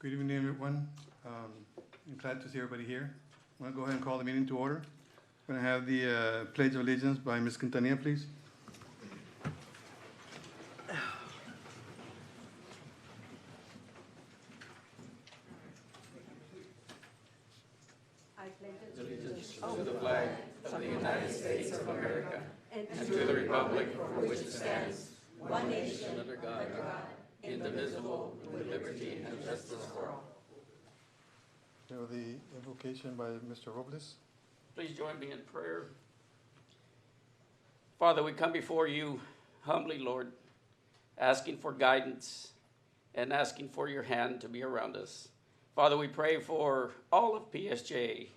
Good evening, everyone. I'm glad to see everybody here. I'm going to go ahead and call the meeting to order. I'm going to have the Pledge of Allegiance by Ms. Quintanilla, please. To the flag of the United States of America and to the republic for which it stands, one nation under God, indivisible, with liberty and justice for all. So the invocation by Mr. Robles. Please join me in prayer. Father, we come before you humbly, Lord, asking for guidance and asking for your hand to be around us. Father, we pray for all of PSJ,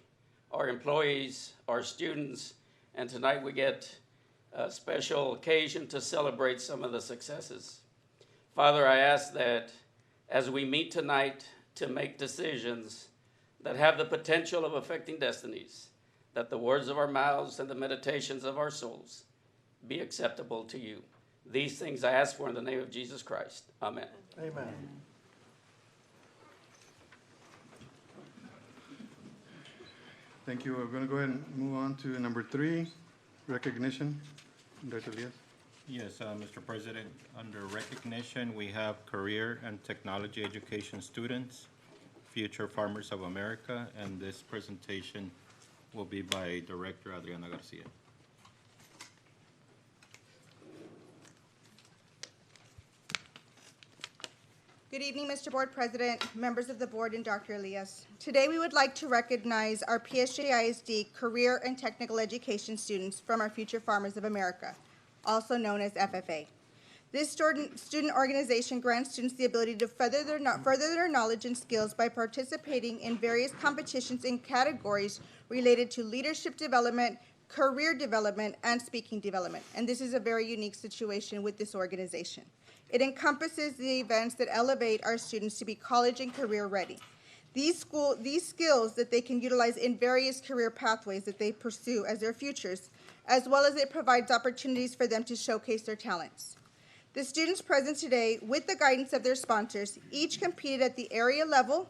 our employees, our students, and tonight we get a special occasion to celebrate some of the successes. Father, I ask that as we meet tonight to make decisions that have the potential of affecting destinies, that the words of our mouths and the meditations of our souls be acceptable to you. These things I ask for in the name of Jesus Christ. Amen. Amen. Thank you. We're going to go ahead and move on to number 3, recognition. Dr. Elias. Yes, Mr. President, under recognition, we have career and technology education students, future farmers of America, and this presentation will be by Director Adriana Garcia. Good evening, Mr. Board President, members of the board, and Dr. Elias. Today, we would like to recognize our PSJ ISD career and technical education students from our Future Farmers of America, also known as FFA. This student organization grants students the ability to further their knowledge and skills by participating in various competitions and categories related to leadership development, career development, and speaking development. And this is a very unique situation with this organization. It encompasses the events that elevate our students to be college and career ready. These skills that they can utilize in various career pathways that they pursue as their futures, as well as it provides opportunities for them to showcase their talents. The students present today, with the guidance of their sponsors, each competed at the area level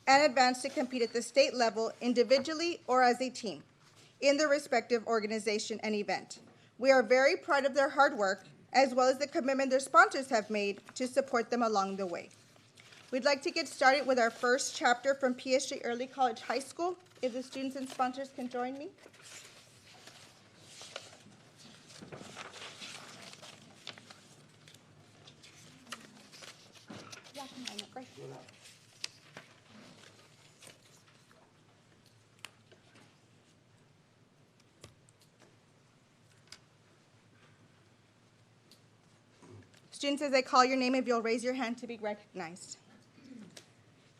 and advanced to compete at the state level individually or as a team in their respective organization and event. We are very proud of their hard work, as well as the commitment their sponsors have made to support them along the way. We'd like to get started with our first chapter from PSJ Early College High School. If the students and sponsors can join me. Students, as I call your name, if you'll raise your hand to be recognized.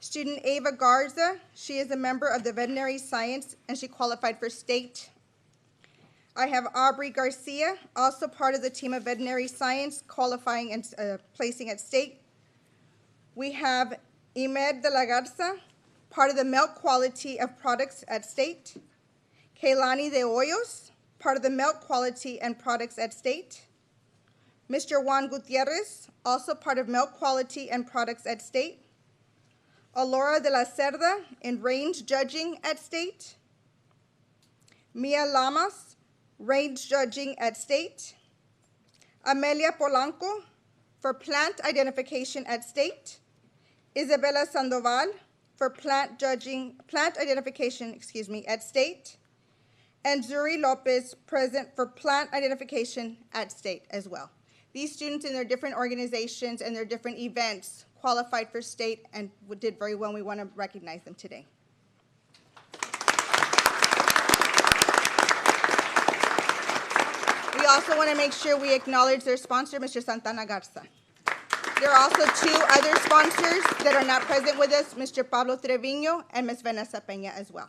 Student Ava Garza, she is a member of the veterinary science and she qualified for state. I have Aubrey Garcia, also part of the team of veterinary science, qualifying and placing at state. We have Imed de la Garza, part of the milk quality of products at state. Keilani de Hoyos, part of the milk quality and products at state. Mr. Juan Gutierrez, also part of milk quality and products at state. Alora de la Cerda in range judging at state. Mia Lamas, range judging at state. Amelia Polanco for plant identification at state. Isabella Sandoval for plant identification, at state. And Zuri Lopez present for plant identification at state as well. These students in their different organizations and their different events qualified for state and did very well. We want to recognize them today. We also want to make sure we acknowledge their sponsor, Mr. Santana Garza. There are also 2 other sponsors that are not present with us, Mr. Pablo Trevino and Ms. Vanessa Peña as well.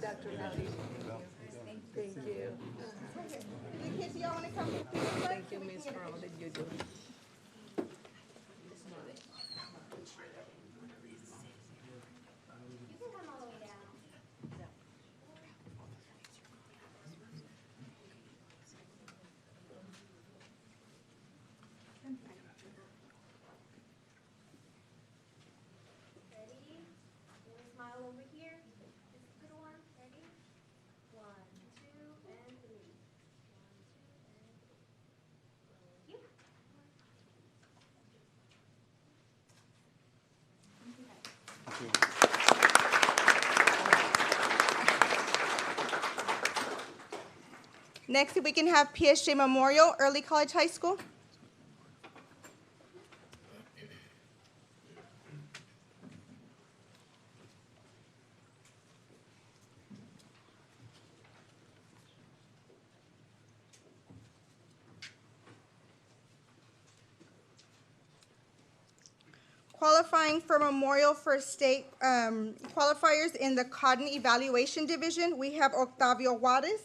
Dr. Rowley. Thank you. The kids, y'all want to come? Thank you, Miss, for all that you do. You can come all the way down. Ready? And smile over here. This is a good one. Ready? 1, 2, and 3. 1, 2, and 3. You. Next, if we can have PSJ Memorial, Early College High School. Qualifying for Memorial for State qualifiers in the Cotton Evaluation Division, we have Octavio Juarez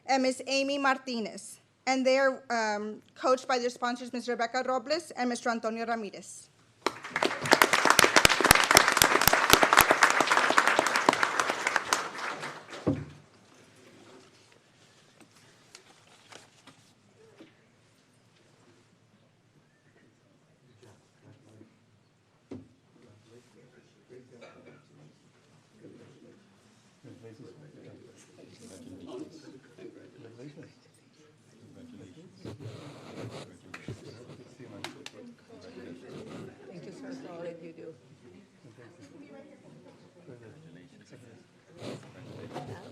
and Ms. Amy Martinez. And they're coached by their sponsors, Ms. Rebecca Robles and Mr. Antonio Ramirez. Thank you, sir, for all that you do.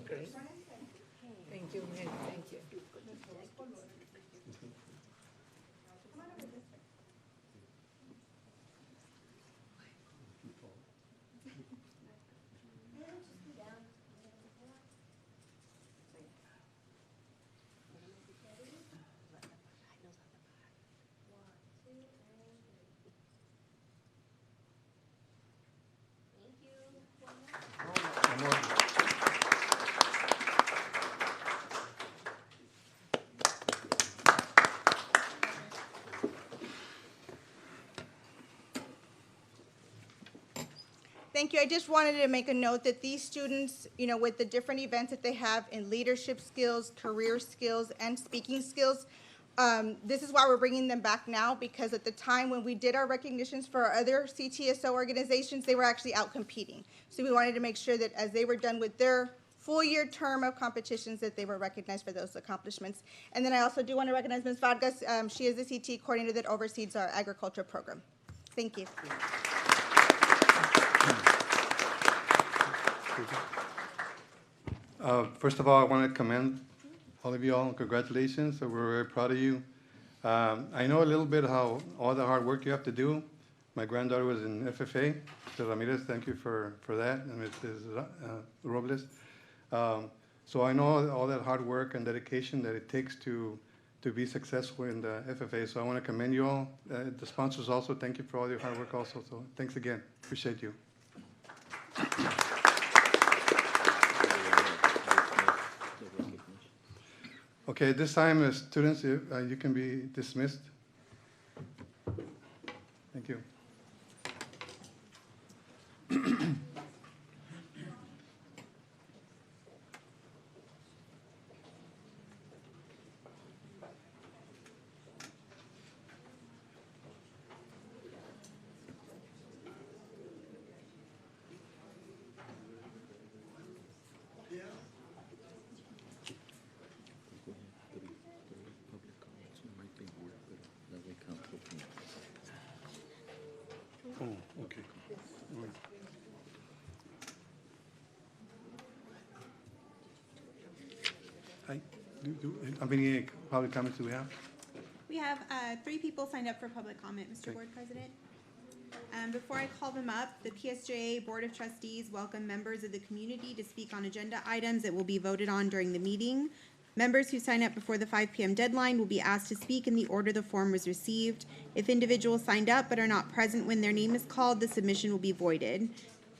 Great. Thank you, ma'am. Thank you. Thank you. One more. Thank you. I just wanted to make a note that these students, with the different events that they have in leadership skills, career skills, and speaking skills, this is why we're bringing them back now, because at the time when we did our recognitions for our other CTSO organizations, they were actually out competing. So we wanted to make sure that as they were done with their full year term of competitions, that they were recognized for those accomplishments. And then I also do want to recognize Ms. Vargas. She is the CT coordinator that oversees our agriculture program. Thank you. First of all, I want to commend all of you all. Congratulations. We're very proud of you. I know a little bit how all the hard work you have to do. My granddaughter was in FFA. Mr. Ramirez, thank you for that, and Mrs. Robles. So I know all that hard work and dedication that it takes to be successful in the FFA. So I want to commend you all. The sponsors also, thank you for all your hard work also. So thanks again. Appreciate you. Okay, this time, students, you can be dismissed. Thank you. Oh, okay. Hi. How many public comments do we have? We have 3 people signed up for public comment, Mr. Okay. Board President. Before I call them up, the PSJA Board of Trustees welcome members of the community to speak on agenda items that will be voted on during the meeting. Members who sign up before the 5 p.m. deadline will be asked to speak in the order the form was received. If individuals signed up but are not present when their name is called, the submission will be voided.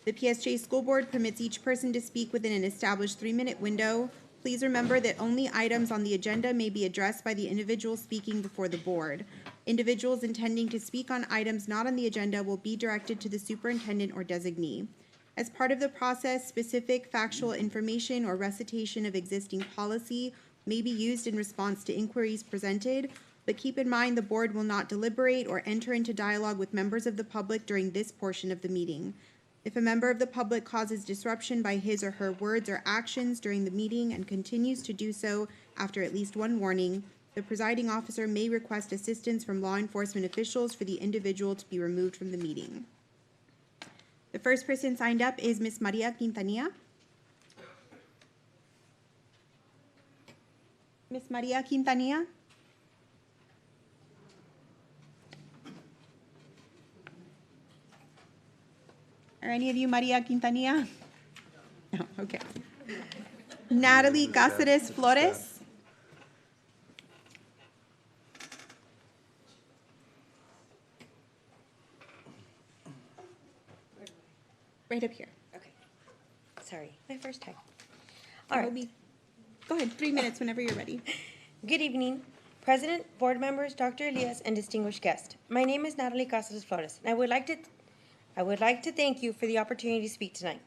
The PSJ School Board permits each person to speak within an established 3-minute window. Please remember that only items on the agenda may be addressed by the individual speaking before the board. Individuals intending to speak on items not on the agenda will be directed to the superintendent or designee. As part of the process, specific factual information or recitation of existing policy may be used in response to inquiries presented, but keep in mind the board will not deliberate or enter into dialogue with members of the public during this portion of the meeting. If a member of the public causes disruption by his or her words or actions during the meeting and continues to do so after at least one warning, the presiding officer may request assistance from law enforcement officials for the individual to be removed from the meeting. The first person signed up is Ms. Maria Quintanilla. Ms. Maria Quintanilla? Are any of you Maria Quintanilla? No, okay. Natalie Cáceres Flores? Right up here. Okay. Sorry, my first time. All All right. right. Go ahead, 3 minutes whenever you're ready. Good evening, President, board members, Dr. Elias, and distinguished guests. My name is Natalie Cáceres Flores, and I would like to thank you for the opportunity to speak tonight.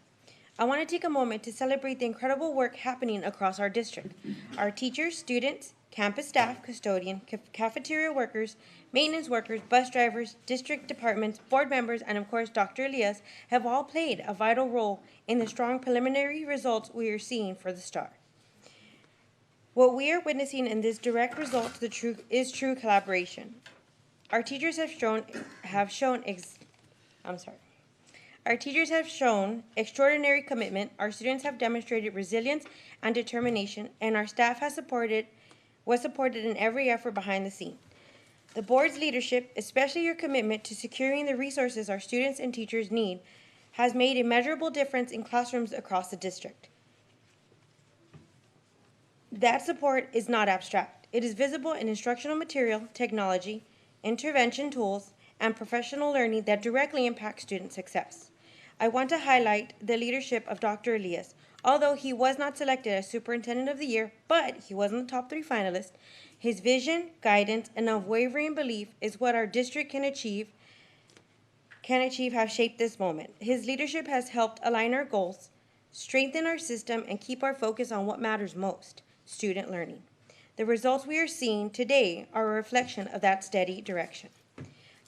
I want to take a moment to celebrate the incredible work happening across our district. Our teachers, students, campus staff, custodian, cafeteria workers, maintenance workers, bus drivers, district departments, board members, and of course Dr. Elias have all played a vital role in the strong preliminary results we are seeing for the STAR. What we are witnessing in this direct result is true collaboration. Our teachers have shown extraordinary commitment, our students have demonstrated resilience and determination, and our staff was supported in every effort behind the scene. The board's leadership, especially your commitment to securing the resources our students and teachers need, has made a measurable difference in classrooms across the district. That support is not abstract. It is visible in instructional material, technology, intervention tools, and professional learning that directly impact student success. I want to highlight the leadership of Dr. Elias. Although he was not selected as Superintendent of the Year, but he was in the top 3 finalists, his vision, guidance, and unwavering belief is what our district can achieve have shaped this moment. His leadership has helped align our goals, strengthen our system, and keep our focus on what matters most, student learning. The results we are seeing today are a reflection of that steady direction.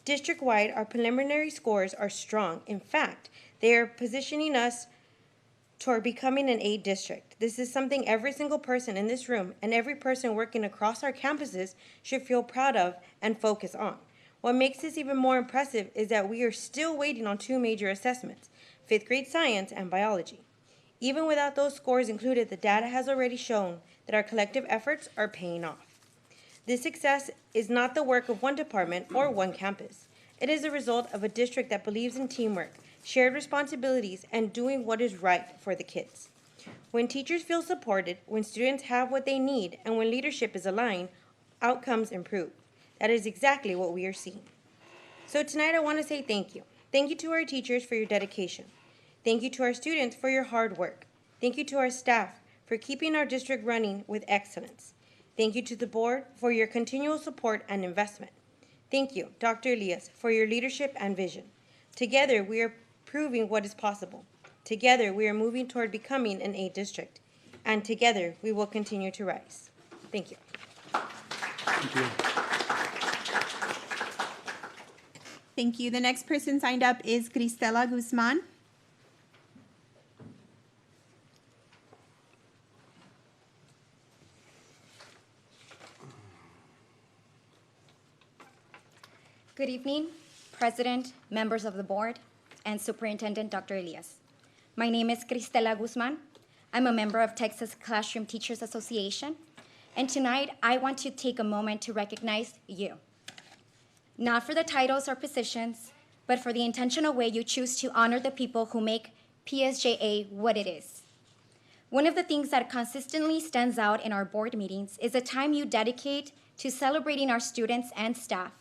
District-wide, our preliminary scores are strong. In fact, they are positioning us toward becoming an A district. This is something every single person in this room and every person working across our campuses should feel proud of and focus on. What makes this even more impressive is that we are still waiting on 2 major assessments, 5th grade science and biology. Even without those scores included, the data has already shown that our collective efforts are paying off. This success is not the work of one department or one campus. It is a result of a district that believes in teamwork, shared responsibilities, and doing what is right for the kids. When teachers feel supported, when students have what they need, and when leadership is aligned, outcomes improve. That is exactly what we are seeing. So tonight I want to say thank you. Thank you to our teachers for your dedication. Thank you to our students for your hard work. Thank you to our staff for keeping our district running with excellence. Thank you to the board for your continual support and investment. Thank you, Dr. Elias, for your leadership and vision. Together, we are proving what is possible. Together, we are moving toward becoming an A district. And together, we will continue to rise. Thank you. Thank you. Thank you. The next person signed up is Cristela Guzman. Good evening, President, members of the board, and Superintendent Dr. Elias. My name is Cristela Guzman. I'm a member of Texas Classroom Teachers Association, and tonight I want to take a moment to recognize you. Not for the titles or positions, but for the intentional way you choose to honor the people who make PSJA what it is. One of the things that consistently stands out in our board meetings is the time you dedicate to celebrating our students and staff.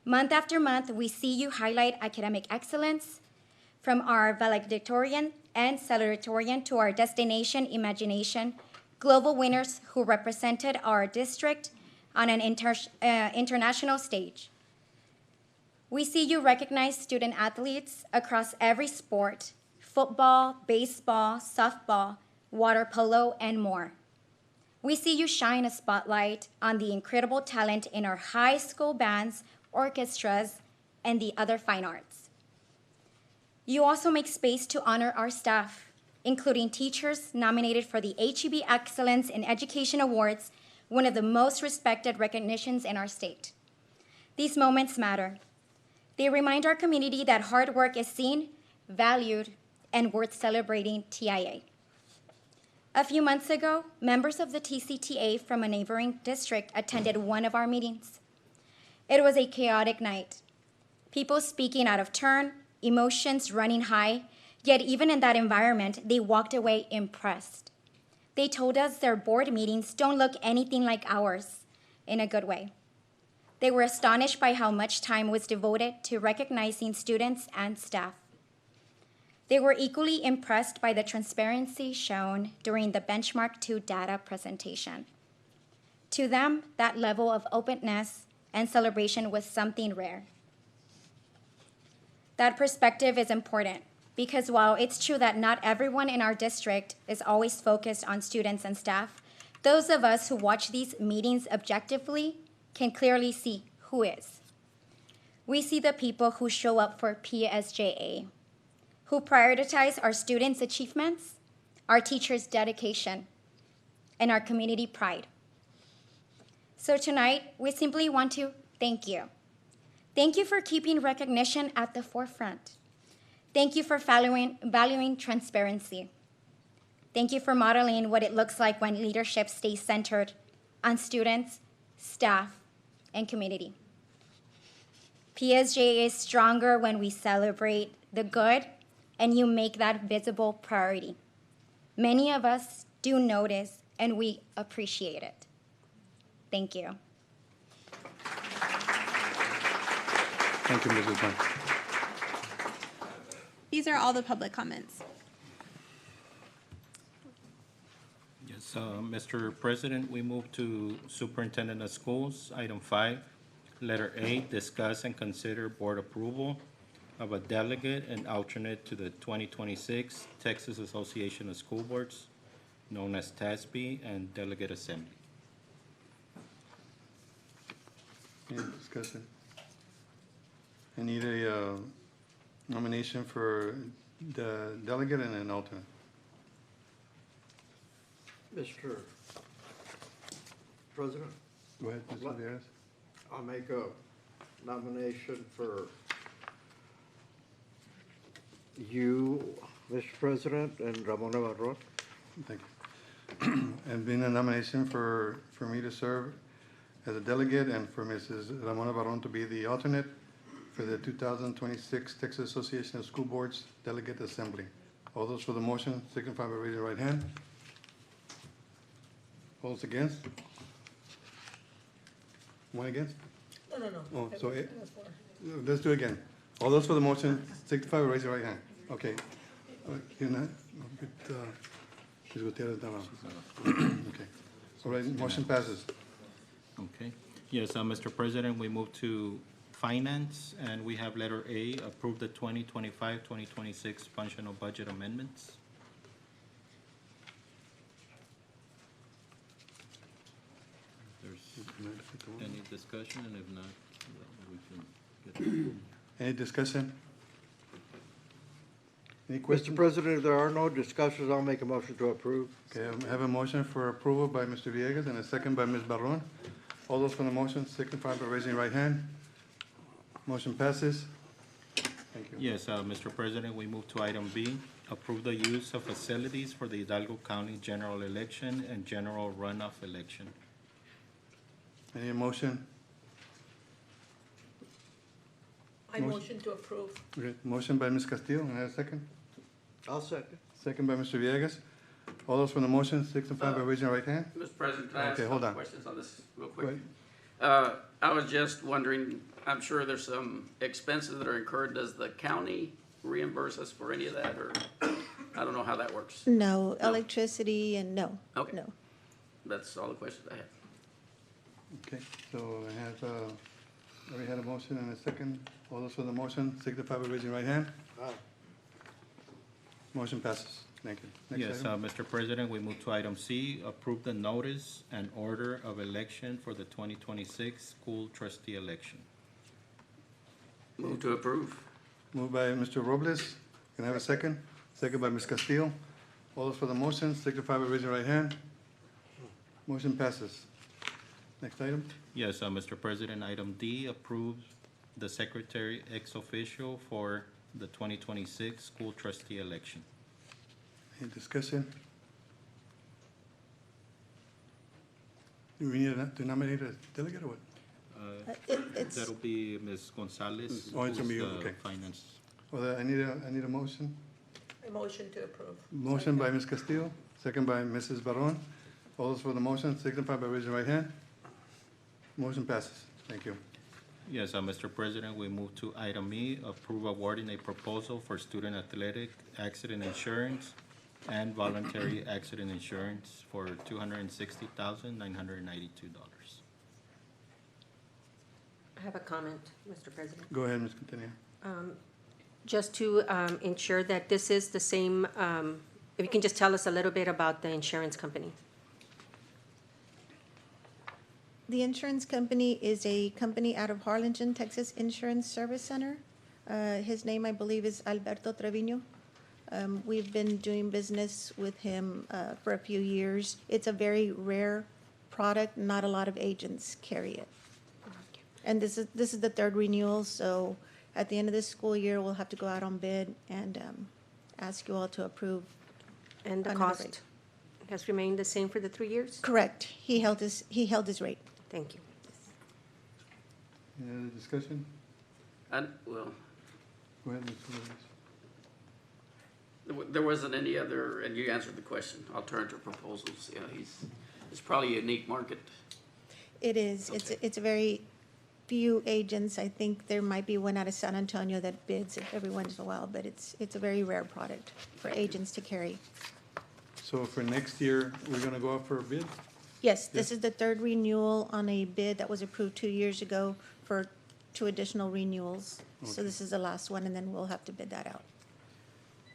Month after month, we see you highlight academic excellence, from our valedictorian and salutatorian to our destination imagination, global winners who represented our district on an international stage. We see you recognize student athletes across every sport: football, baseball, softball, water polo, and more. We see you shine a spotlight on the incredible talent in our high school bands, orchestras, and the other fine arts. You also make space to honor our staff, including teachers nominated for the HEB Excellence in Education Awards, one of the most respected recognitions in our state. These moments matter. They remind our community that hard work is seen, valued, and worth celebrating TIA. A few months ago, members of the TCTA from a neighboring district attended one of our meetings. It was a chaotic night. People speaking out of turn, emotions running high, yet even in that environment, they walked away impressed. They told us their board meetings don't look anything like ours, in a good way. They were astonished by how much time was devoted to recognizing students and staff. They were equally impressed by the transparency shown during the Benchmark 2 data presentation. To them, that level of openness and celebration was something rare. That perspective is important because while it's true that not everyone in our district is always focused on students and staff, those of us who watch these meetings objectively can clearly see who is. We see the people who show up for PSJA, who prioritize our students' achievements, our teachers' dedication, and our community pride. So tonight, we simply want to thank you. Thank you for keeping recognition at the forefront. Thank you for valuing transparency. Thank you for modeling what it looks like when leadership stays centered on students, staff, and community. PSJA is stronger when we celebrate the good, and you make that visible priority. Many of us do notice, and we appreciate it. Thank you. Thank you, Ms. Guzman. These are all the public comments. Yes, Mr. President, we move to Superintendent of Schools, item 5. Letter A, discuss and consider board approval of a delegate and alternate to the 2026 Texas Association of School Boards, known as TASB, and delegate assembly. Any discussion? I need a nomination for the delegate and an alternate. Mr. President, Go ahead, Mr. What? Villegas. I'll make a nomination for you, Mr. President, and Ramona Barron. Thank you. And being a nomination for me to serve as a delegate and for Mrs. Ramona Barron to be the alternate for the 2026 Texas Association of School Boards Delegate Assembly. All those for the motion signify by raising your right hand. All those against? One against? No. Oh, so it- That's for- Let's do it again. All those for the motion signify by raising your right hand. Okay. You're not? Ms. Gutierrez down. Okay. All right, motion passes. Okay. Yes, Mr. President, we move to Finance, and we have letter A, approve the 2025-2026 functional budget amendments. If there's any discussion, and if not, we can get. Any discussion? Any Mr. questions? President, if there are no discussions, I'll make a motion to approve. Okay, I have a motion for approval by Mr. Villegas and a second by Ms. Barron. All those for the motion signify by raising your right hand. Motion passes. Thank you. Yes, Mr. President, we move to item B, approve the use of facilities for the Hidalgo County general election and general runoff election. Any motion? I motion to approve. Okay, motion by Ms. Castillo, and I have a second. I'll second. Second by Mr. Villegas. All those for the motion signify by raising your right hand. Mr. President, can I ask Okay, a hold couple on. questions on this real Go quick? ahead. I was just wondering, I'm sure there's some expenses that are incurred. Does the county reimburse us for any of that, or I don't know how that works. No, No. electricity and no. Okay. No. That's all the questions I have. Okay, so I have, we had a motion and a second. All those for the motion, signify by raising your right hand. Motion passes. Thank you. Next Yes, item. Mr. President, we move to item C, approve the notice and order of election for the 2026 school trustee election. Move to approve. Moved by Mr. Robles. Can I have a second? Second by Ms. Castillo. All those for the motion, signify by raising your right hand. Motion passes. Next item. Yes, Mr. President, item D, approve the secretary ex officio for the 2026 school trustee election. Any discussion? Do we need to nominate a delegate or what? It's, That'll be Ms. Gonzalez. Oh, it's gonna be you, who's the okay. Finance. Well, I need a motion. a motion to approve. Motion by Ms. Castillo, second by Mrs. Barron. All those for the motion, signify by raising your right hand. Motion passes. Thank you. Yes, Mr. President, we move to item E, approve awarding a proposal for student athletic accident insurance and voluntary accident insurance for $260,992. I have a comment, Mr. President. Go ahead, Ms. Quintanilla. Just to ensure that this is the same, if you can just tell us a little bit about the insurance company. The insurance company is a company out of Harlingen, Texas Insurance Service Center. His name, I believe, is Alberto Trevino. We've been doing business with him for a few years. It's a very rare product. Not a lot of agents carry it. And this is the third renewal, so at the end of this school year, we'll have to go out on bid and ask you all to approve. And the Another cost rate. has remained the same for the 3 years? Correct. He held his rate. Thank you. Any other discussion? And, well, Go ahead, Mr. Robles. there wasn't any other, and you answered the question, alternative proposals. Yeah, it's probably a unique market. It is. It's a very few agents. I think there might be one out of San Antonio that bids every once in a while, but it's a very rare product for agents to carry. So for next year, we're gonna go out for a bid? Yes, this is the third renewal on a bid that was approved 2 years ago for 2 additional renewals. So Okay. this is the last one, and then we'll have to bid that out.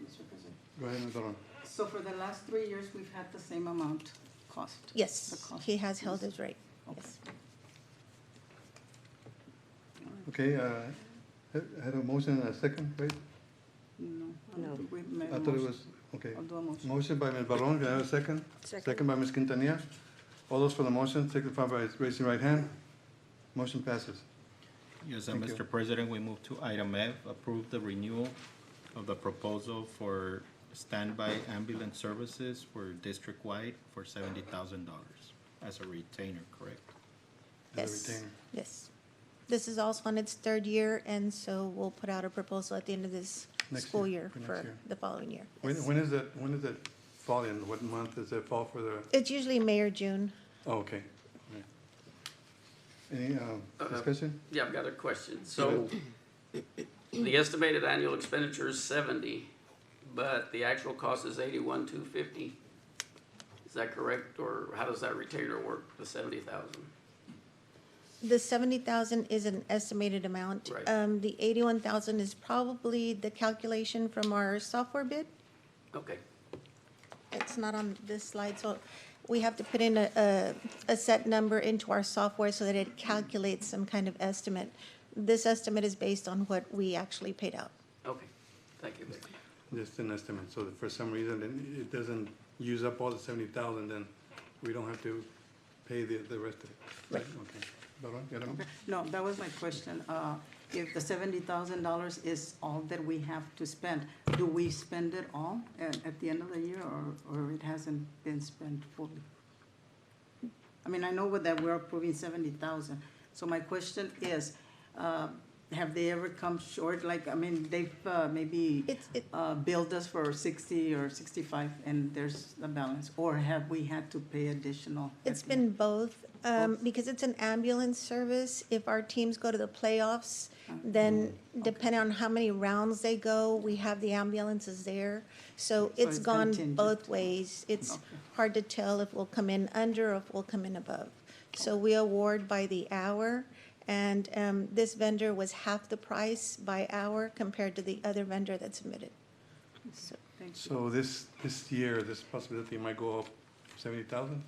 Mr. President. Go ahead, Ms. Barron. So for the last 3 years, we've had the same amount cost? The Yes, cost. he has held his rate. Yes. Okay, I had a motion and a second, right? No, I No. don't think we made I a thought it motion. was, okay. I'll do a motion. Motion by Ms. Barron, can I have a second? Second by Ms. Quintanilla. All those for the motion, signify by raising your right hand. Motion passes. Yes, Thank you. Mr. President, we move to item F, approve the renewal of the proposal for standby ambulance services for district-wide for $70,000 as a retainer, correct? As a Yes. retainer. Yes. This is also on its third year, and so we'll put out a proposal at the end of this Next school year, year for next for year. the following year. When, Yes. when does it fall in? What month does it fall for the, It's usually May or June. oh, okay. Any, discussion? Yeah, I've got a question. So the estimated annual expenditure is 70, but the actual cost is 81,250. Is that correct, or how does that retainer work, the 70,000? The 70,000 is an estimated amount. Right. The 81,000 is probably the calculation from our software bid. Okay, It's not on this slide, so we have to put in a set number into our software so that it calculates some kind of estimate. This estimate is based on what we actually paid out. okay, thank you, Vic. Just an estimate, so that for some reason, then it doesn't use up all the 70,000, then we don't have to pay the rest of it. Right. Okay. Barron, you have a- Okay. No, that was my question. If the $70,000 is all that we have to spend, do we spend it all at the end of the year, or it hasn't been spent fully? I mean, I know that we're approving 70,000, so my question is, have they ever come short? Like, I mean, they've maybe billed us for 60 or 65 and there's a balance, or have we had to pay additional? It's been both, because it's an ambulance service. If our teams go to the playoffs, then depending on how many rounds they go, we have the ambulances there. So it's gone contingent. both ways. It's Okay. hard to tell if we'll come in under or if we'll come in above. So we award by the hour, and this vendor was half the price by hour compared to the other vendor that submitted. So Thank you. So this year, this possibility might go up 70,000?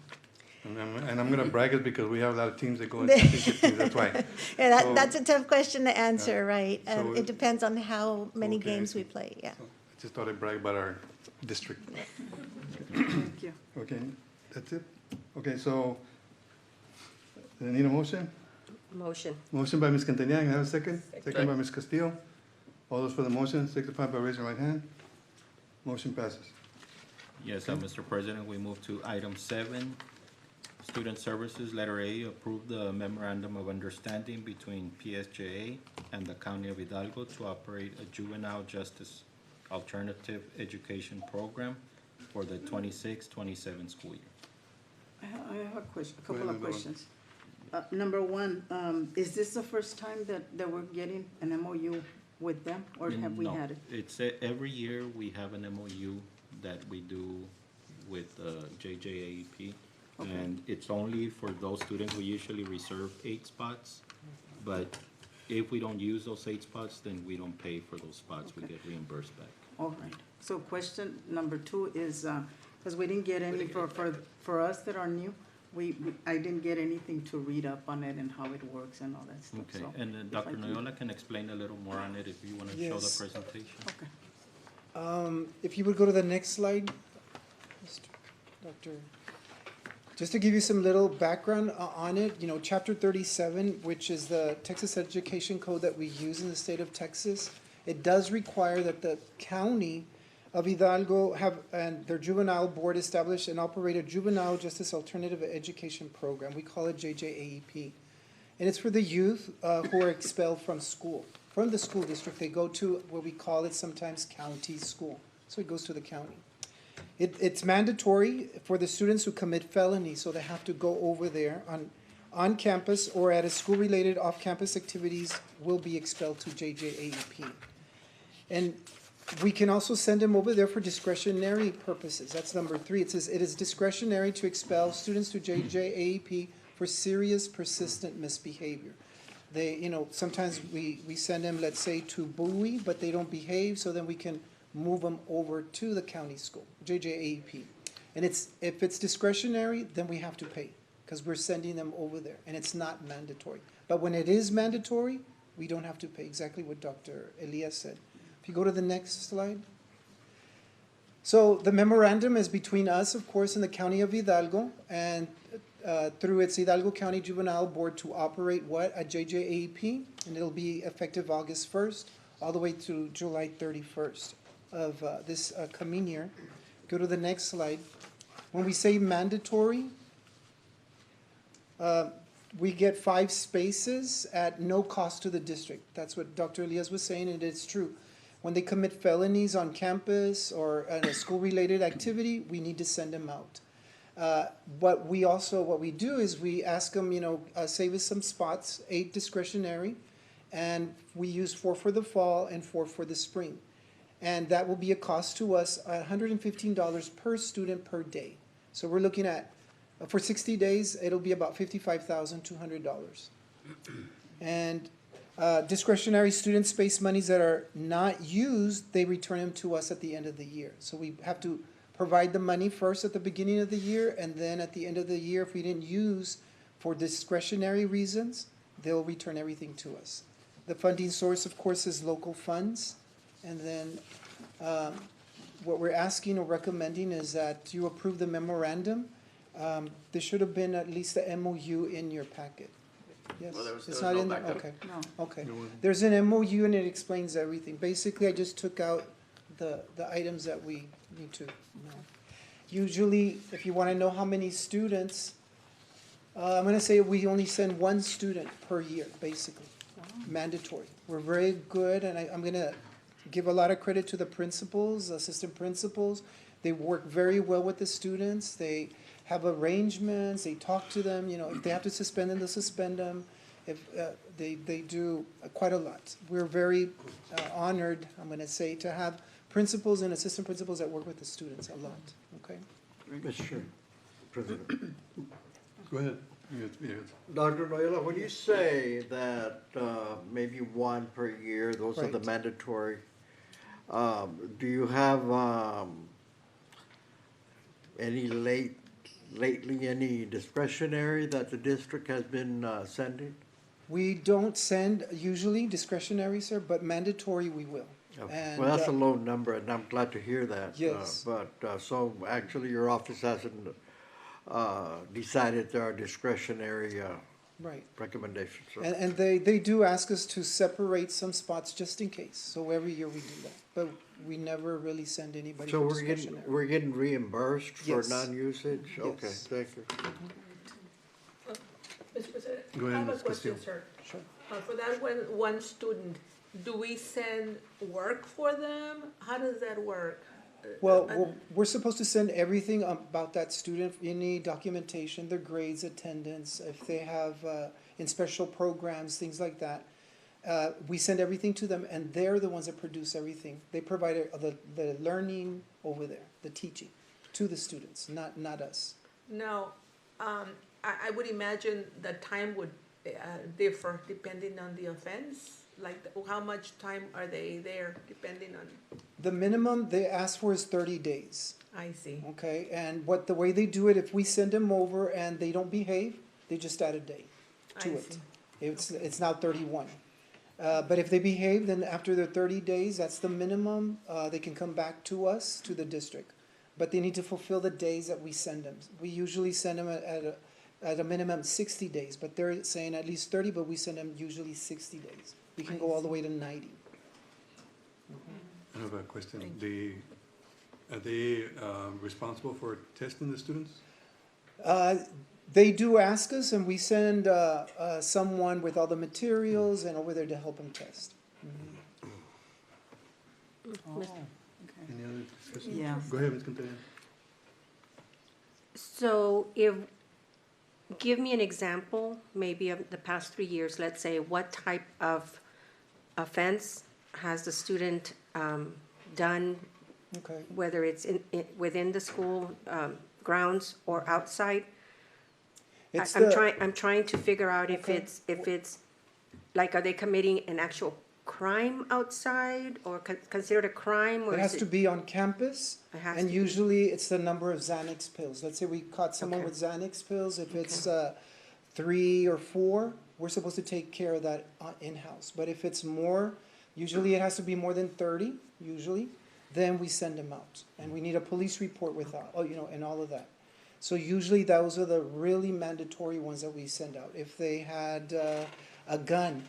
And I'm gonna brag it because we have a lot of teams that go into championship teams, that's why. Yeah, So- that's a tough question to answer, right? So It depends on how many Okay, I games we see. play, yeah. So I just thought I'd brag about our district. Thank you. Okay, that's it? Okay, so, do I need a motion? Motion. Motion by Ms. Cantanian, can I have a second? Second by Ms. Castillo. All those for the motion, signify by raising your right hand. Motion passes. Yes, Mr. President, we move to item 7, Student Services, letter A, approve the memorandum of understanding between PSJA and the County of Hidalgo to operate a juvenile justice alternative education program for the 26-27 school year. I have a question, a Go ahead, couple of Ms. Bowen. questions. Number one, is this the first time that we're getting an MOU with them, or have we No, had it? It's, every year we have an MOU that we do with JJAEP. Okay. And it's only for those students, we usually reserve 8 spots. But if we don't use those 8 spots, then we don't pay for those spots, we Okay. get reimbursed back. All right. So question number 2 is, because we didn't get any for us that are new, I didn't get anything to read up on it and how it works and all that stuff, Okay, so. and if Dr. I can- Noyola can explain a little more on it if you want to show the Yes. presentation. Okay. If you would go to the next slide, Mr. Doctor. Just to give you some little background on it, you know, Chapter 37, which is the Texas Education Code that we use in the state of Texas, it does require that the county of Hidalgo have, and their juvenile board establish and operate a juvenile justice alternative education program. We call it JJAEP. And it's for the youth who are expelled from school, from the school district. They go to what we call it sometimes county school. So it goes to the county. It's mandatory for the students who commit felonies, so they have to go over there on campus or at a school-related off-campus activities will be expelled to JJAEP. And we can also send them over there for discretionary purposes. That's number 3. It says it is discretionary to expel students to JJAEP for serious, persistent misbehavior. They, you know, sometimes we send them, let's say, to Bowie, but they don't behave, so then we can move them over to the county school, JJAEP. And if it's discretionary, then we have to pay, because we're sending them over there, and it's not mandatory. But when it is mandatory, we don't have to pay, exactly what Dr. Elias said. If you go to the next slide. So the memorandum is between us, of course, and the County of Hidalgo, and through its Hidalgo County Juvenile Board to operate what? A JJAEP, and it'll be effective August 1st, all the way to July 31st of this coming year. Go to the next slide. When we say mandatory, we get 5 spaces at no cost to the district. That's what Dr. Elias was saying, and it's true. When they commit felonies on campus or in a school-related activity, we need to send them out. But what we do is we ask them, you know, save us some spots, 8 discretionary, and we use 4 for the fall and 4 for the spring. And that will be a cost to us, $115 per student per day. So we're looking at, for 60 days, it'll be about $55,200. And discretionary student space monies that are not used, they return them to us at the end of the year. So we have to provide the money first at the beginning of the year, and then at the end of the year, if we didn't use for discretionary reasons, they'll return everything to us. The funding source, of course, is local funds. And then what we're asking or recommending is that you approve the memorandum. There should have been at least a MOU in your packet. Yes, Well, there was it's no not in there, backup. okay, No. okay. There's an MOU and it explains everything. Basically, I just took out the items that we need to know. Usually, if you wanna know how many students, I'm gonna say we only send 1 student per year, basically. mandatory. We're very good, and I'm gonna give a lot of credit to the principals, assistant principals. They work very well with the students. They have arrangements, they talk to them, if they have to suspend them, they'll suspend them. If, they do quite a lot. We're very honored, I'm gonna say, to have principals and assistant principals that work with the students a lot, okay? Mr. President. Go ahead. Yes. Dr. Loyola, when you say that maybe one per year, those are the Right. mandatory, do you have lately any discretionary that the district has been sending? We don't send usually discretionary, sir, but mandatory we will. Okay. And, Well, that's a low number, and I'm glad to hear that. Yes. So actually, your office hasn't decided there are discretionary Right. recommendations. So- And they do ask us to separate some spots just in case, so every year we do that. But we never really send anybody So for we're discretionary. getting reimbursed for Yes. non-usage? Okay, Yes. thank you. Mr. President, Go I ahead, have a Ms. question, Castillo. sir. Sure. For that one student, do we send work for them? How does that work? Well, we're supposed to send everything about that student, any documentation, their grades, attendance, if they have, in special programs, things like that. We send everything to them, and they're the ones that produce everything. They provide the learning over there, the teaching, to the students, not us. Now, I would imagine the time would differ depending on the offense. Like, how much time are they there depending on, The minimum they ask for is 30 days. I see. Okay, and the way they do it, if we send them over and they don't behave, they just add a day to I it. see. It's now 31. But if they behave, then after their 30 days, that's the minimum, they can come back to us, to the district. But they need to fulfill the days that we send them. We usually send them at a minimum 60 days, but they're saying at least 30, but we send them usually 60 days. We can go all the way to 90. I have a question. Are they responsible for testing the students? They do ask us, and we send someone with all the materials and over there to help them test. Any other discussion? Yeah. Go ahead, Ms. Contreras. So give me an example, maybe of the past 3 years, let's say, what type of offense has the student done, Okay. whether it's within the school grounds or outside? It's I'm trying to figure out if Okay. it's, like, are they committing an actual crime outside or considered a crime? Or It has is to be on campus, It has and to be. usually it's the number of Xanax pills. Let's say we caught someone Okay. with Xanax pills, if it's 3 or 4, we're supposed to take care of that in-house. But if it's more, usually it has to be more than 30, usually, then we send them out. And we need a police report with, and all of that. So usually those are the really mandatory ones that we send out. If they had a gun,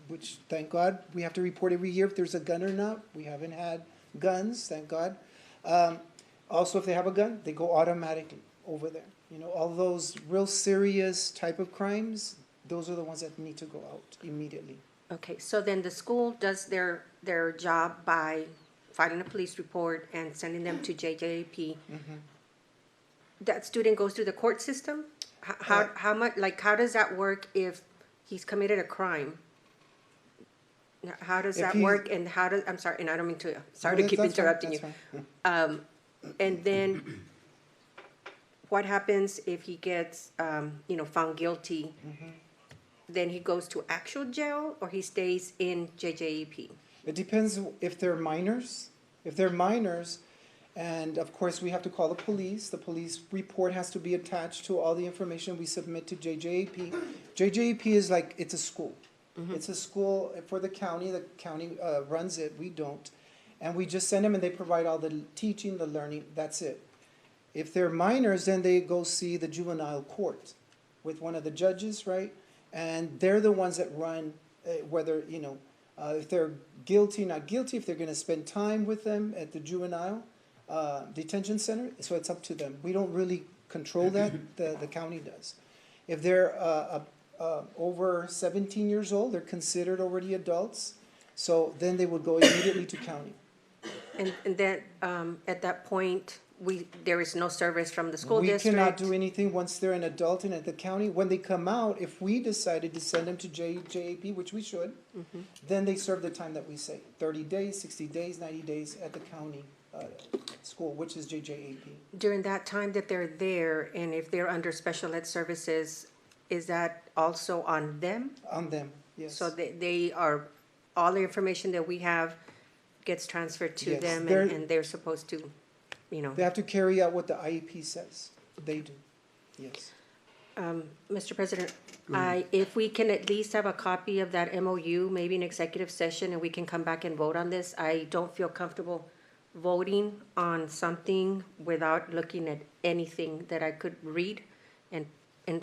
which, thank God, we have to report every year if there's a gun or not. We haven't had guns, thank God. Also, if they have a gun, they go automatically over there. All those real serious type of crimes, those are the ones that need to go out immediately. Okay, so then the school does their job by filing a police report and sending them to JJAP. That student goes through the court system? How much, like, how does that work if he's committed a crime? How does If that he's- work, and I'm sorry, and I don't mean to, sorry No, to keep that's fine, interrupting you. that's fine. And then what happens if he gets, found guilty? Then he goes to actual jail, or he stays in JJEP? It depends if they're minors. If they're minors, and of course, we have to call the police. The police report has to be attached to all the information we submit to JJAP. JJAP is like, it's a school. It's a school for the county runs it, we don't. And we just send them and they provide all the teaching, the learning, that's it. If they're minors, then they go see the juvenile court with one of the judges, right? And they're the ones that run, whether, if they're guilty, not guilty, if they're gonna spend time with them at the juvenile detention center, so it's up to them. We don't really control that, the county does. If they're over 17 years old, they're considered already adults. So then they would go immediately to county. And then, at that point, there is no service from the school We district? cannot do anything once they're an adult and at the county. When they come out, if we decided to send them to JAP, which we should, then they serve the time that we say, 30 days, 60 days, 90 days at the county school, which is JJAP. During that time that they're there, and if they're under special ed services, is that also on them? On them, yes. So they are, all the information that we have gets transferred to Yes, them, they're- and they're supposed to, you know. They have to carry out what the IEP says. They do, yes. Mr. President, if we can at least have a copy of that MOU, maybe an executive session, and we can come back and vote on this. I don't feel comfortable voting on something without looking at anything that I could read and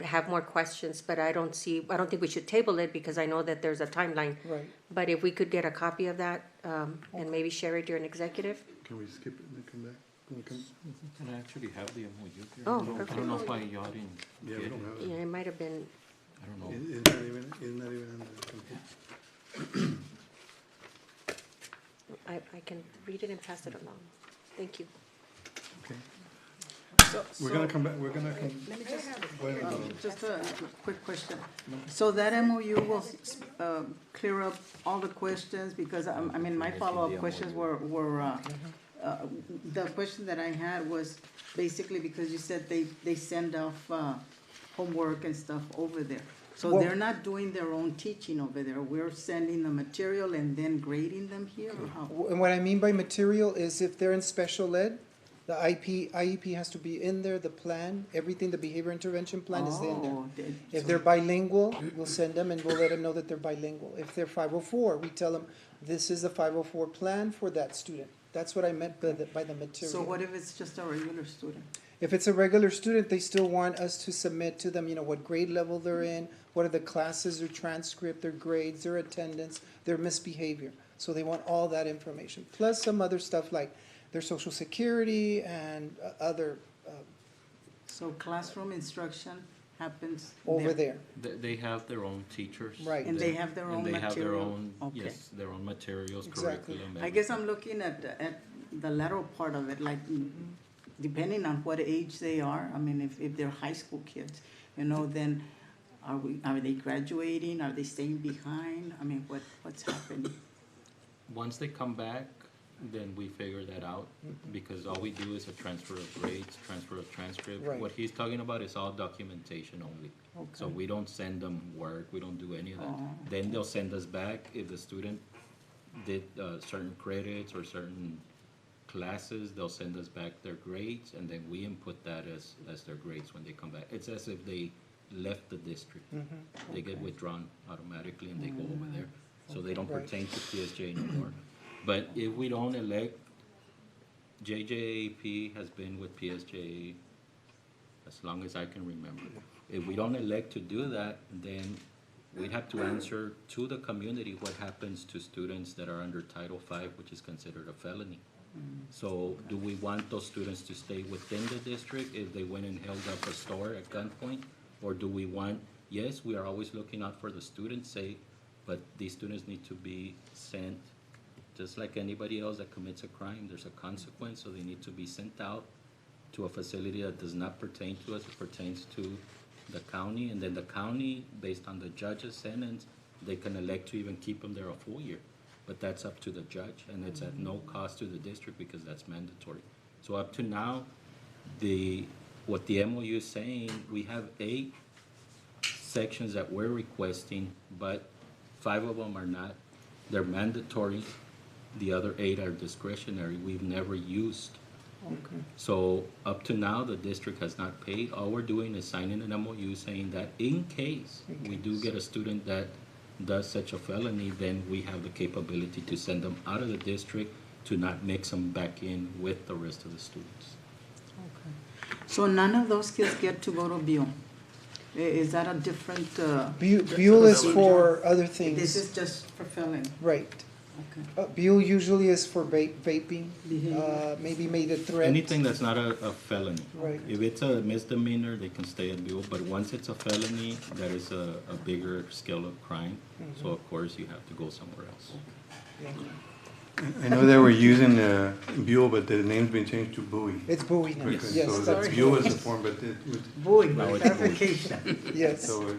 have more questions, but I don't think we should table it because I know that there's a timeline. Right. But if we could get a copy of that, and maybe share it during executive? Can we skip it and come back? Can we come? And I actually have the MOU here. Oh, I don't perfect. know why y'all didn't Yeah, get we it. don't have it. Yeah, it might have been, I don't know. It's not even on the computer. I can read it and pass it along. Thank you. Okay. We're gonna come back, we're gonna come. Let me just, Go ahead, Gonzalo. just a quick question. So that MOU will, clear up all the questions, because, I mean, my follow-up questions were, the question that I had was basically because you said they send off, homework and stuff over there. So Well- they're not doing their own teaching over there, we're sending the material and then grading them here, or how? And what I mean by material is if they're in special ed, the IEP has to be in there, the plan, everything, the behavior intervention plan is in there. Oh, If they're bilingual, we'll send them and we'll let them know that they're bilingual. If they're 504, we tell them, this is the 504 plan for that student. That's what I meant by the material. So what if it's just a regular student? If it's a regular student, they still want us to submit to them, what grade level they're in, what are the classes, their transcript, their grades, their attendance, their misbehavior. So they want all that information, plus some other stuff like their social security and other So classroom instruction happens over there. They have their own teachers. Right. And they have their own And they have their material. own, Okay. yes, their own materials, Exactly. curriculum. I guess everything. I'm looking at the lateral part of it, like, depending on what age they are, I mean, if they're high school kids, then are they graduating, are they staying behind? I mean, what's happening? Once they come back, then we figure that out, because all we do is a transfer of grades, transfer of transcript. Right. What he's talking about is all documentation only. So Okay. we don't send them work, we don't do any of that. Oh. Then they'll send us back if the student did certain credits or certain classes, they'll send us back their grades, and then we input that as their grades when they come back. It's as if they left the district. They get withdrawn automatically and they go over there. So they don't Right. pertain to PSJ no more. But if we don't elect, JJAP has been with PSJ as long as I can remember. If we don't elect to do that, then we'd have to answer to the community what happens to students that are under Title V, which is considered a felony. So do we want those students to stay within the district if they went and held up a store at gunpoint? Or do we want, yes, we are always looking out for the students' sake, but these students need to be sent, just like anybody else that commits a crime, there's a consequence, so they need to be sent out to a facility that does not pertain to us, it pertains to the county, and then the county, based on the judge's sentence, they can elect to even keep them there a full year. But that's up to the judge, and it's at no cost to the district because that's mandatory. So up to now, what the MOU is saying, we have 8 sections that we're requesting, but 5 of them are not. They're mandatory. The other 8 are discretionary. We've never used. So up to now, the district has not paid. All we're doing is signing an MOU saying that in case we do get a student that does such a felony, then we have the capability to send them out of the district to not mix them back in with the rest of the students. So none of those kids get to go to Buell? Is that a different, Buell is for other things. this is just for filling? Right. Buell usually is for vaping, maybe made a threat. Anything that's not a felony. Right. If it's a misdemeanor, they can stay at Buell, but once it's a felony, that is a bigger scale of crime. So of course, you have to go somewhere else. I know they were using Buell, but the name's been changed to Bowie. It's Bowie now, Okay, yes. So that's that's Buell is the form, but it was, Boy, Now it's clarification. Yes, so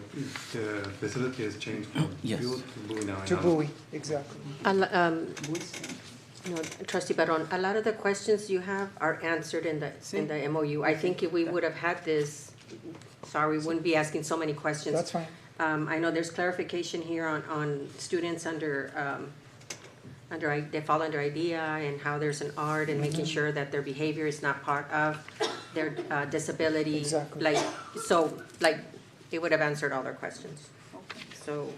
the facility has changed from Yes. Buell to Bowie now. to Bowie, exactly. You know, Trustee Barron, a lot of the questions you have are answered in the MOU. I think if we would have had this, sorry, we wouldn't be asking so many questions. That's fine. I know there's clarification here on students under, they fall under IDEA and how there's an art and making sure that their behavior is not part of their disability. Exactly. Like, it would have answered all their questions. So,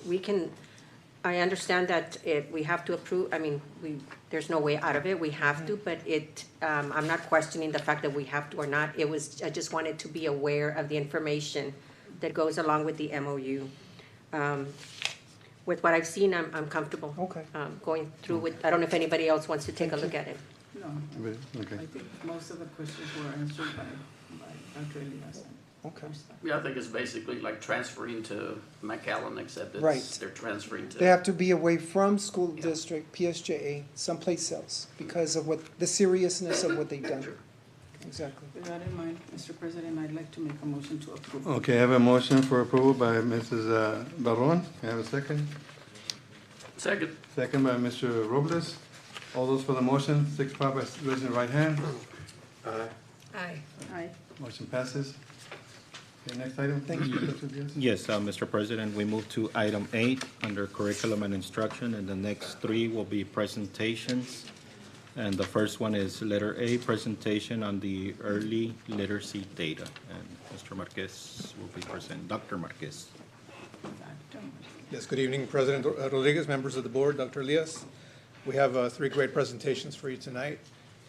we can, I understand that we have to approve, I mean, there's no way out of it, we have to, but I'm not questioning the fact that we have to or not. I just wanted to be aware of the information that goes along with the MOU. With what I've seen, I'm comfortable. Okay. Going through with, I don't know if anybody else wants to take a look at it. No, Okay. I think most of the questions were answered by Dr. Elias. Okay. Yeah, I think it's basically like transferring to McAllen, except Right. they're transferring to. They have to be away from school district, PSJA, someplace else, because of the seriousness of what they've done. Exactly. With that in mind, Mr. President, I'd like to make a motion to approve. Okay, I have a motion for approval by Mrs. Barron. Can I have a second? Second. Second by Mr. Robles. All those for the motion, signify by raising the right hand. Aye. Aye. Motion passes. Okay, next item. Thank you. Yes, Mr. President, we move to item 8 under curriculum and instruction, and the next 3 will be presentations. And the first one is letter A, presentation on the early literacy data. And Mr. Marquez will be present, Dr. Marquez. Yes, good evening, President Rodriguez, members of the board, Dr. Elias. We have 3 great presentations for you tonight.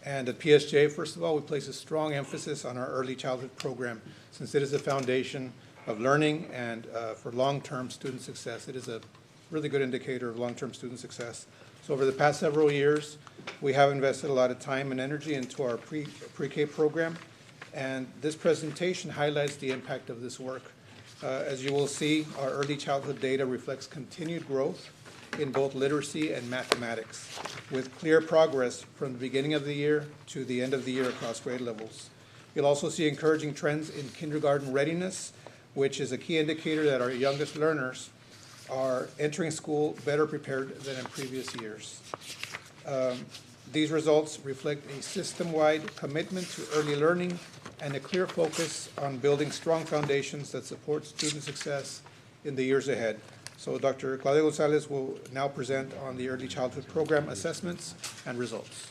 And at PSJ, first of all, we place a strong emphasis on our early childhood program, since it is the foundation of learning and for long-term student success. It is a really good indicator of long-term student success. So over the past several years, we have invested a lot of time and energy into our pre-K program, and this presentation highlights the impact of this work. As you will see, our early childhood data reflects continued growth in both literacy and mathematics, with clear progress from the beginning of the year to the end of the year across grade levels. You'll also see encouraging trends in kindergarten readiness, which is a key indicator that our youngest learners are entering school better prepared than in previous years. These results reflect a system-wide commitment to early learning and a clear focus on building strong foundations that support student success in the years ahead. So Dr. Claudia Gonzalez will now present on the early childhood program assessments and results.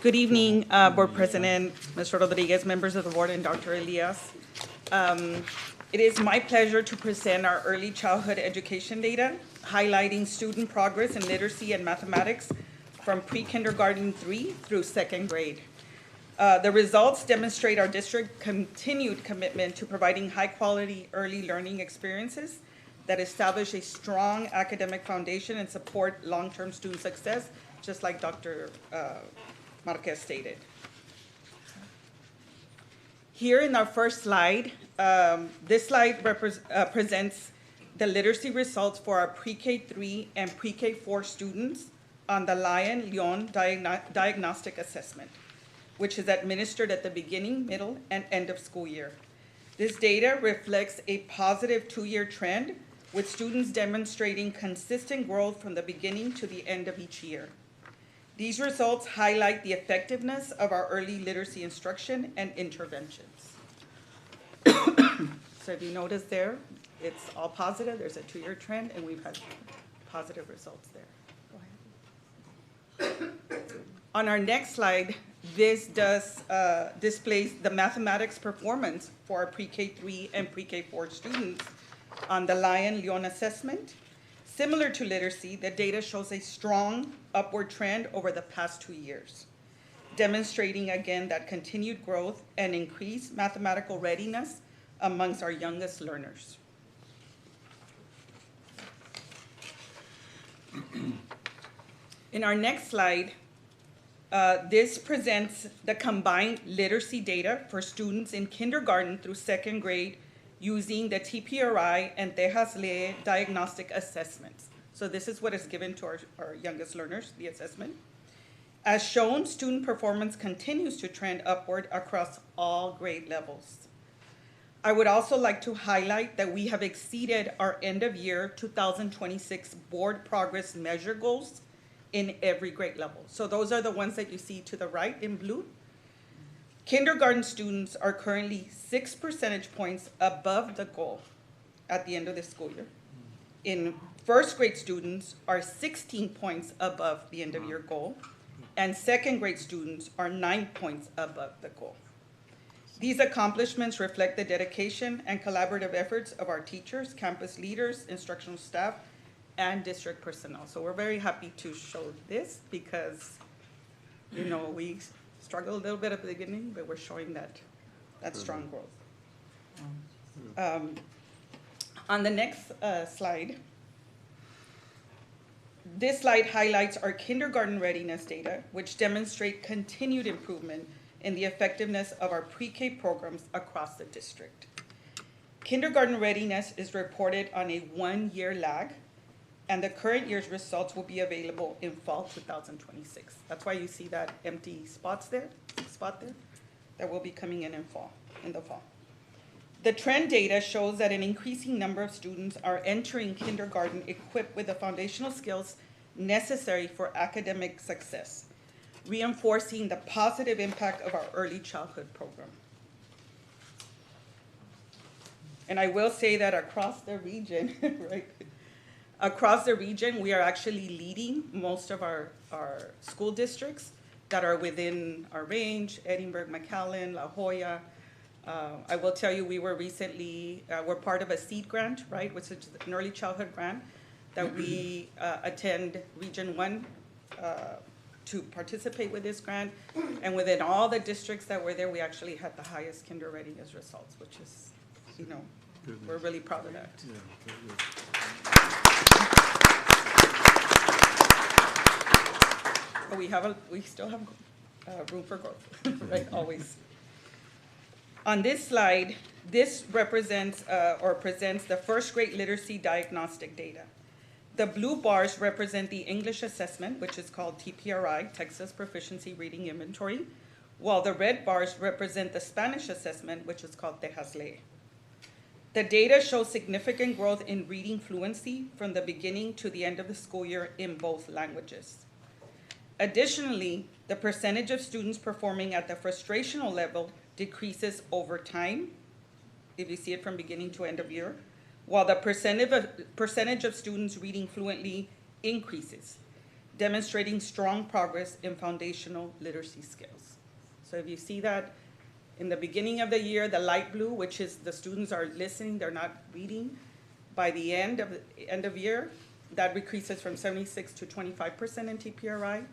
Good evening, Board President, Mr. Rodriguez, members of the board, and Dr. Elias. It is my pleasure to present our early childhood education data, highlighting student progress in literacy and mathematics from pre-kindergarten 3 through 2nd grade. The results demonstrate our district's continued commitment to providing high-quality early learning experiences that establish a strong academic foundation and support long-term student success, just like Dr. Marquez stated. Here in our first slide, this slide presents the literacy results for our pre-K3 and pre-K4 students on the Lyon Diagnostic Assessment, which is administered at the beginning, middle, and end of school year. This data reflects a positive 2-year trend, with students demonstrating consistent growth from the beginning to the end of each year. These results highlight the effectiveness of our early literacy instruction and interventions. So if you notice there, it's all positive. There's a 2-year trend, and we've had positive results there. Go ahead. On our next slide, this displays the mathematics performance for our pre-K3 and pre-K4 students on the Lyon assessment. Similar to literacy, the data shows a strong upward trend over the past 2 years. demonstrating again that continued growth and increased mathematical readiness amongst our youngest learners. In our next slide, this presents the combined literacy data for students in kindergarten through second grade using the TPRI and Tejas Lee diagnostic assessments. So this is what is given to our youngest learners, the assessment. As shown, student performance continues to trend upward across all grade levels. I would also like to highlight that we have exceeded our end of year 2026 board progress measure goals in every grade level. So those are the ones that you see to the right in blue. Kindergarten students are currently 6 percentage points above the goal at the end of the school year. In first grade students are 16 points above the end of year goal, and second grade students are 9 points above the goal. These accomplishments reflect the dedication and collaborative efforts of our teachers, campus leaders, instructional staff, and district personnel. So we're very happy to show this because, you know, we struggled a little bit at the beginning, but we're showing that strong growth. On the next slide, this slide highlights our kindergarten readiness data, which demonstrate continued improvement in the effectiveness of our pre-K programs across the district. Kindergarten readiness is reported on a 1-year lag, and the current year's results will be available in fall 2026. That's why you see that empty spot there, that will be coming in the fall. The trend data shows that an increasing number of students are entering kindergarten equipped with the foundational skills necessary for academic success, reinforcing the positive impact of our early childhood program. And I will say that across the region, right? Across the region, we are actually leading most of our school districts that are within our range: Edinburgh, McAllen, La Jolla. I will tell you, we were recently, we're part of a SEED grant, right, which is an early childhood grant that we attend Region 1 to participate with this grant. And within all the districts that were there, we actually had the highest kinder readiness results, which is, you know, we're really proud of that. But we still have room for growth, right, always. On this slide, this represents or presents the first grade literacy diagnostic data. The blue bars represent the English assessment, which is called TPRI, Texas Proficiency Reading Inventory, while the red bars represent the Spanish assessment, which is called Tejas Lee. The data shows significant growth in reading fluency from the beginning to the end of the school year in both languages. Additionally, the percentage of students performing at the frustrational level decreases over time, if you see it from beginning to end of year, while the percentage of students reading fluently increases, demonstrating strong progress in foundational literacy skills. So if you see that in the beginning of the year, the light blue, which is the students are listening, they're not reading, by the end of year, that decreases from 76 to 25% in TPRI,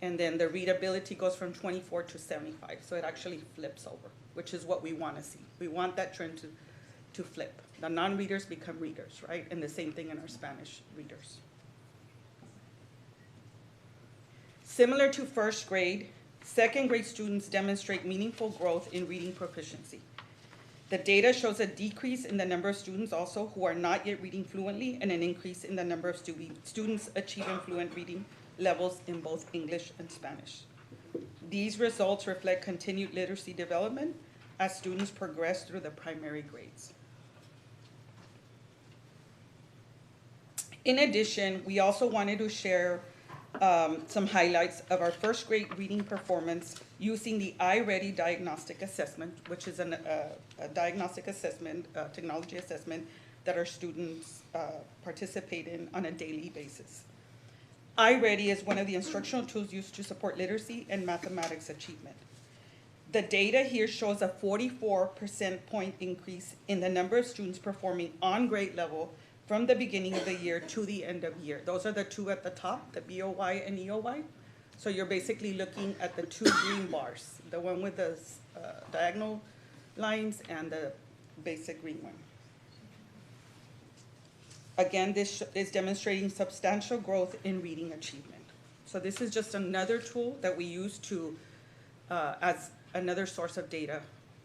and then the readability goes from 24 to 75. So it actually flips over, which is what we want to see. We want that trend to flip. The non-readers become readers, right? And the same thing in our Spanish readers. Similar to first grade, second grade students demonstrate meaningful growth in reading proficiency. The data shows a decrease in the number of students also who are not yet reading fluently, and an increase in the number of students achieving fluent reading levels in both English and Spanish. These results reflect continued literacy development as students progress through the primary grades. In addition, we also wanted to share some highlights of our first grade reading performance using the iReady diagnostic assessment, which is a diagnostic assessment, technology assessment that our students participate in on a daily basis. iReady is one of the instructional tools used to support literacy and mathematics achievement. The data here shows a 44% point increase in the number of students performing on grade level from the beginning of the year to the end of year. Those are the two at the top, the BOY and EOY. So you're basically looking at the two green bars, the one with the diagonal lines and the basic green one. Again, this is demonstrating substantial growth in reading achievement. So this is just another tool that we use to, as another source of data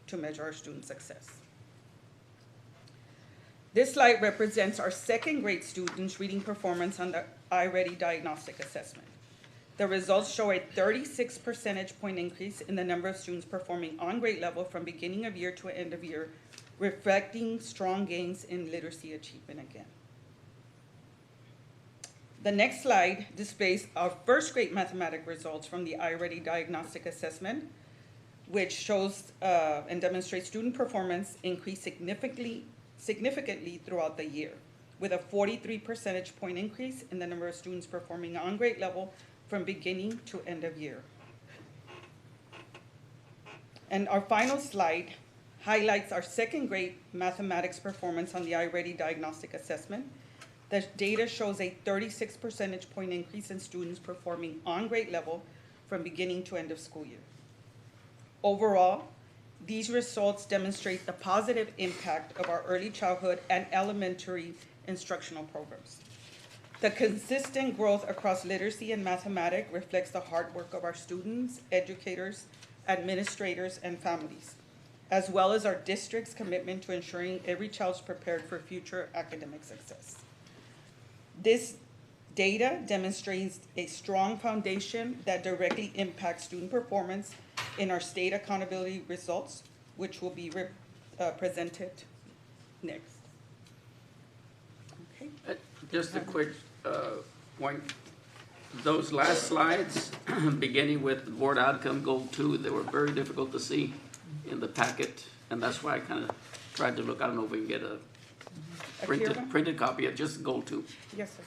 to measure our student success. This slide represents our second grade students' reading performance on the iReady diagnostic assessment. The results show a 36 percentage point increase in the number of students performing on grade level from beginning of year to end of year, reflecting strong gains in literacy achievement again. The next slide displays our first grade mathematics results from the iReady diagnostic assessment, which shows and demonstrates student performance increase significantly throughout the year, with a 43 percentage point increase in the number of students performing on grade level from beginning to end of year. And our final slide highlights our second grade mathematics performance on the iReady diagnostic assessment. The data shows a 36 percentage point increase in students performing on grade level from beginning to end of school year. Overall, these results demonstrate the positive impact of our early childhood and elementary instructional programs. The consistent growth across literacy and mathematics reflects the hard work of our students, educators, administrators, and families, as well as our district's commitment to ensuring every child is prepared for future academic success. This data demonstrates a strong foundation that directly impacts student performance in our state accountability results, which will be presented next. Okay. Just a quick point. Those last slides, beginning with the board outcome goal 2, they were very difficult to see in the packet, and that's why I kind of tried to look. I don't know if we can get a printed copy of just goal 2. Yes, sir.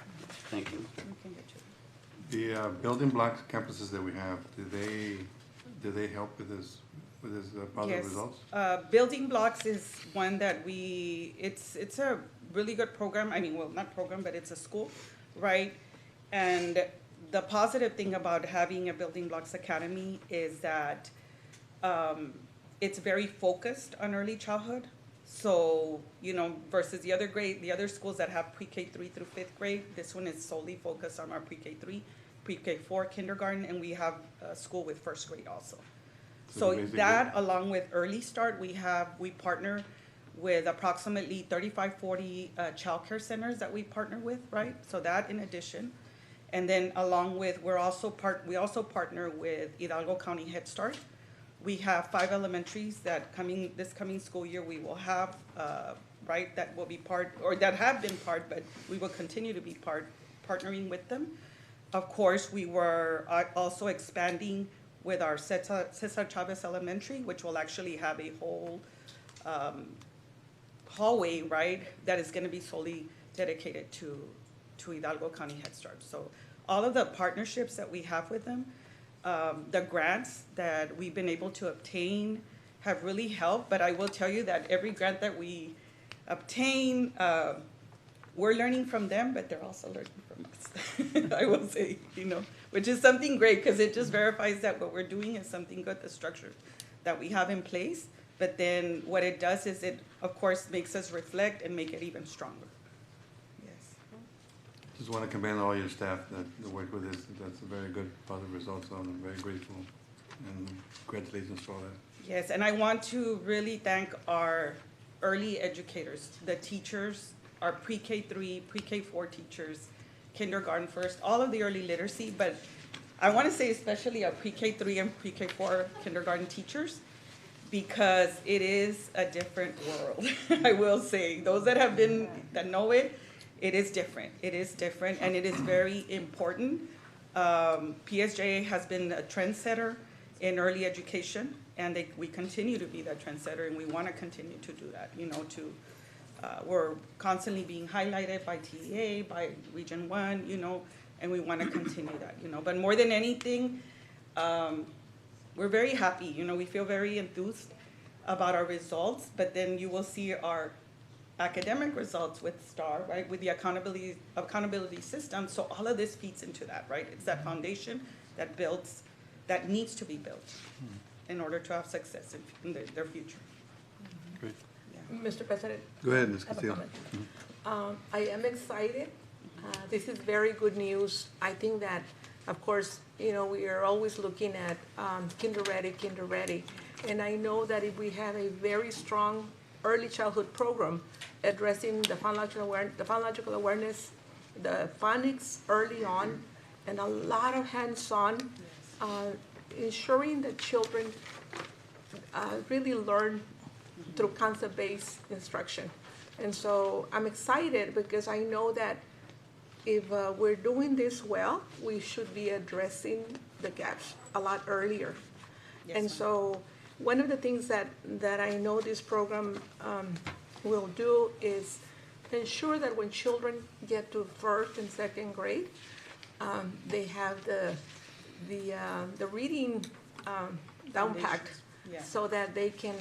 Thank you. We can get you. The building block campuses that we have, do they help with this positive results? Building Blocks is one that it's a really good program. I mean, well, not program, but it's a school, right? And the positive thing about having a Building Blocks Academy is that it's very focused on early childhood. So, versus the other schools that have pre-K 3 through 5th grade, this one is solely focused on our pre-K 3, pre-K 4, kindergarten, and we have a school with 1st grade also. So that, along with Early Start, we partner with approximately 35, 40 childcare centers that we partner with, right? So that in addition. And then along with, we also partner with Hidalgo County Head Start. We have 5 elementaries that this coming school year we will have, right, that will be part, or that have been part, but we will continue to be partnering with them. Of course, we were also expanding with our Cesar Chavez Elementary, which will actually have a whole hallway, right, that is going to be solely dedicated to Hidalgo County Head Start. So all of the partnerships that we have with them, the grants that we've been able to obtain have really helped, but I will tell you that every grant that we obtain, we're learning from them, but they're also learning from us. I will say, which is something great because it just verifies that what we're doing is something good, the structure that we have in place. But then what it does is it, of course, makes us reflect and make it even stronger. Yes. Just want to commend all your staff that work with this. That's a very good positive results. So I'm very grateful, and congratulations for all that. Yes, and I want to really thank our early educators, the teachers, our pre-K 3, pre-K 4 teachers, kindergarten first, all of the early literacy, but I want to say especially our pre-K 3 and pre-K 4 kindergarten teachers, because it is a different world. I will say, those that know it, it is different. It is different, and it is very important. PSJA has been a trendsetter in early education, and we continue to be that trendsetter, and we want to continue to do that. We're constantly being highlighted by TEA, by Region 1, and we want to continue that. But more than anything, we're very happy. We feel very enthused about our results, but then you will see our academic results with STAR, right, with the accountability system. So all of this feeds into that, right? It's that foundation that needs to be built in order to have success in their future. Great. Mr. President. Go ahead, Ms. I have a Castillo. comment. I am excited. This is very good news. I think that, of course, we are always looking at kinder ready. And I know that if we have a very strong early childhood program addressing the phonological awareness, the phonics early on, and a lot of hands-on, ensuring that children really learn through concept-based instruction. And so I'm excited because I know that if we're doing this well, we should be addressing the gaps a lot earlier. And so one of the things that I know this program will do is ensure that when children get to first and second grade, they have the reading down packed, so that they can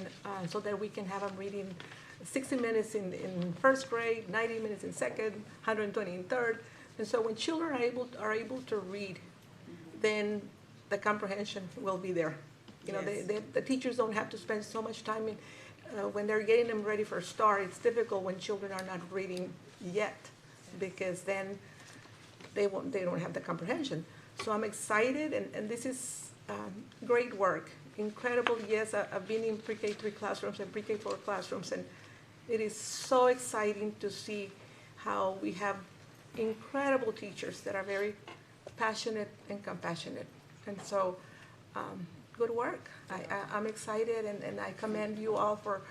so that we can have them reading 60 minutes in first grade, 90 minutes in second, 120 in third. And so when children are able to read, then the comprehension will be there. The teachers don't have to spend so much time when they're getting them ready for STAR. It's difficult when children are not reading yet, because then they don't have the comprehension. So I'm excited, and this is great work, incredible. Yes, I've been in pre-K3 classrooms and pre-K4 classrooms, and it is so exciting to see how we have incredible teachers that are very passionate and compassionate. And so, good work. I'm excited, and I commend you all for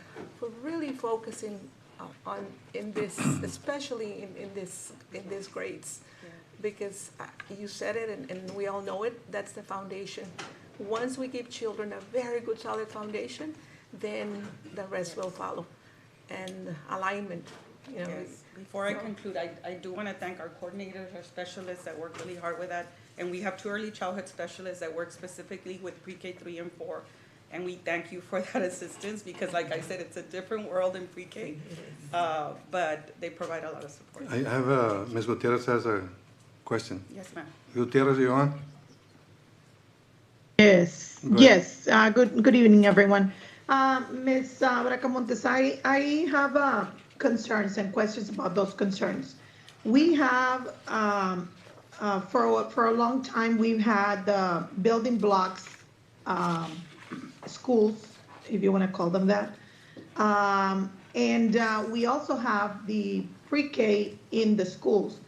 really focusing in this, especially in these grades, because you said it, and we all know it. That's the foundation. Once we give children a very good, solid foundation, then the rest will follow, and alignment. Yes. Before I conclude, I do want to thank our coordinators, our specialists that work really hard with that. And we have 2 early childhood specialists that work specifically with pre-K 3 and 4. And we thank you for that assistance, because like I said, it's a different world in pre-K. But they provide a lot of support. I have, Ms. Gutierrez has a question. Yes, ma'am. Gutierrez, you on? Yes, Go ahead. yes. Good evening, everyone. Ms. Bracamontes, I have concerns and questions about those concerns. We have, for a long time, we've had the building blocks schools, if you want to call them that. And we also have the pre-K in the schools.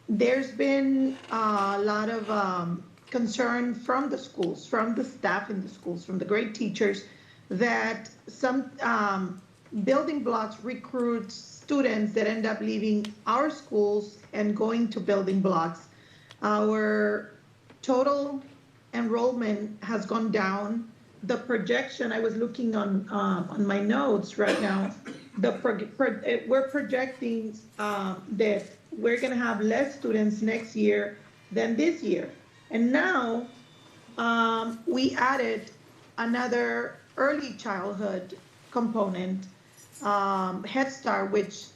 There's been a lot of concern from the schools, from the staff in the schools, from the grade teachers, that some building blocks recruit students that end up leaving our schools and going to building blocks. Our total enrollment has gone down. The projection, I was looking on my notes right now, we're projecting that we're gonna have less students next year than this year. And now we added another early childhood component, Head Start, which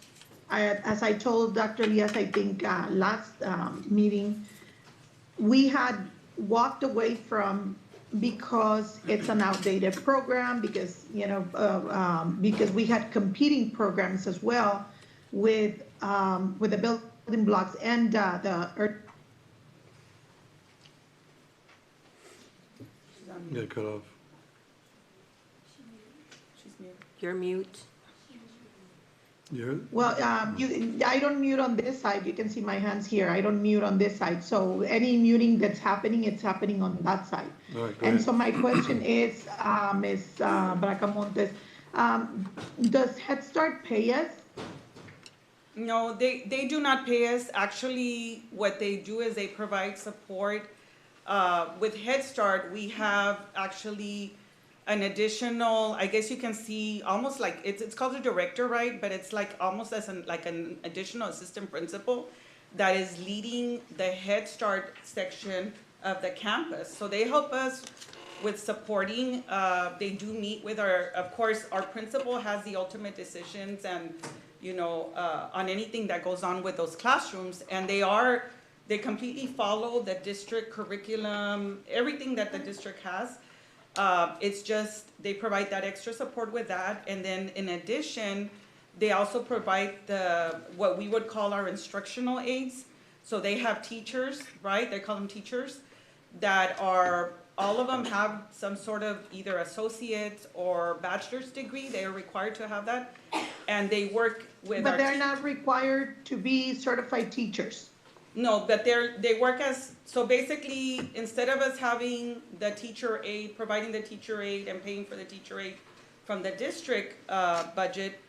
as I told Dr. Elias, I think last meeting, we had walked away from because it's an outdated program, because because we had competing programs as well with the building blocks and Yeah, cut off. You're mute. Well, I don't mute on this side. You can see my hands here. I don't mute on this side. So any muting that's happening, it's happening on that side. All right, go And ahead. so my question is, Ms. Bracamontes, does Head Start pay us? No, they do not pay us. Actually, what they do is they provide support. With Head Start, we have actually an additional, I guess you can see, almost like, it's called a director, right? But it's like almost as an additional assistant principal that is leading the Head Start section of the campus. So they help us with supporting. They do meet with of course, our principal has the ultimate decisions and, on anything that goes on with those classrooms. And they are They completely follow the district curriculum, everything that the district has. It's just, they provide that extra support with that. And then in addition, they also provide what we would call our instructional aides. So they have teachers, right? They call them teachers that are, all of them have some sort of either associate's or bachelor's degree. They are required to have that. And they work with But they're not required to be certified teachers. No, but they work as, so basically, instead of us having the teacher aide, providing the teacher aide and paying for the teacher aide from the district budget,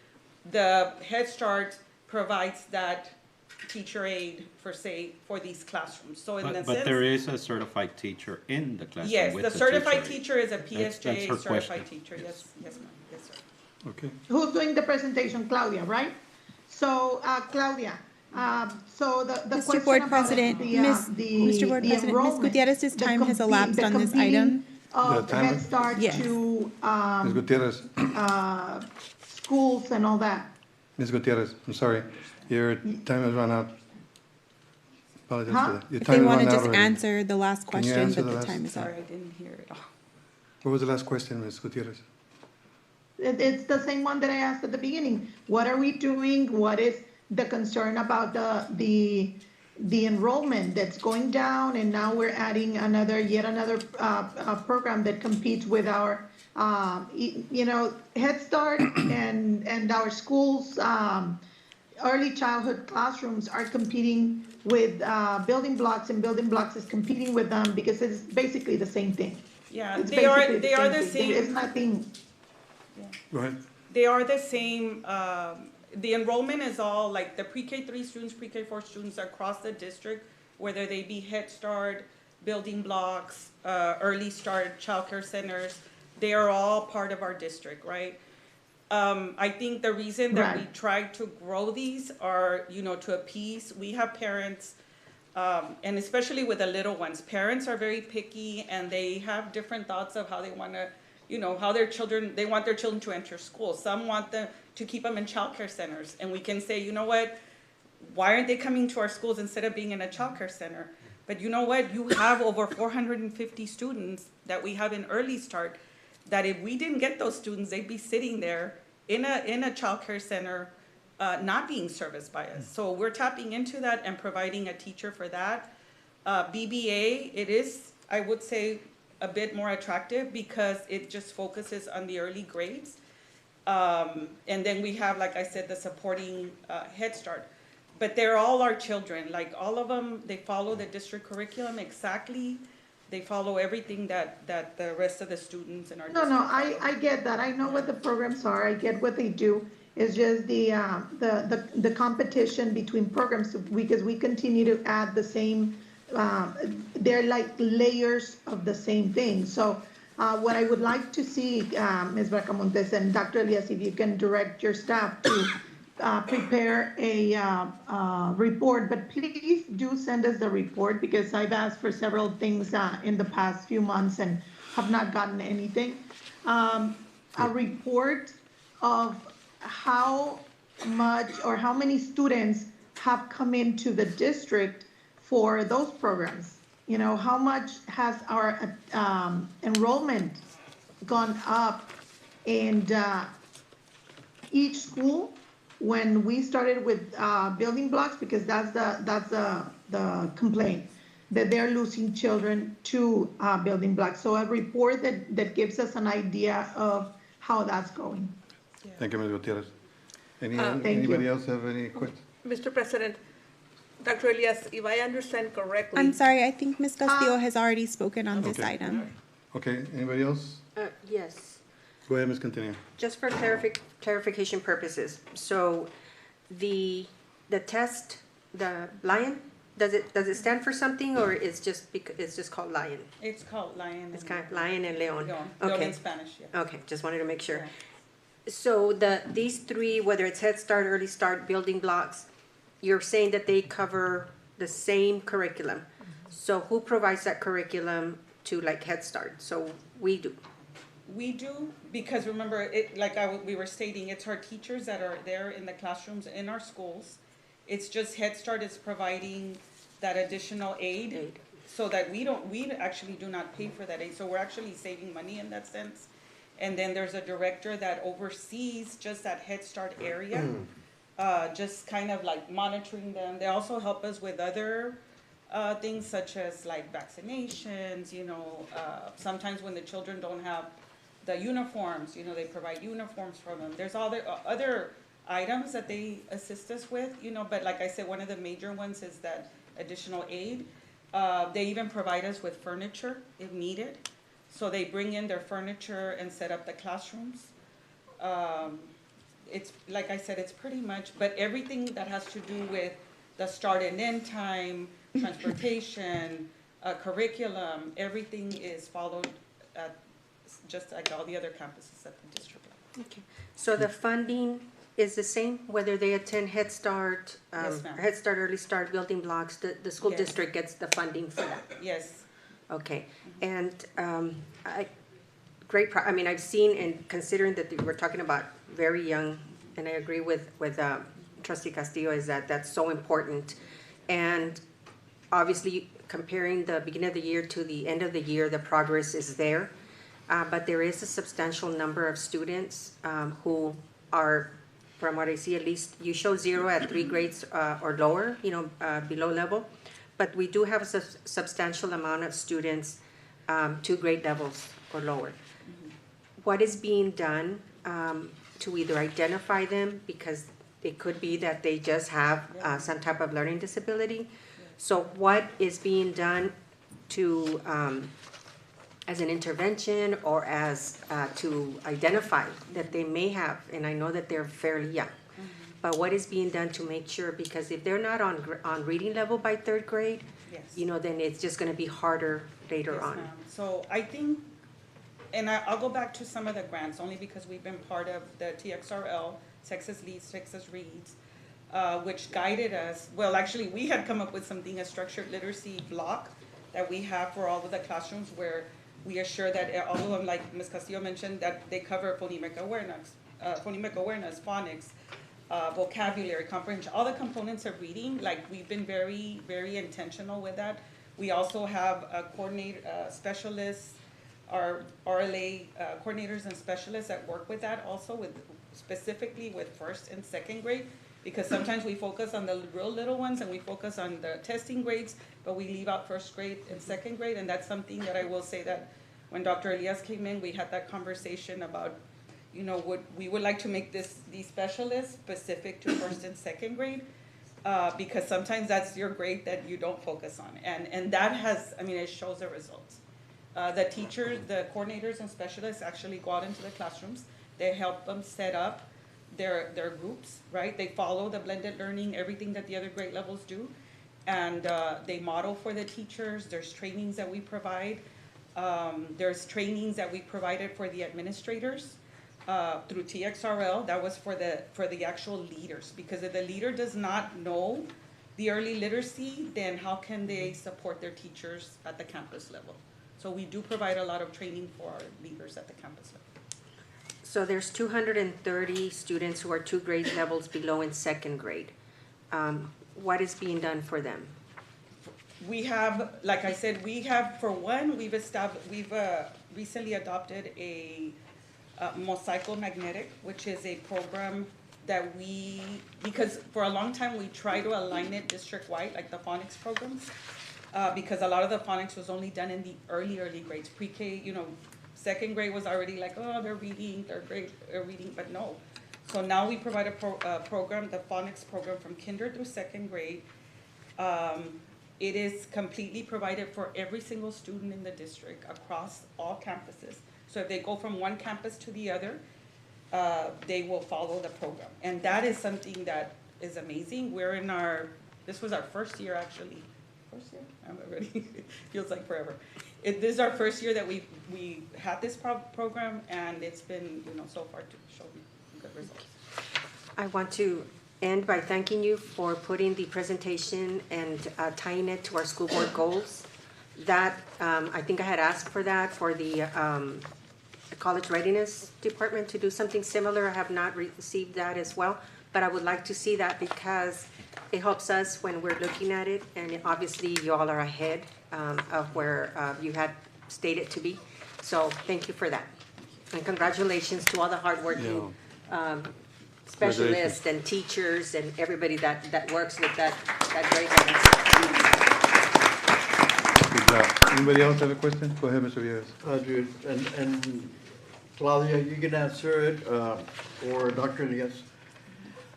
the Head Start provides that teacher aide for these classrooms. So in the sense. But there is a certified teacher in the classroom Yes, with the teacher certified aide. teacher is a That's PSJ her certified question. teacher. Yes, ma'am. Yes, sir. Okay. Who's doing the presentation? Claudia, right? So, Claudia, so the Mr. question Board about President, the, Mr. Board the President, Ms. enrollment, Gutierrez's the time has compe- elapsed the on this competing item. Of The timer? Head Start Yes. to, Ms. Gutierrez, schools and all that. Ms. Gutierrez, I'm sorry, your time has run out. Apologize Huh? for that. Your If time they has want to run out just already. answer the last Can you question, answer but the the last- time is up. Sorry, I didn't hear it all. What was the last question, Ms. Gutierrez? It's the same one that I asked at the beginning. What are we doing? What is the concern about the enrollment that's going down? And now we're adding yet another program that competes with our, Head Start and our schools, early childhood classrooms are competing with Building Blocks, and Building Blocks is competing with them because it's basically the same thing. Yeah, It's they are basically the thing. It's same. nothing. Go ahead. They are the same, the enrollment is all, like the pre-K 3 students, pre-K 4 students across the district, whether they be Head Start, Building Blocks, Early Start, childcare centers, they are all part of our district, right? I think the reason that we Right. try to grow these are, to appease, we have parents, and especially with the little ones, parents are very picky and they have different thoughts of how they want to, how they want their children to enter school. Some want them to keep them in childcare centers. And we can say, you know what, why aren't they coming to our schools instead of being in a childcare center? But you know what, you have over 450 students that we have in Early Start, that if we didn't get those students, they'd be sitting there in a childcare center, not being serviced by us. So we're tapping into that and providing a teacher for that. BBA, it is, I would say, a bit more attractive because it just focuses on the early grades. And then we have, like I said, the supporting Head Start. But they're all our children, like all of them, they follow the district curriculum exactly. They follow everything that the rest of the students in our district No, follow. I get that. I know what the programs are. I get what they do. It's just the competition between programs, because we continue to add the same, they're like layers of the same thing. So what I would like to see, Ms. Bracamontes and Dr. Elias, if you can direct your staff to prepare a report, but please do send us the report, because I've asked for several things in the past few months and have not gotten anything. A report of how much or how many students have come into the district for those programs. How much has our enrollment gone up? And each school, when we started with Building Blocks, because that's the complaint, that they're losing children to Building Blocks. So a report that gives us an idea of how that's going. Thank you, Ms. Gutierrez. Thank Anybody you. else have any questions? Mr. President, Dr. Elias, if I understand correctly. I'm sorry, I think Ms. Castillo has already spoken on this Okay. item. Okay, anybody else? Yes, Go ahead, Ms. Continua. just for clarification purposes. So the test, the Lion, does it stand for something, or it's just called Lion? It's called Lion. It's kind of Lion and Leon. Leon Okay. in Spanish, yeah. Okay, just wanted to make sure. So these three, whether it's Head Start, Early Start, Building Blocks, you're saying that they cover the same curriculum. So who provides that curriculum to like Head Start? So we do. We do, because remember, we were stating, it's our teachers that are there in the classrooms in our schools. It's just Head Start is providing that additional aid, so that we actually do not pay for that aid, so we're actually saving money in that sense. And then there's a director that oversees just that Head Start area, just kind of like monitoring them. They also help us with other things such as like vaccinations, sometimes when the children don't have the uniforms, they provide uniforms for them. There's other items that they assist us with, but like I said, one of the major ones is that additional aid. They even provide us with furniture if needed. So they bring in their furniture and set up the classrooms. It's, like I said, it's pretty much, but everything that has to do with the start and end time, transportation, curriculum, everything is followed at, just like all the other campuses at the district level. Okay, so the funding is the same, whether they attend Head Start, Yes, ma'am. Head Start, Early Start, Building Blocks, the school Yes. district gets the funding for that? Yes. Okay, and I mean, I've seen, and considering that we're talking about very young, and I agree with Trustee Castillo, is that that's so important. And obviously, comparing the beginning of the year to the end of the year, the progress is there. But there is a substantial number of students who are, from what I see at least, you show 0 at 3 grades or lower, below level. But we do have a substantial amount of students 2 grade levels or lower. What is being done to either identify them, because it could be that they just have some type of learning disability? So what is being done to, as an intervention or as to identify that they may have, and I know that they're fairly young, but what is being done to make sure, because if they're not on reading level by 3rd grade, Yes. then it's just gonna be harder later Yes, on. ma'am. So I think, and I'll go back to some of the grants, only because we've been part of the TXRL, Texas Leads, Texas Reads, which guided us. Well, actually, we had come up with something, a structured literacy block that we have for all of the classrooms, where we assure that all of them, like Ms. Castillo mentioned, that they cover phonemic awareness, phonics, vocabulary, comprehension, all the components of reading. Like, we've been very, very intentional with that. We also have a specialists, our RLA coordinators and specialists that work with that also, specifically with 1st and 2nd grade, because sometimes we focus on the real little ones and we focus on the testing grades, but we leave out 1st grade and 2nd grade. And that's something that I will say that when Dr. Elias came in, we had that conversation about, we would like to make these specialists specific to 1st and 2nd grade, because sometimes that's your grade that you don't focus on. And that has, it shows the results. The teachers, the coordinators and specialists actually go out into the classrooms. They help them set up their groups, right? They follow the blended learning, everything that the other grade levels do. And they model for the teachers. There's trainings that we provide. There's trainings that we provided for the administrators through TXRL. That was for the actual leaders, because if the leader does not know the early literacy, then how can they support their teachers at the campus level? So we do provide a lot of training for our leaders at the campus level. So there's 230 students who are 2 grade levels below in 2nd grade. What is being done for them? We have, like I said, for one, we've recently adopted a Mosaico Magnetic, which is a program that because for a long time we tried to align it district-wide, like the phonics programs, because a lot of the phonics was only done in the early grades, pre-K, 2nd grade was already like, oh, they're reading, 3rd grade, they're reading, but no. So now we provide a program, the phonics program, from kinder through 2nd grade. It is completely provided for every single student in the district across all campuses. So if they go from one campus to the other, they will follow the program. And that is something that is amazing. This was our 1st year, actually. 1st year? I'm already, feels like forever. This is our 1st year that we had this program, and it's been, so far to show good results. I want to end by thanking you for putting the presentation and tying it to our school board goals. That, I think I had asked for that for the College Readiness Department to do something similar. I have not received that as well, but I would like to see that, because it helps us when we're looking at it, and obviously you all are ahead of where you had stated to be. So thank you for that. And congratulations to all the hardworking specialists and teachers and everybody that works with that great event. Good job. Anybody else have a question? Go ahead, Mr. Villegas. Dude, and Claudia, you can answer it, or Dr. Elias.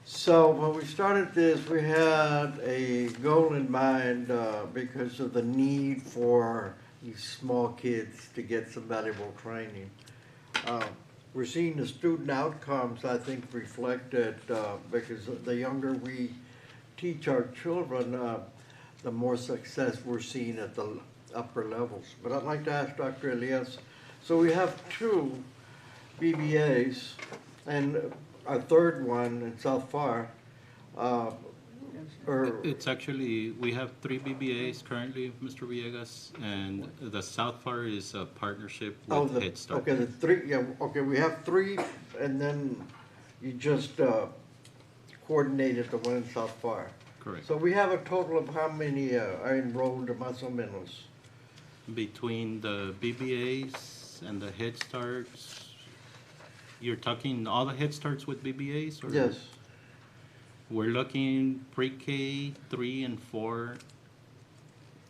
So when we started this, we had a goal in mind because of the need for these small kids to get some valuable training. We're seeing the student outcomes, I think, reflected because the younger we teach our children, the more success we're seeing at the upper levels. But I'd like to ask Dr. Elias, so we have 2 BBAs and a third one in South FAR. It's actually, we have 3 BBAs currently, Mr. Villegas, and the South FAR is a partnership with Head Start. Okay, the 3, yeah, okay, we have 3, and then you just coordinated the one in South FAR. Correct. So we have a total of how many are enrolled, más o menos? Between the BBAs and the Head Starts, you're talking all the Head Starts with BBAs? Or? Yes. We're looking pre-K 3 and 4.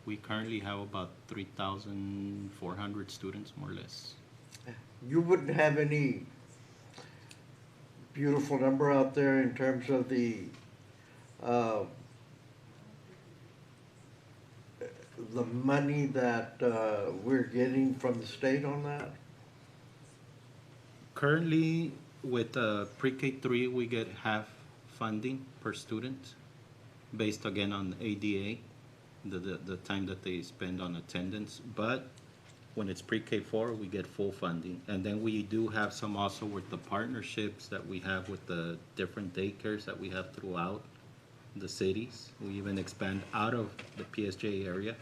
We currently have about 3,400 students, more or less. You wouldn't have any beautiful number out there in terms of the money that we're getting from the state on that? Currently, with pre-K 3, we get half funding per student, based again on ADA, the time that they spend on attendance. But when it's pre-K 4, we get full funding. And then we do have some also with the partnerships that we have with the different daycares that we have throughout the cities. We even expand out of the PSJ area.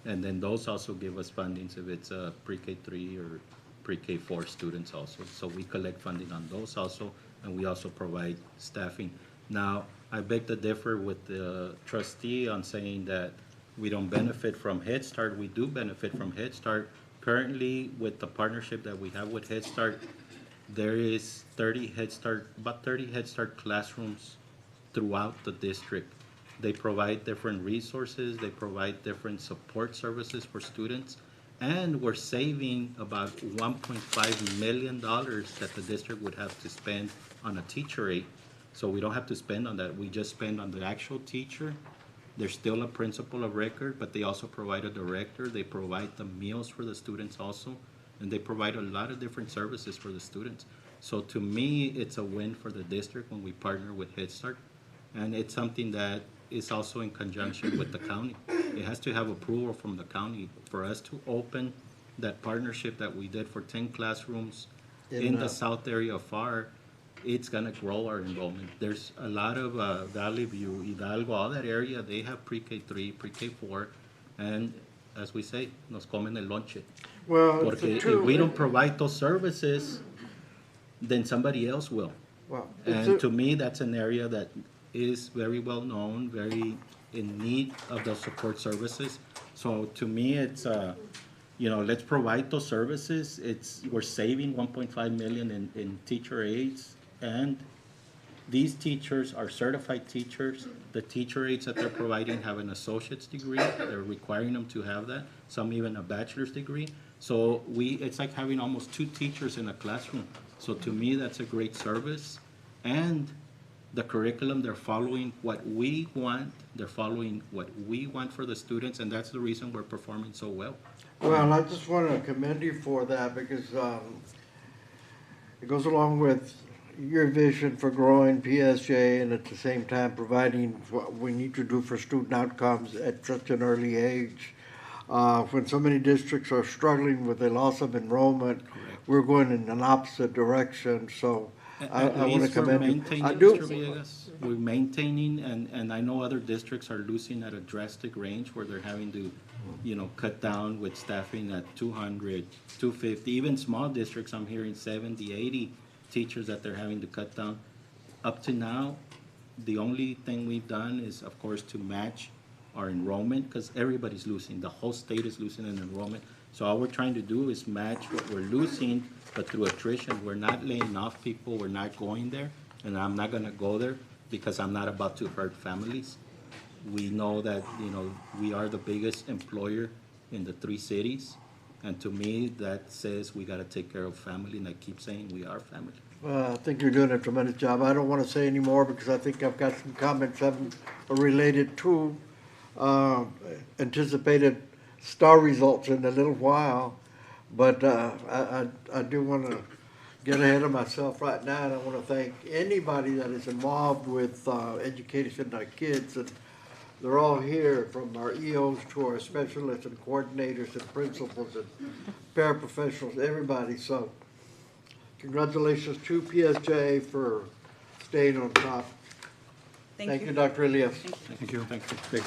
And then those also give us fundings if it's pre-K 3 or pre-K 4 students also. So we collect funding on those also, and we also provide staffing. Now, I beg to differ with the trustee on saying that we don't benefit from Head Start. We do benefit from Head Start. Currently, with the partnership that we have with Head Start, there is about 30 Head Start classrooms throughout the district. They provide different resources, they provide different support services for students, and we're saving about $1.5 million that the district would have to spend on a teacher aide. So we don't have to spend on that. We just spend on the actual teacher. There's still a principal of record, but they also provide a director. They provide the meals for the students also, and they provide a lot of different services for the students. So to me, it's a win for the district when we partner with Head Start. And it's something that is also in conjunction with the county. It has to have approval from the county for us to open that partnership that we did for 10 classrooms in the south area of FAR. It's gonna grow our enrollment. There's a lot of Valley View, Hidalgo, all that area, they have pre-K 3, pre-K 4, and as we say, nos comen el lonche. Well, Porque if we don't provide those services, then somebody else will. Well, And to me, that's an area that is very well known, very in need of those support services. So to me, it's let's provide those services. We're saving 1.5 million in teacher aides, and these teachers are certified teachers. The teacher aides that they're providing have an associate's degree. They're requiring them to have that. Some even a bachelor's degree. So it's like having almost 2 teachers in a classroom. So to me, that's a great service. And the curriculum, they're following what we want. They're following what we want for the students, and that's the reason we're performing so well. Well, I just want to commend you for that because it goes along with your vision for growing PSJ and at the same time providing what we need to do for student outcomes at such an early age. When so many districts are struggling with the loss of enrollment, we're going in an opposite direction. So I want to commend you. I do. Mr. Villegas, we're maintaining, and I know other districts are losing at a drastic range where they're having to, cut down with staffing at 200, 250. Even small districts, I'm hearing 70, 80 teachers that they're having to cut down. Up to now, The only thing we've done is, of course, to match our enrollment, because everybody's losing. The whole state is losing in enrollment. So all we're trying to do is match what we're losing, but through attrition. We're not laying off people, we're not going there, and I'm not gonna go there because I'm not about to hurt families. We know that, you know, we are the biggest employer in the 3 cities, and to me, that says we gotta take care of family, and I keep saying we are family. Well, I think you're doing a tremendous job. I don't want to say any more because I think I've got some comments that are related to anticipated STAR results in a little while. But I do want to get ahead of myself right now, and I want to thank anybody that is involved with education of our kids. And they're all here, from our EOs to our specialists and coordinators and principals and paraprofessionals, everybody. So congratulations to PSJ for staying on top. Thank you, Dr. Elias. Thank you. Thank you. Mr.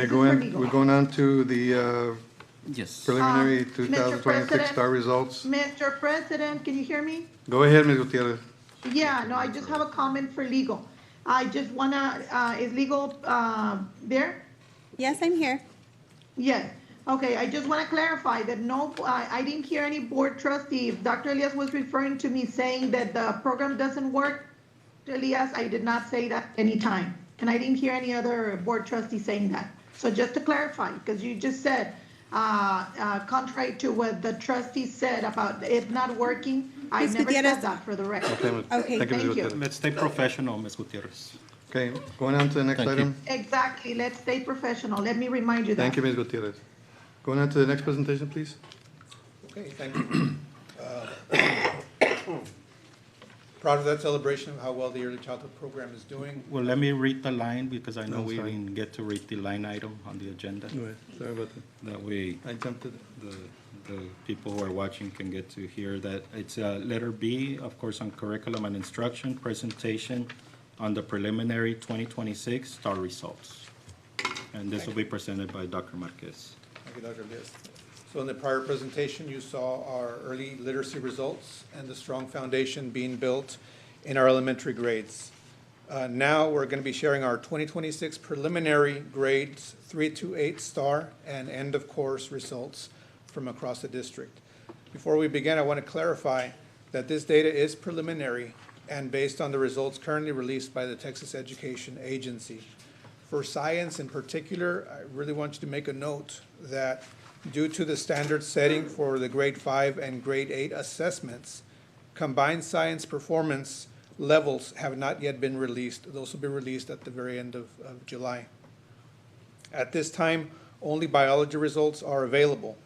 President, Okay, we're going on to the Yes. preliminary Mr. 2026 President. STAR results. Mr. President, can you hear me? Go ahead, Ms. Gutierrez. Yeah, no, I just have a comment for legal. I just wanna, is legal, there? Yes, I'm here. Yes. Okay, I just wanna clarify that no, I didn't hear any board trustee. If Dr. Elias was referring to me saying that the program doesn't work, Dr. Elias, I did not say that any time. And I didn't hear any other board trustee saying that. So just to clarify, because you just said, contrary to what the trustee said about it not working, I Ms. never Gutierrez. said that for the record. Okay, Thank you, Ms. thank you. Gutierrez. Let's stay professional, Ms. Gutierrez. Okay, going on to the next Thank you. item. Exactly, let's stay professional. Let me remind you that. Thank you, Ms. Gutierrez. Going on to the next presentation, please. Okay, thank you. Proud of that celebration of how well the early childhood program is doing. Well, let me read the line, because I know No, we sorry. didn't get to read the line item on the agenda. Go ahead. Sorry about That way, that. I jumped it. the people who are watching can get to hear that. It's letter B, of course, on curriculum and instruction, presentation on the preliminary 2026 STAR results. And this will be presented by Dr. Marquez. Thank you, Dr. Elias. So in the prior presentation, you saw our early literacy results and the strong foundation being built in our elementary grades. Now, we're going to be sharing our 2026 preliminary grades 3 to 8 STAR and end of course results from across the district. Before we begin, I want to clarify that this data is preliminary and based on the results currently released by the Texas Education Agency. For science in particular, I really want you to make a note that due to the standard setting for the grade 5 and grade 8 assessments, combined science performance levels have not yet been released. Those will be released at the very end of July. At this time, only biology results are available.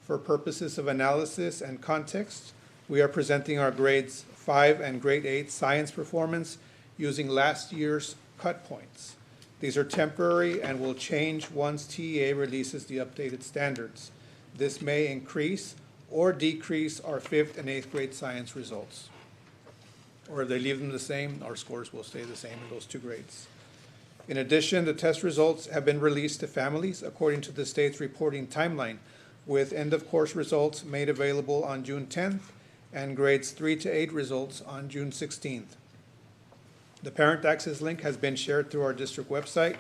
For purposes of analysis and context, we are presenting our grades 5 and grade 8 science performance using last year's cut points. These are temporary and will change once TEA releases the updated standards. This may increase or decrease our 5th and 8th grade science results. Or if they leave them the same, our scores will stay the same in those 2 grades. In addition, the test results have been released to families according to the state's reporting timeline, with end-of-course results made available on June 10th and grades 3 to 8 results on June 16th. The parent access link has been shared through our district website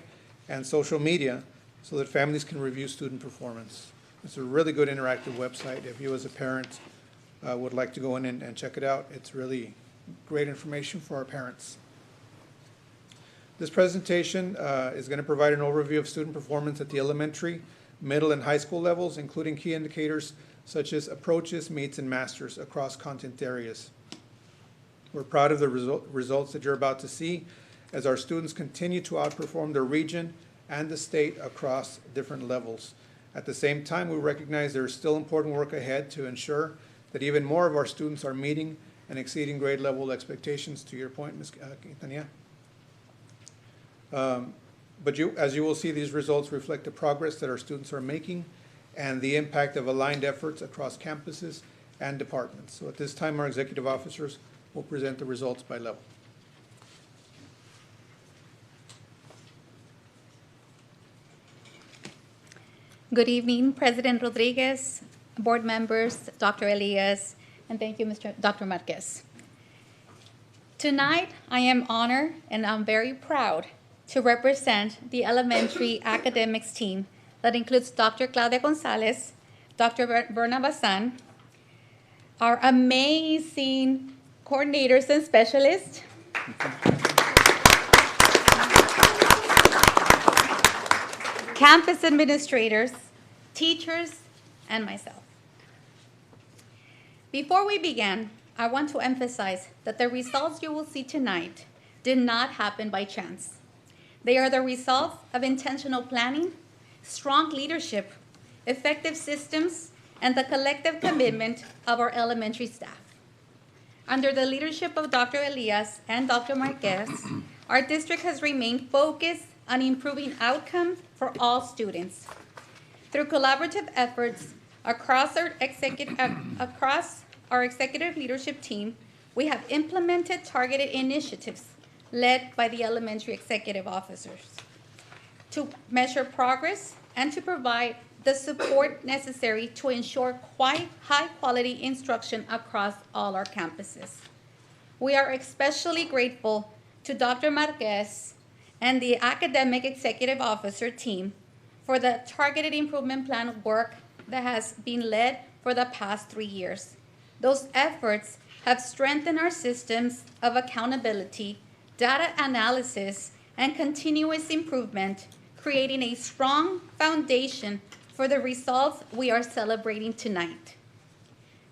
and social media so that families can review student performance. It's a really good interactive website. If you as a parent would like to go in and check it out, it's really great information for our parents. This presentation is going to provide an overview of student performance at the elementary, middle, and high school levels, including key indicators such as approaches, meets, and masters across content areas. We're proud of the results that you're about to see as our students continue to outperform their region and the state across different levels. At the same time, we recognize there is still important work ahead to ensure that even more of our students are meeting and exceeding grade level expectations, to your point, Ms. Quintanilla. But as you will see, these results reflect the progress that our students are making and the impact of aligned efforts across campuses and departments. So at this time, our executive officers will present the results by level. Good evening, President Rodriguez, board members, Dr. Elias, and thank you, Dr. Marquez. Tonight, I am honored and I'm very proud to represent the elementary academics team that includes Dr. Claudia Gonzalez, Dr. Berna Bazan, our amazing coordinators and specialists, campus administrators, teachers, and myself. Before we begin, I want to emphasize that the results you will see tonight did not happen by chance. They are the result of intentional planning, strong leadership, effective systems, and the collective commitment of our elementary staff. Under the leadership of Dr. Elias and Dr. Marquez, our district has remained focused on improving outcomes for all students. Through collaborative efforts across our executive leadership team, we have implemented targeted initiatives led by the elementary executive officers to measure progress and to provide the support necessary to ensure high-quality instruction across all our campuses. We are especially grateful to Dr. Marquez and the academic executive officer team for the targeted improvement plan work that has been led for the past 3 years. Those efforts have strengthened our systems of accountability, data analysis, and continuous improvement, creating a strong foundation for the results we are celebrating tonight.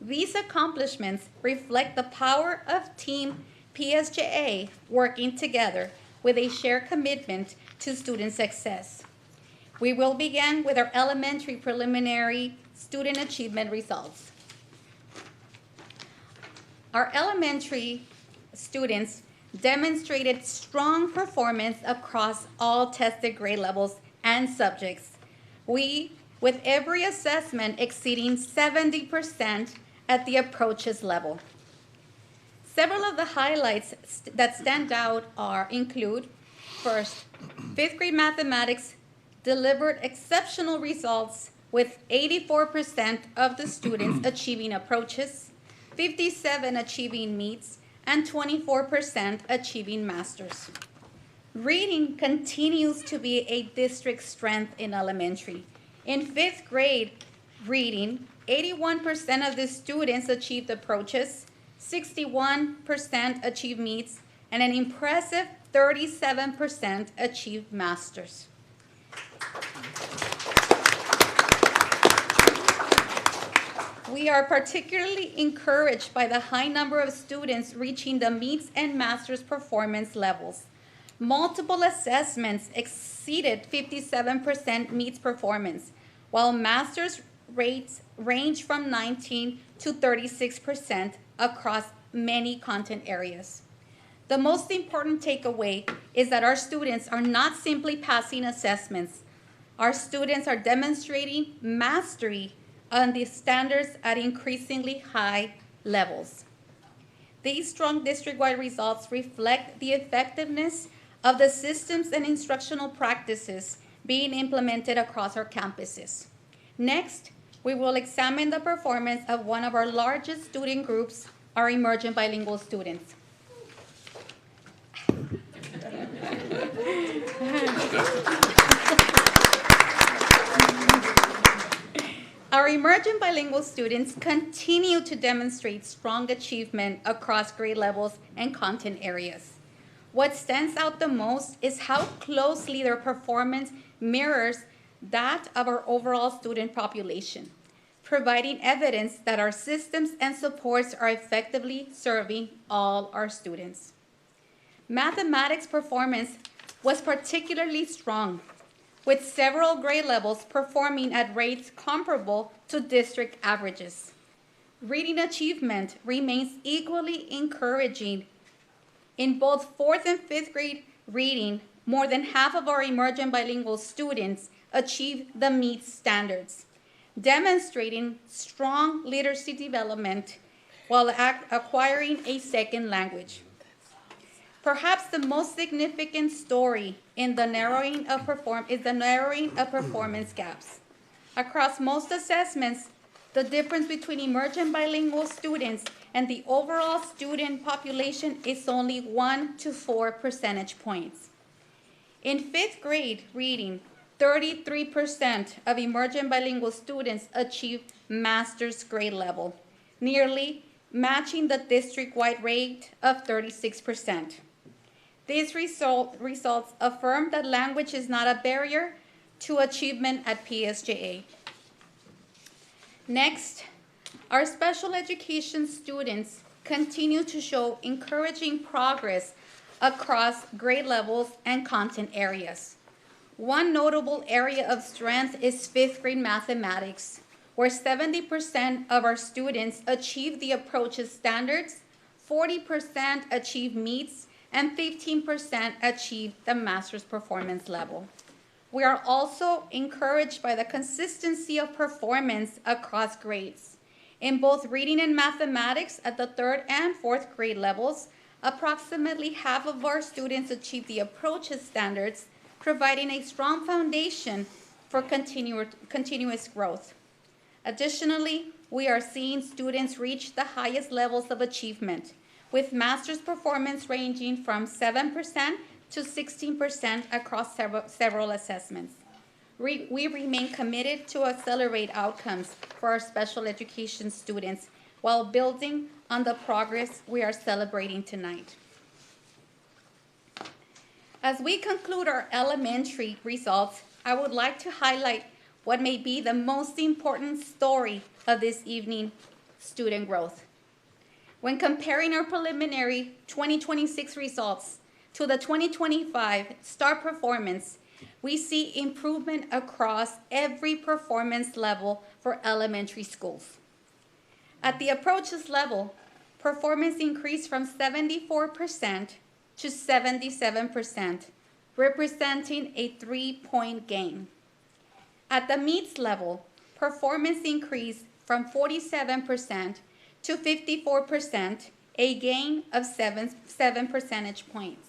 These accomplishments reflect the power of Team PSJA working together with a shared commitment to student success. We will begin with our elementary preliminary student achievement results. Our elementary students demonstrated strong performance across all tested grade levels and subjects. With every assessment exceeding 70% at the approaches level. Several of the highlights that stand out include, first, 5th grade mathematics delivered exceptional results with 84% of the students achieving approaches, 57% achieving meets, and 24% achieving masters. Reading continues to be a district strength in elementary. In 5th grade reading, 81% of the students achieved approaches, 61% achieved meets, and an impressive 37% achieved masters. We are particularly encouraged by the high number of students reaching the meets and masters performance levels. Multiple assessments exceeded 57% meets performance, while masters rates range from 19 to 36% across many content areas. The most important takeaway is that our students are not simply passing assessments. Our students are demonstrating mastery on the standards at increasingly high levels. These strong district-wide results reflect the effectiveness of the systems and instructional practices being implemented across our campuses. Next, we will examine the performance of one of our largest student groups, our emergent bilingual students. Our emergent bilingual students continue to demonstrate strong achievement across grade levels and content areas. What stands out the most is how closely their performance mirrors that of our overall student population, providing evidence that our systems and supports are effectively serving all our students. Mathematics performance was particularly strong, with several grade levels performing at rates comparable to district averages. Reading achievement remains equally encouraging. In both 4th and 5th grade reading, more than half of our emergent bilingual students achieve the meets standards, demonstrating strong literacy development while acquiring a second language. Perhaps the most significant story in the narrowing of performance gaps. Across most assessments, the difference between emergent bilingual students and the overall student population is only 1 to 4 percentage points. In 5th grade reading, 33% of emergent bilingual students achieve master's grade level, nearly matching the district-wide rate of 36%. These results affirm that language is not a barrier to achievement at PSJA. Next, our special education students continue to show encouraging progress across grade levels and content areas. One notable area of strength is 5th grade mathematics, where 70% of our students achieve the approaches standards, 40% achieve meets, and 15% achieve the master's performance level. We are also encouraged by the consistency of performance across grades. In both reading and mathematics at the 3rd and 4th grade levels, approximately half of our students achieve the approaches standards, providing a strong foundation for continuous growth. Additionally, we are seeing students reach the highest levels of achievement, with master's performance ranging from 7% to 16% across several assessments. We remain committed to accelerate outcomes for our special education students while building on the progress we are celebrating tonight. As we conclude our elementary results, I would like to highlight what may be the most important story of this evening: student growth. When comparing our preliminary 2026 results to the 2025 STAR performance, we see improvement across every performance level for elementary schools. At the approaches level, performance increased from 74% to 77%, representing a 3-point gain. At the meets level, performance increased from 47% to 54%, a gain of 7 percentage points.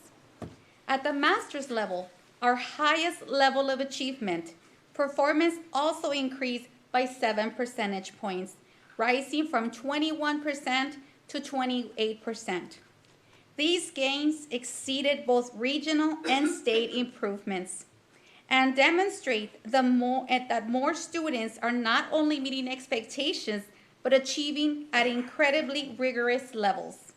At the master's level, our highest level of achievement, performance also increased by 7 percentage points, rising from 21% to 28%. These gains exceeded both regional and state improvements and demonstrate that more students are not only meeting expectations, but achieving at incredibly rigorous levels.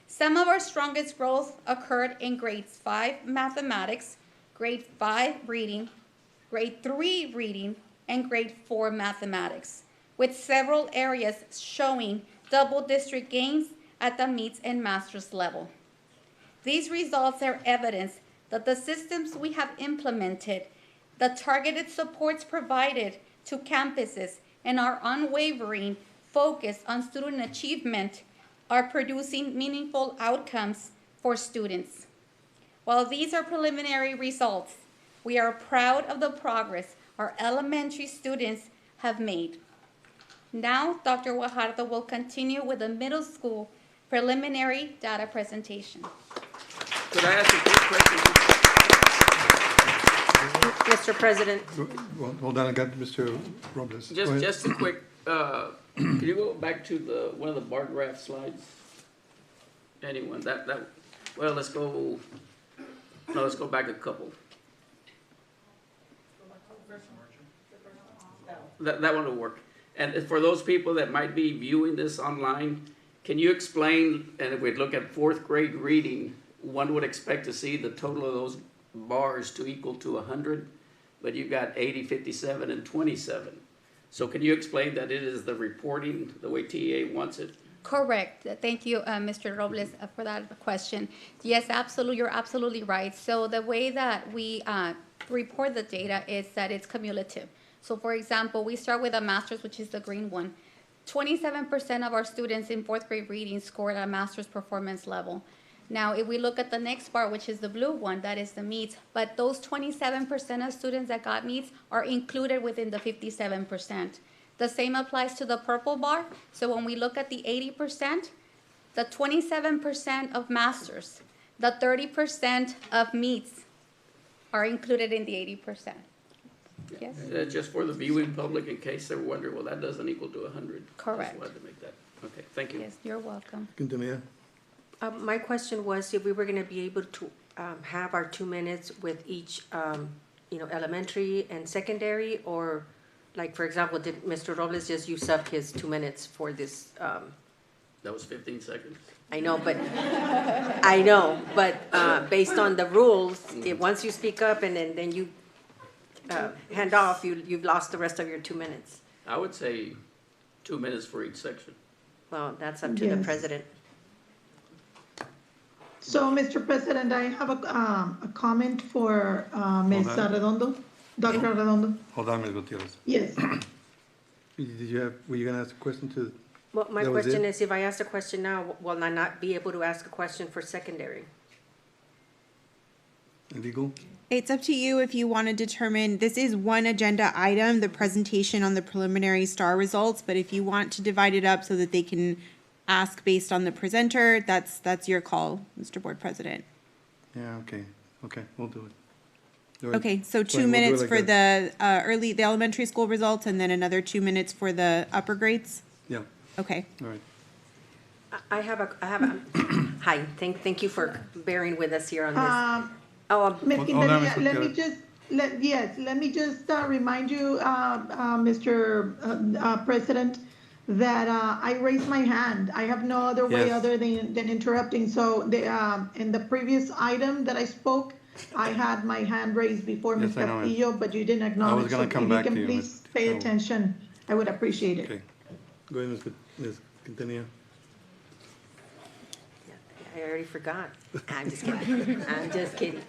Some of our strongest growth occurred in grades 5 mathematics, grade 5 reading, grade 3 reading, and grade 4 mathematics, with several areas showing double district gains at the meets and master's level. These results are evidence that the systems we have implemented, the targeted supports provided to campuses, and our unwavering focus on student achievement are producing meaningful outcomes for students. While these are preliminary results, we are proud of the progress our elementary students have made. Now, Dr. Guajardo will continue with the middle school preliminary data presentation. Could I ask a quick question? Mr. President. Well, hold on, I got Mr. Robles. Go ahead. Just a quick, can you go back to one of the bar graph slides? Anyone, well, let's go back a couple. That one will work. And for those people that might be viewing this online, can you explain, and if we look at 4th grade reading, one would expect to see the total of those bars to equal to 100, but you've got 80, 57, and 27. So can you explain that it is the reporting the way TEA wants it? Correct. Thank you, Mr. Robles, for that question. Yes, absolutely. You're absolutely right. So the way that we report the data is that it's cumulative. So for example, we start with a master's, which is the green one. 27% of our students in 4th grade reading scored at a master's performance level. Now, if we look at the next bar, which is the blue one, that is the meets, but those 27% of students that got meets are included within the 57%. The same applies to the purple bar. So when we look at the 80%, the 27% of masters, the 30% of meets are included in the 80%. Yes? Just for the viewing public, in case they're wondering, well, that doesn't equal to 100. Correct. Just wanted to make that. Okay, thank you. Yes, you're welcome. Quintanilla? My question was if we were gonna be able to have our 2 minutes with each, elementary and secondary, or like, for example, did Mr. Robles just use up his 2 minutes for this? That was 15 seconds. I know, but based on the rules, once you speak up and then you hand off, you've lost the rest of your 2 minutes. I would say 2 minutes for each section. Well, that's up to the Yes. president. So, Mr. President, I have a comment for Ms. Hold on. Arredondo, Dr. Arredondo. Hold on, Ms. Gutierrez. Yes. Were you gonna ask a question to? Well, my That was question it? is, if I ask a question now, will I not be able to ask a question for secondary? Illegal? It's up to you if you want to determine, this is one agenda item, the presentation on the preliminary STAR results, but if you want to divide it up so that they can ask based on the presenter, that's your call, Mr. Board President. Yeah, okay, we'll do it. Do it. Okay, so Fine, 2 we'll do it minutes like for that. the elementary school results, and then another 2 minutes for the upper grades? Yeah, Okay. all right. I have a, hi, thank you for bearing with us here on this. Ms. Hold on, Ms. Quintanilla, Gutierrez. let me just remind you, Mr. President, that I raised my hand. I have no other way Yes. other than interrupting. So in the previous item that I spoke, I had my hand raised before Yes, Ms. I know it. Castillo, but you didn't acknowledge. gonna come back to you, If you can please Ms. pay Howard. attention, I would appreciate it. Okay, go ahead, Ms. Quintanilla. I already forgot. I'm just kidding. I'm just kidding.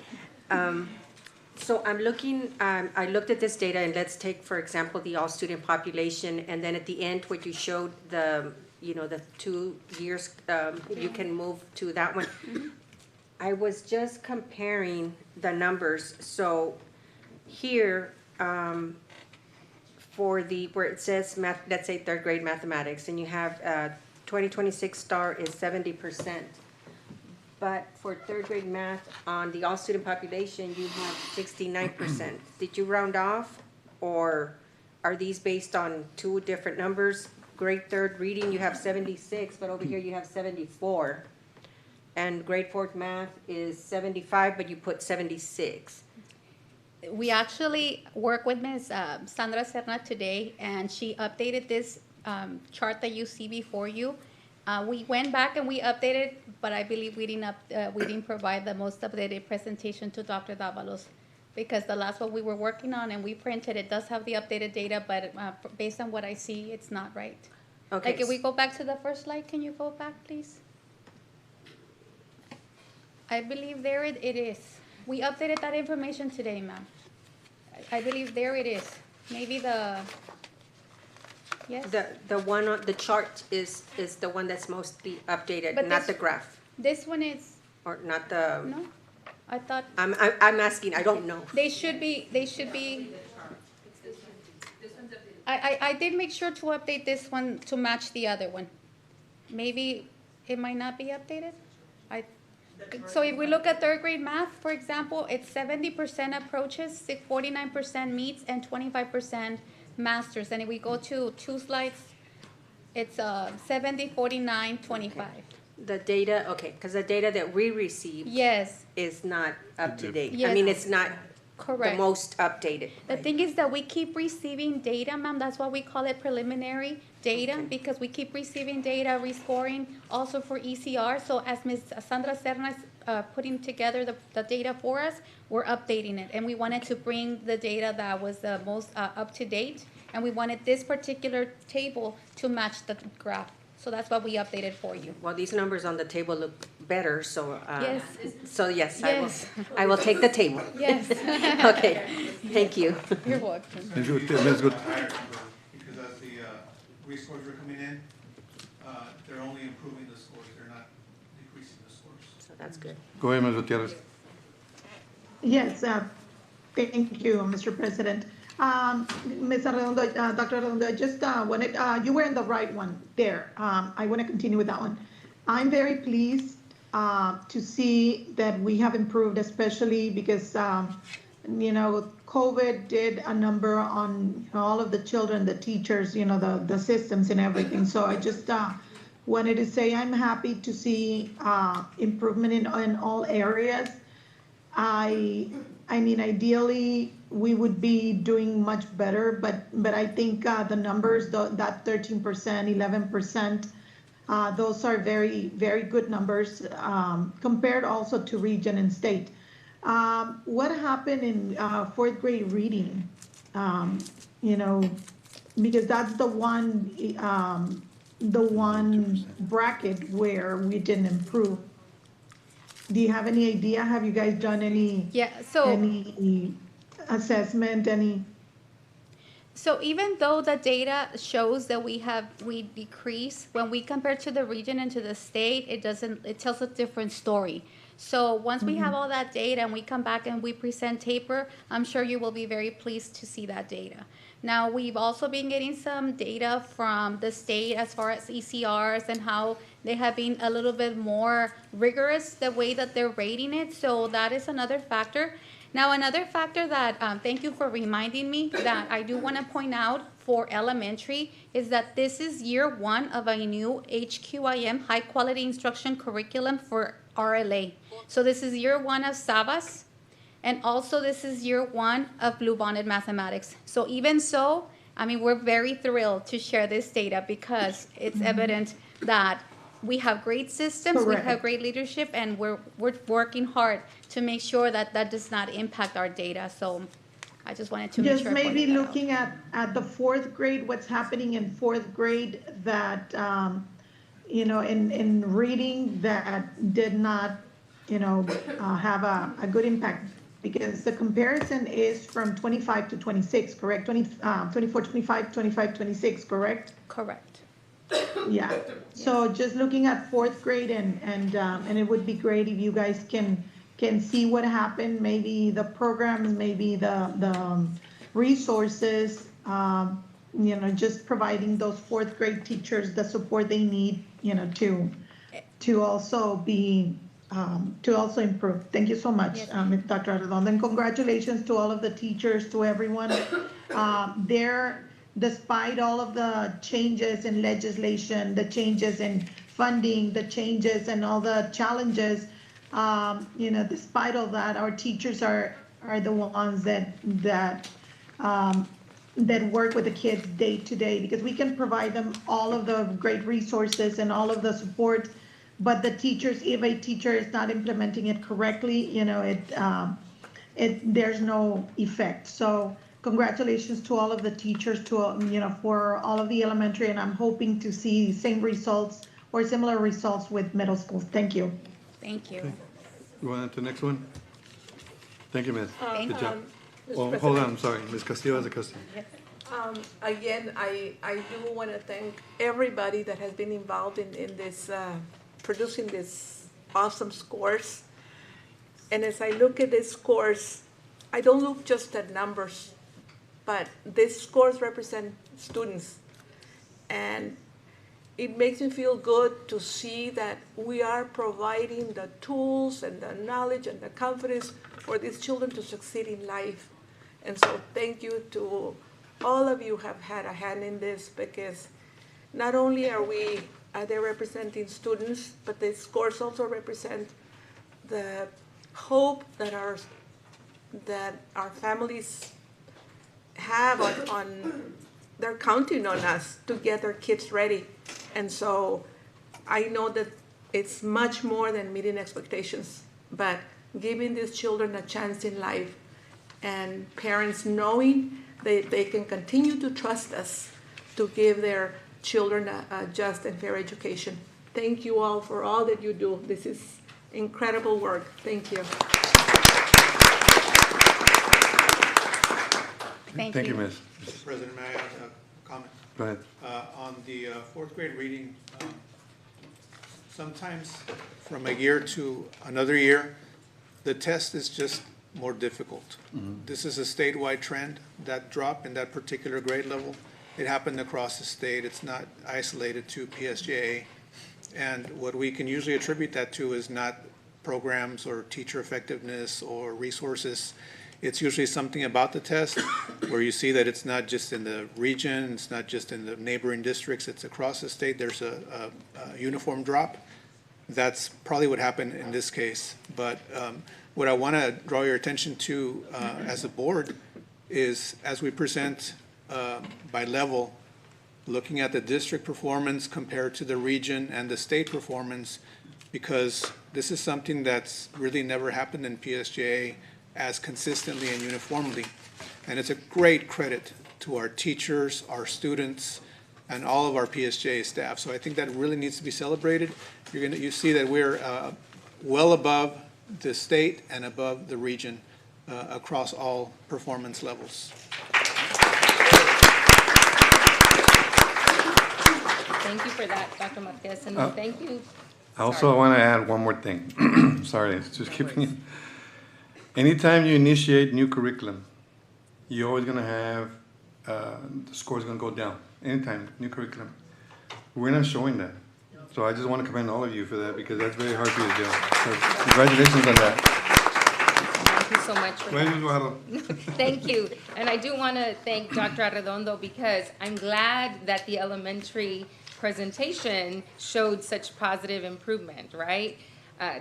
So I'm looking, I looked at this data, and let's take, for example, the all-student population, and then at the end, what you showed, the 2 years, you can move to that one. I was just comparing the numbers. So here, for where it says math, let's say 3rd grade mathematics, and you have 2026 STAR is 70%. But for 3rd grade math, on the all-student population, you have 69%. Did you round off, or are these based on 2 different numbers? Grade 3rd reading, you have 76, but over here you have 74. And grade 4th math is 75, but you put 76. We actually work with Ms. Sandra Serna today, and she updated this chart that you see before you. We went back and we updated, but I believe we didn't provide the most updated presentation to Dr. Davalos, because the last one we were working on and we printed, it does have the updated data, but based on what I see, it's not right. Okay. Like, if we go back to the first slide, can you go back, please? I believe there it is. We updated that information today, ma'am. I believe there it is. Maybe yes? The one on the chart is the one that's mostly updated, But not this- the graph, This one is, or not the. no? I thought I'm asking. I don't know. they should be. I did make sure to update this one to match the other one. Maybe it might not be updated. So if we look at 3rd grade math, for example, it's 70% approaches, 49% meets, and 25% masters. And if we go to 2 slides, it's 70, 49, 25. The data, okay, because the data that we received Yes, is not up to date. I Yes. mean, it's not the correct. most updated. The thing is that we keep receiving data, ma'am, that's why we call it preliminary data, because we keep receiving data, rescoring, also for ECR. So as Ms. Sandra Serna is putting together the data for us, we're updating it. And we wanted to bring the data that was the most up to date, and we wanted this particular table to match the graph. So that's what we updated for you. Well, these numbers on the table look better, so. Yes. So yes, Yes. I will take the table. Yes. Okay, thank you. You're welcome. Ms. Gutierrez, Because as the rescores are coming in, they're only improving the scores, they're not decreasing the scores. So that's good. Go ahead, Ms. Gutierrez. Yes, thank you, Mr. President. Ms. Arredondo, Dr. Arredondo, I just wanted, you were in the right one there. I want to continue with that one. I'm very pleased to see that we have improved, especially because, COVID did a number on all of the children, the teachers, the systems and everything. So I just wanted to say I'm happy to see improvement in all areas. I mean, ideally, we would be doing much better, but I think the numbers, that 13%, 11%, those are very, very good numbers compared also to region and state. What happened in fourth grade reading? You know, because that's the one bracket where we didn't improve. Do you have any idea? Have you guys done any any assessment? So even though the data shows that we decrease when we compare to the region and to the state, it tells a different story. So once we have all that data and we come back and we present taper, I'm sure you will be very pleased to see that data. Now, we've also been getting some data from the state as far as ECRs and how they have been a little bit more rigorous the way that they're rating it. So that is another factor. Now, another factor that, thank you for reminding me, that I do want to point out for elementary is that this is year 1 of a new HQIM, high quality instruction curriculum for RLA. So this is year 1 of SABAS. And also this is year 1 of Bluebonnet Mathematics. So even so, I mean, we're very thrilled to share this data because it's evident that we have great systems, Correct. we have great leadership, and we're working hard to make sure that that does not impact our data. So I just wanted to make Just sure. I maybe pointed that out. looking at the fourth grade, what's happening in fourth grade that, you know, in reading that did not, you know, have a good impact. Because the comparison is from 25 to 26, correct? 24, 25, 25, 26, correct? Correct. Yeah. So just looking at fourth grade and it would be great if you guys can see what happened, maybe the programs, maybe the resources, you know, just providing those fourth grade teachers the support they need, you know, to also be to also improve. Thank you so much, Dr. Arredondo, and congratulations to all of the teachers, to everyone. Despite all of the changes in legislation, the changes in funding, the changes and all the challenges, you know, despite all that, our teachers are the ones that work with the kids day to day, because we can provide them all of the great resources and all of the support. But the teachers, if a teacher is not implementing it correctly, you know, there's no effect. So congratulations to all of the teachers, you know, for all of the elementary, and I'm hoping to see same results or similar results with middle schools. Thank you. Thank you. Okay. You want to the next one? Thank you, Ms. Good job. Mr. Oh, hold President. on, I'm sorry. Ms. Castillo has a question. Again, I do want to thank everybody that has been involved in this, producing this awesome scores. And as I look at these scores, I don't look just at numbers, but these scores represent students. And it makes me feel good to see that we are providing the tools and the knowledge and the confidence for these children to succeed in life. And so thank you to all of you who have had a hand in this, because not only are they representing students, but the scores also represent the hope that our families have on they're counting on us to get their kids ready. And so I know that it's much more than meeting expectations, but giving these children a chance in life, and parents knowing that they can continue to trust us to give their children a just and fair education. Thank you all for all that you do. This is incredible work. Thank you. Thank you, Ms. Mr. President, may I add a comment? Go ahead. On the fourth grade reading, sometimes from a year to another year, the test is just more difficult. This is a statewide trend, that drop in that particular grade level. It happened across the state. It's not isolated to PSJA. And what we can usually attribute that to is not programs or teacher effectiveness or resources. it's usually something about the test where you see that it's not just in the region, it's not just in the neighboring districts, it's across the state, there's a uniform drop. That's probably what happened in this case. But what I want to draw your attention to as a board is as we present by level, looking at the district performance compared to the region and the state performance, because this is something that's really never happened in PSJA as consistently and uniformly. And it's a great credit to our teachers, our students, and all of our PSJA staff. So I think that really needs to be celebrated. You see that we're well above the state and above the region across all performance levels. Thank you for that, Dr. Marquez, and thank you. I also want to add one more thing. Sorry, it's just keeping it. Anytime you initiate new curriculum, you're always going to have, the score's going to go down. Anytime, new curriculum. We're not showing that. So I just want to commend all of you for that, because that's very hard for you to do. So congratulations on that. Thank you so much for that. Thank you. And I do want to thank Dr. Arredondo, because I'm glad that the elementary presentation showed such positive improvement, right?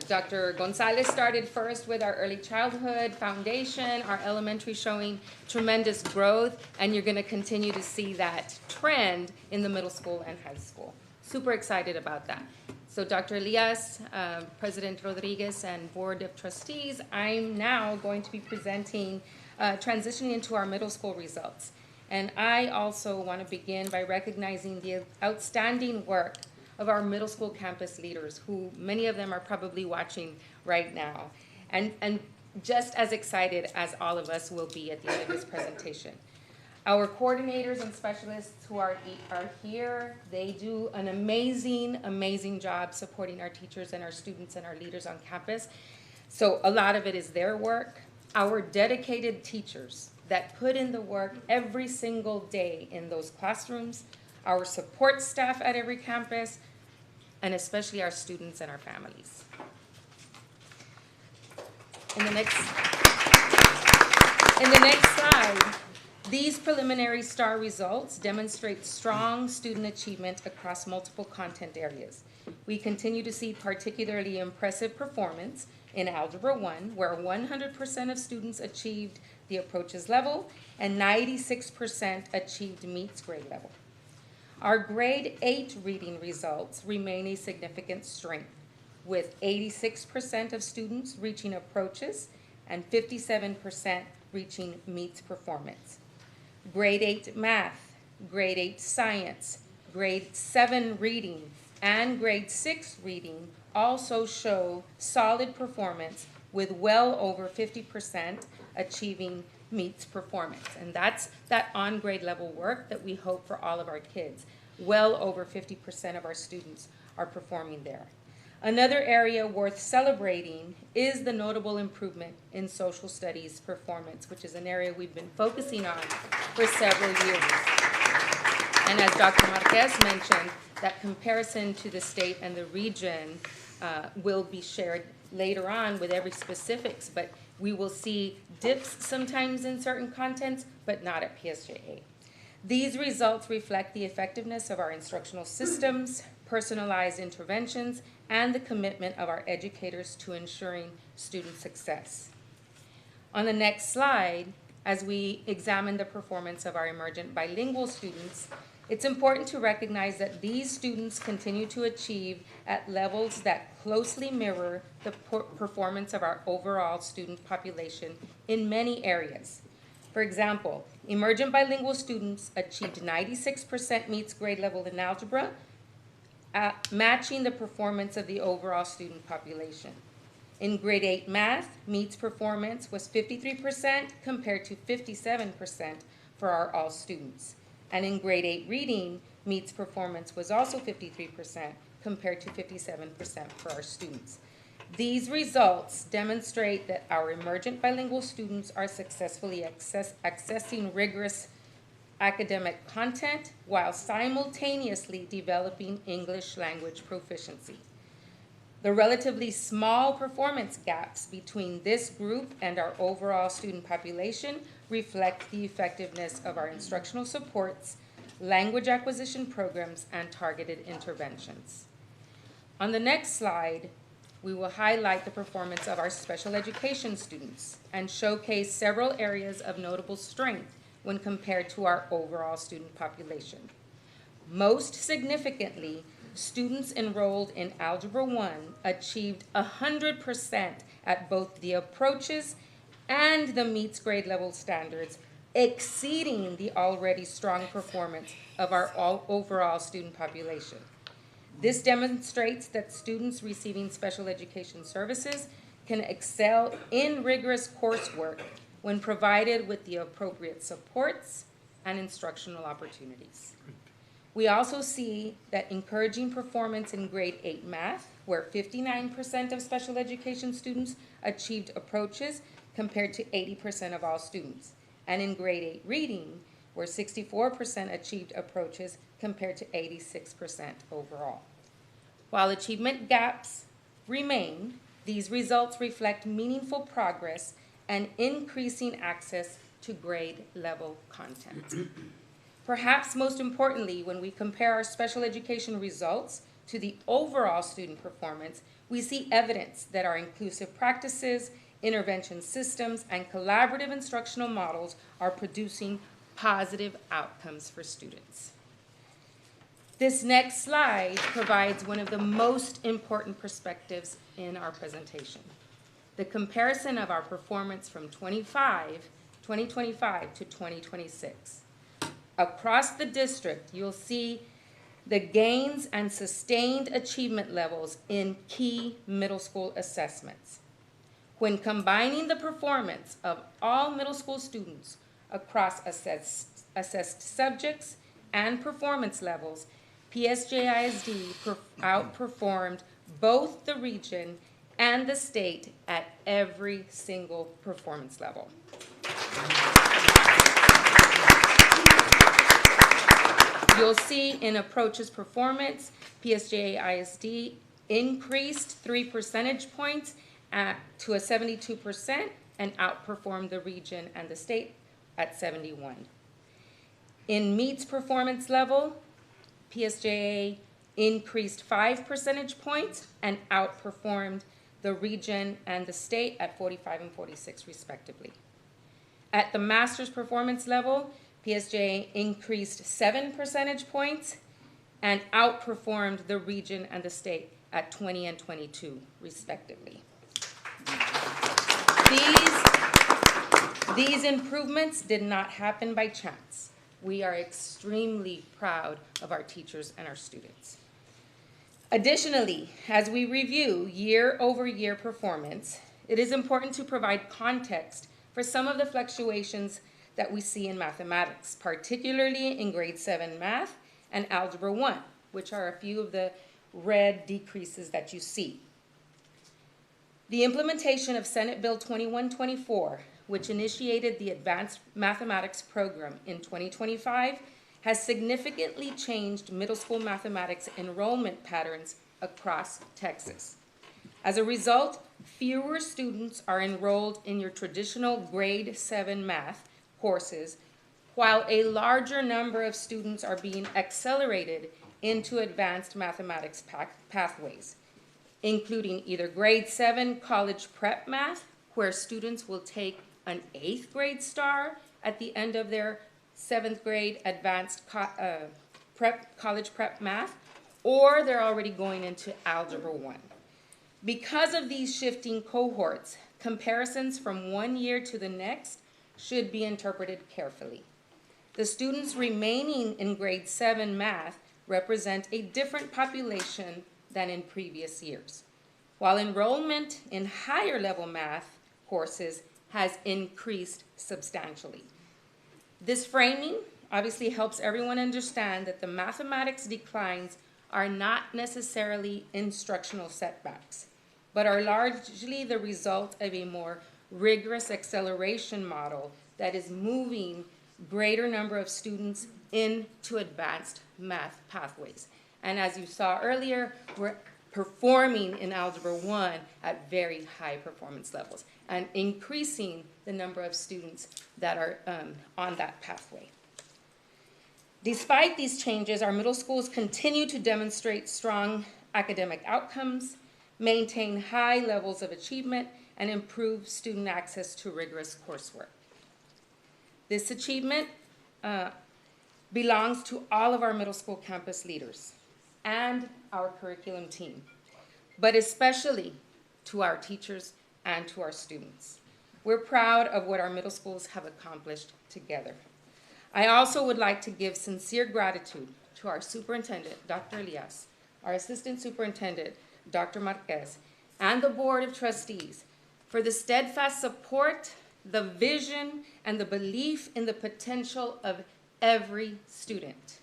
Dr. Gonzalez started first with our early childhood foundation, our elementary showing tremendous growth, and you're going to continue to see that trend in the middle school and high school. Super excited about that. So Dr. Elias, President Rodriguez, and Board of Trustees, I'm now going to be presenting, transitioning into our middle school results. And I also want to begin by recognizing the outstanding work of our middle school campus leaders, who many of them are probably watching right now, and just as excited as all of us will be at the end of this presentation. Our coordinators and specialists who are here, they do an amazing, amazing job supporting our teachers and our students and our leaders on campus. So a lot of it is their work. Our dedicated teachers that put in the work every single day in those classrooms, our support staff at every campus, and especially our students and our families. In the next slide, these preliminary STAR results demonstrate strong student achievement across multiple content areas. We continue to see particularly impressive performance in Algebra 1, where 100% of students achieved the approaches level and 96% achieved meets grade level. Our grade 8 reading results remain a significant strength, with 86% of students reaching approaches and 57% reaching meets performance. Grade 8 math, grade 8 science, grade 7 reading, and grade 6 reading also show solid performance, with well over 50% achieving meets performance. And that's that on-grade level work that we hope for all of our kids. Well over 50% of our students are performing there. Another area worth celebrating is the notable improvement in social studies performance, which is an area we've been focusing on for several years. And as Dr. Marquez mentioned, that comparison to the state and the region will be shared later on with every specifics, but we will see dips sometimes in certain contents, but not at PSJA. These results reflect the effectiveness of our instructional systems, personalized interventions, and the commitment of our educators to ensuring student success. On the next slide, as we examine the performance of our emergent bilingual students, it's important to recognize that these students continue to achieve at levels that closely mirror the performance of our overall student population in many areas. For example, emergent bilingual students achieved 96% meets grade level in algebra, matching the performance of the overall student population. In grade 8 math, meets performance was 53% compared to 57% for our all students. And in grade 8 reading, meets performance was also 53% compared to 57% for our students. These results demonstrate that our emergent bilingual students are successfully accessing rigorous academic content while simultaneously developing English language proficiency. The relatively small performance gaps between this group and our overall student population reflect the effectiveness of our instructional supports, language acquisition programs, and targeted interventions. On the next slide, we will highlight the performance of our special education students and showcase several areas of notable strength when compared to our overall student population. Most significantly, students enrolled in Algebra 1 achieved 100% at both the approaches and the meets grade level standards, exceeding the already strong performance of our overall student population. This demonstrates that students receiving special education services can excel in rigorous coursework when provided with the appropriate supports and instructional opportunities. We also see that encouraging performance in grade 8 math, where 59% of special education students achieved approaches compared to 80% of all students, and in grade 8 reading, where 64% achieved approaches compared to 86% overall. While achievement gaps remain, these results reflect meaningful progress and increasing access to grade level content. Perhaps most importantly, when we compare our special education results to the overall student performance, we see evidence that our inclusive practices, intervention systems, and collaborative instructional models are producing positive outcomes for students. This next slide provides one of the most important perspectives in our presentation: the comparison of our performance from 2025 to 2026. Across the district, you'll see the gains and sustained achievement levels in key middle school assessments. When combining the performance of all middle school students across assessed subjects and performance levels, PSJISD outperformed both the region and the state at every single performance level. You'll see in approaches performance, PSJISD increased 3 percentage points to a 72% and outperformed the region and the state at 71. In meets performance level, PSJA increased 5 percentage points and outperformed the region and the state at 45 and 46 respectively. At the master's performance level, PSJA increased 7 percentage points and outperformed the region and the state at 20 and 22 respectively. These improvements did not happen by chance. We are extremely proud of our teachers and our students. Additionally, as we review year-over-year performance, it is important to provide context for some of the fluctuations that we see in mathematics, particularly in grade 7 math and Algebra 1, which are a few of the red decreases that you see. The implementation of Senate Bill 2124, which initiated the Advanced Mathematics program in 2025, has significantly changed middle school mathematics enrollment patterns across Texas. As a result, fewer students are enrolled in your traditional grade 7 math courses, while a larger number of students are being accelerated into advanced mathematics pathways, including either grade 7 college prep math, where students will take an 8th grade star at the end of their 7th grade advanced college prep math, or they're already going into Algebra 1. Because of these shifting cohorts, comparisons from one year to the next should be interpreted carefully. The students remaining in grade 7 math represent a different population than in previous years, while enrollment in higher level math courses has increased substantially. This framing obviously helps everyone understand that the mathematics declines are not necessarily instructional setbacks, but are largely the result of a more rigorous acceleration model that is moving greater number of students into advanced math pathways. And as you saw earlier, we're performing in Algebra 1 at very high performance levels and increasing the number of students that are on that pathway. Despite these changes, our middle schools continue to demonstrate strong academic outcomes, maintain high levels of achievement, and improve student access to rigorous coursework. This achievement belongs to all of our middle school campus leaders and our curriculum team, but especially to our teachers and to our students. We're proud of what our middle schools have accomplished together. I also would like to give sincere gratitude to our superintendent, Dr. Elias, our assistant superintendent, Dr. Marquez, and the Board of Trustees for the steadfast support, the vision, and the belief in the potential of every student.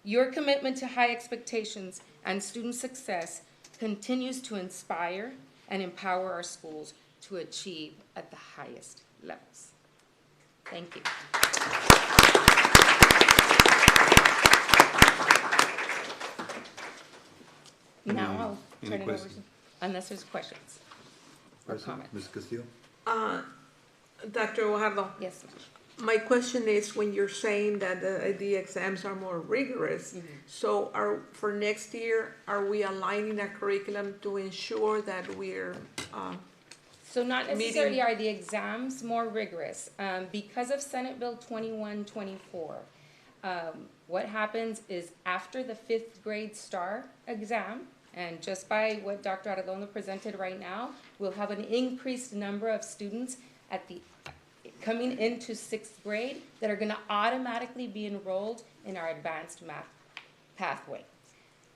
Your commitment to high expectations and student success continues to inspire and empower our schools to achieve at the highest levels. Thank you. Now I'll Any turn it over to, questions? unless there's questions or comments. Ms. Castillo? Dr. Guajardo, Yes, my question is, when you're saying that the exams are more rigorous, so for next year, are we aligning our curriculum to ensure that we're So not necessarily meeting- are the exams more rigorous. Because of Senate Bill 2124, what happens is after the 5th grade STAR exam, and just by what Dr. Arredondo presented right now, we'll have an increased number of students at the coming into 6th grade that are going to automatically be enrolled in our advanced math pathway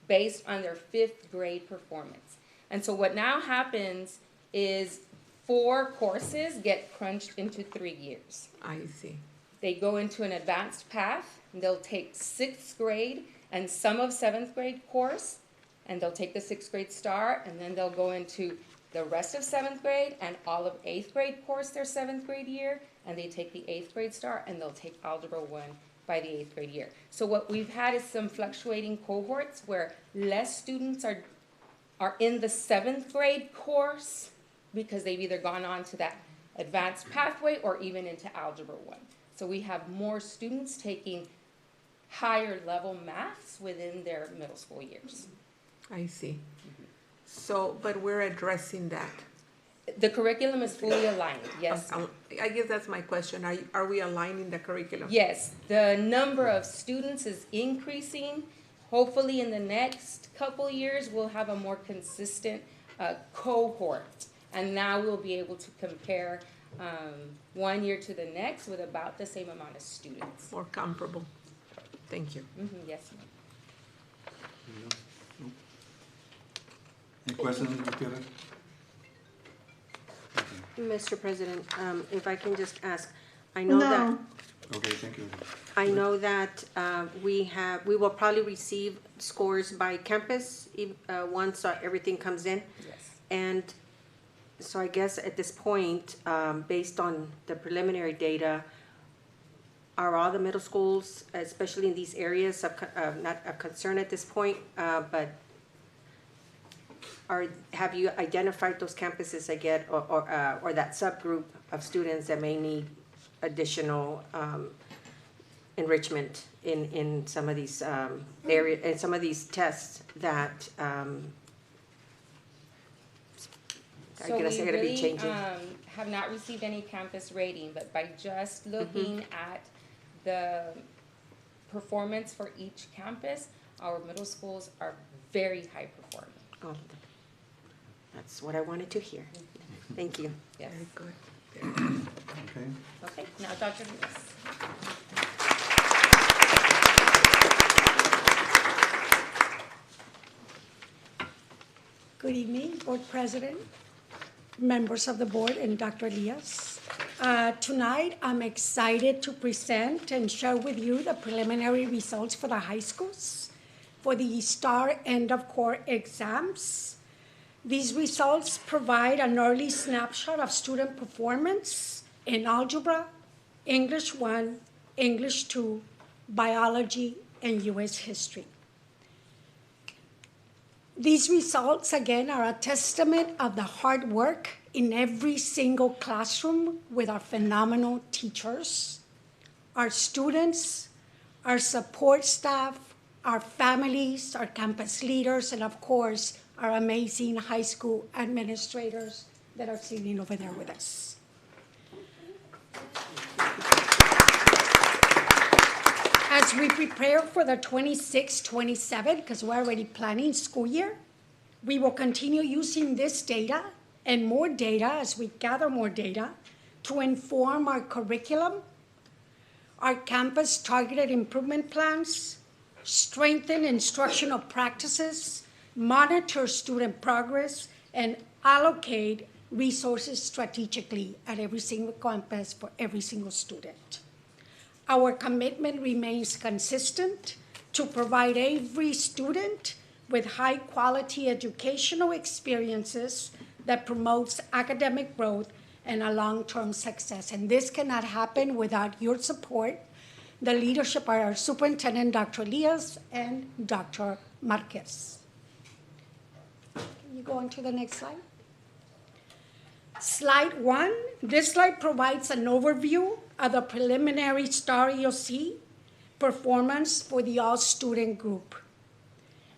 based on their 5th grade performance. And so what now happens is 4 courses get crunched into 3 years. I see. They go into an advanced path, and they'll take 6th grade and some of 7th grade course, and they'll take the 6th grade STAR, and then they'll go into the rest of 7th grade and all of 8th grade course their 7th grade year, and they take the 8th grade STAR, and they'll take Algebra 1 by the 8th grade year. So what we've had is some fluctuating cohorts where less students are in the 7th grade course because they've either gone on to that advanced pathway or even into Algebra 1. So we have more students taking higher level maths within their middle school years. I see. So, but we're addressing that. The curriculum is fully aligned, yes. I guess that's my question. Are we aligning the curriculum? Yes, the number of students is increasing. Hopefully in the next couple years, we'll have a more consistent cohort. And now we'll be able to compare one year to the next with about the same amount of students. More comparable. Thank you. Yes, ma'am. Any questions, Ms. Gutierrez? Mr. President, if I can just ask, I know that. No. Okay, thank you. I know that we will probably receive scores by campus once everything comes in. Yes. And so I guess at this point, based on the preliminary data, are all the middle schools, especially in these areas, not a concern at this point, but have you identified those campuses again, or that subgroup of students that may need additional enrichment in some of these areas, in some of these tests that are So gonna we be really changing? have not received any campus rating, but by just looking at the performance for each campus, our middle schools are very high performing. Oh, that's what I wanted to hear. Thank you. Yes. Very good. Okay. Okay, now Dr. Lewis. Good evening, Board President, members of the board, and Dr. Elias. Tonight, I'm excited to present and share with you the preliminary results for the high schools for the STAR end of core exams. These results provide an early snapshot of student performance in algebra, English 1, English 2, biology, and U.S. history. These results, again, are a testament of the hard work in every single classroom with our phenomenal teachers, our students, our support staff, our families, our campus leaders, and of course, our amazing high school administrators that are sitting over there with us. As we prepare for the 26-27, because we're already planning school year, we will continue using this data and more data as we gather more data to inform our curriculum, our campus targeted improvement plans, strengthen instructional practices, monitor student progress, and allocate resources strategically at every single campus for every single student. Our commitment remains consistent to provide every student with high-quality educational experiences that promotes academic growth and a long-term success. And this cannot happen without your support, the leadership of our superintendent, Dr. Elias, and Dr. Marquez. Can you go on to the next slide? Slide 1. This slide provides an overview of the preliminary STAR EOC performance for the all-student group.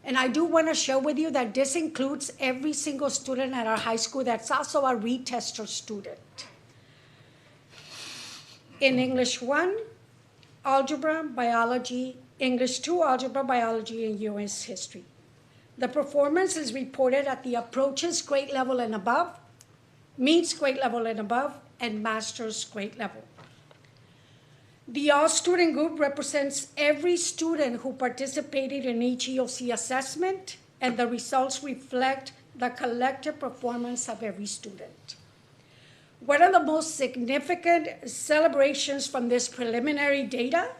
And I do want to share with you that this includes every single student at our high school that's also a retester student. In English 1, algebra, biology, English 2, algebra, biology, and US history. The performance is reported at the approaches grade level and above, meets grade level and above, and master's grade level. The all-student group represents every student who participated in each EOC assessment, and the results reflect the collective performance of every student. One of the most significant celebrations from this preliminary data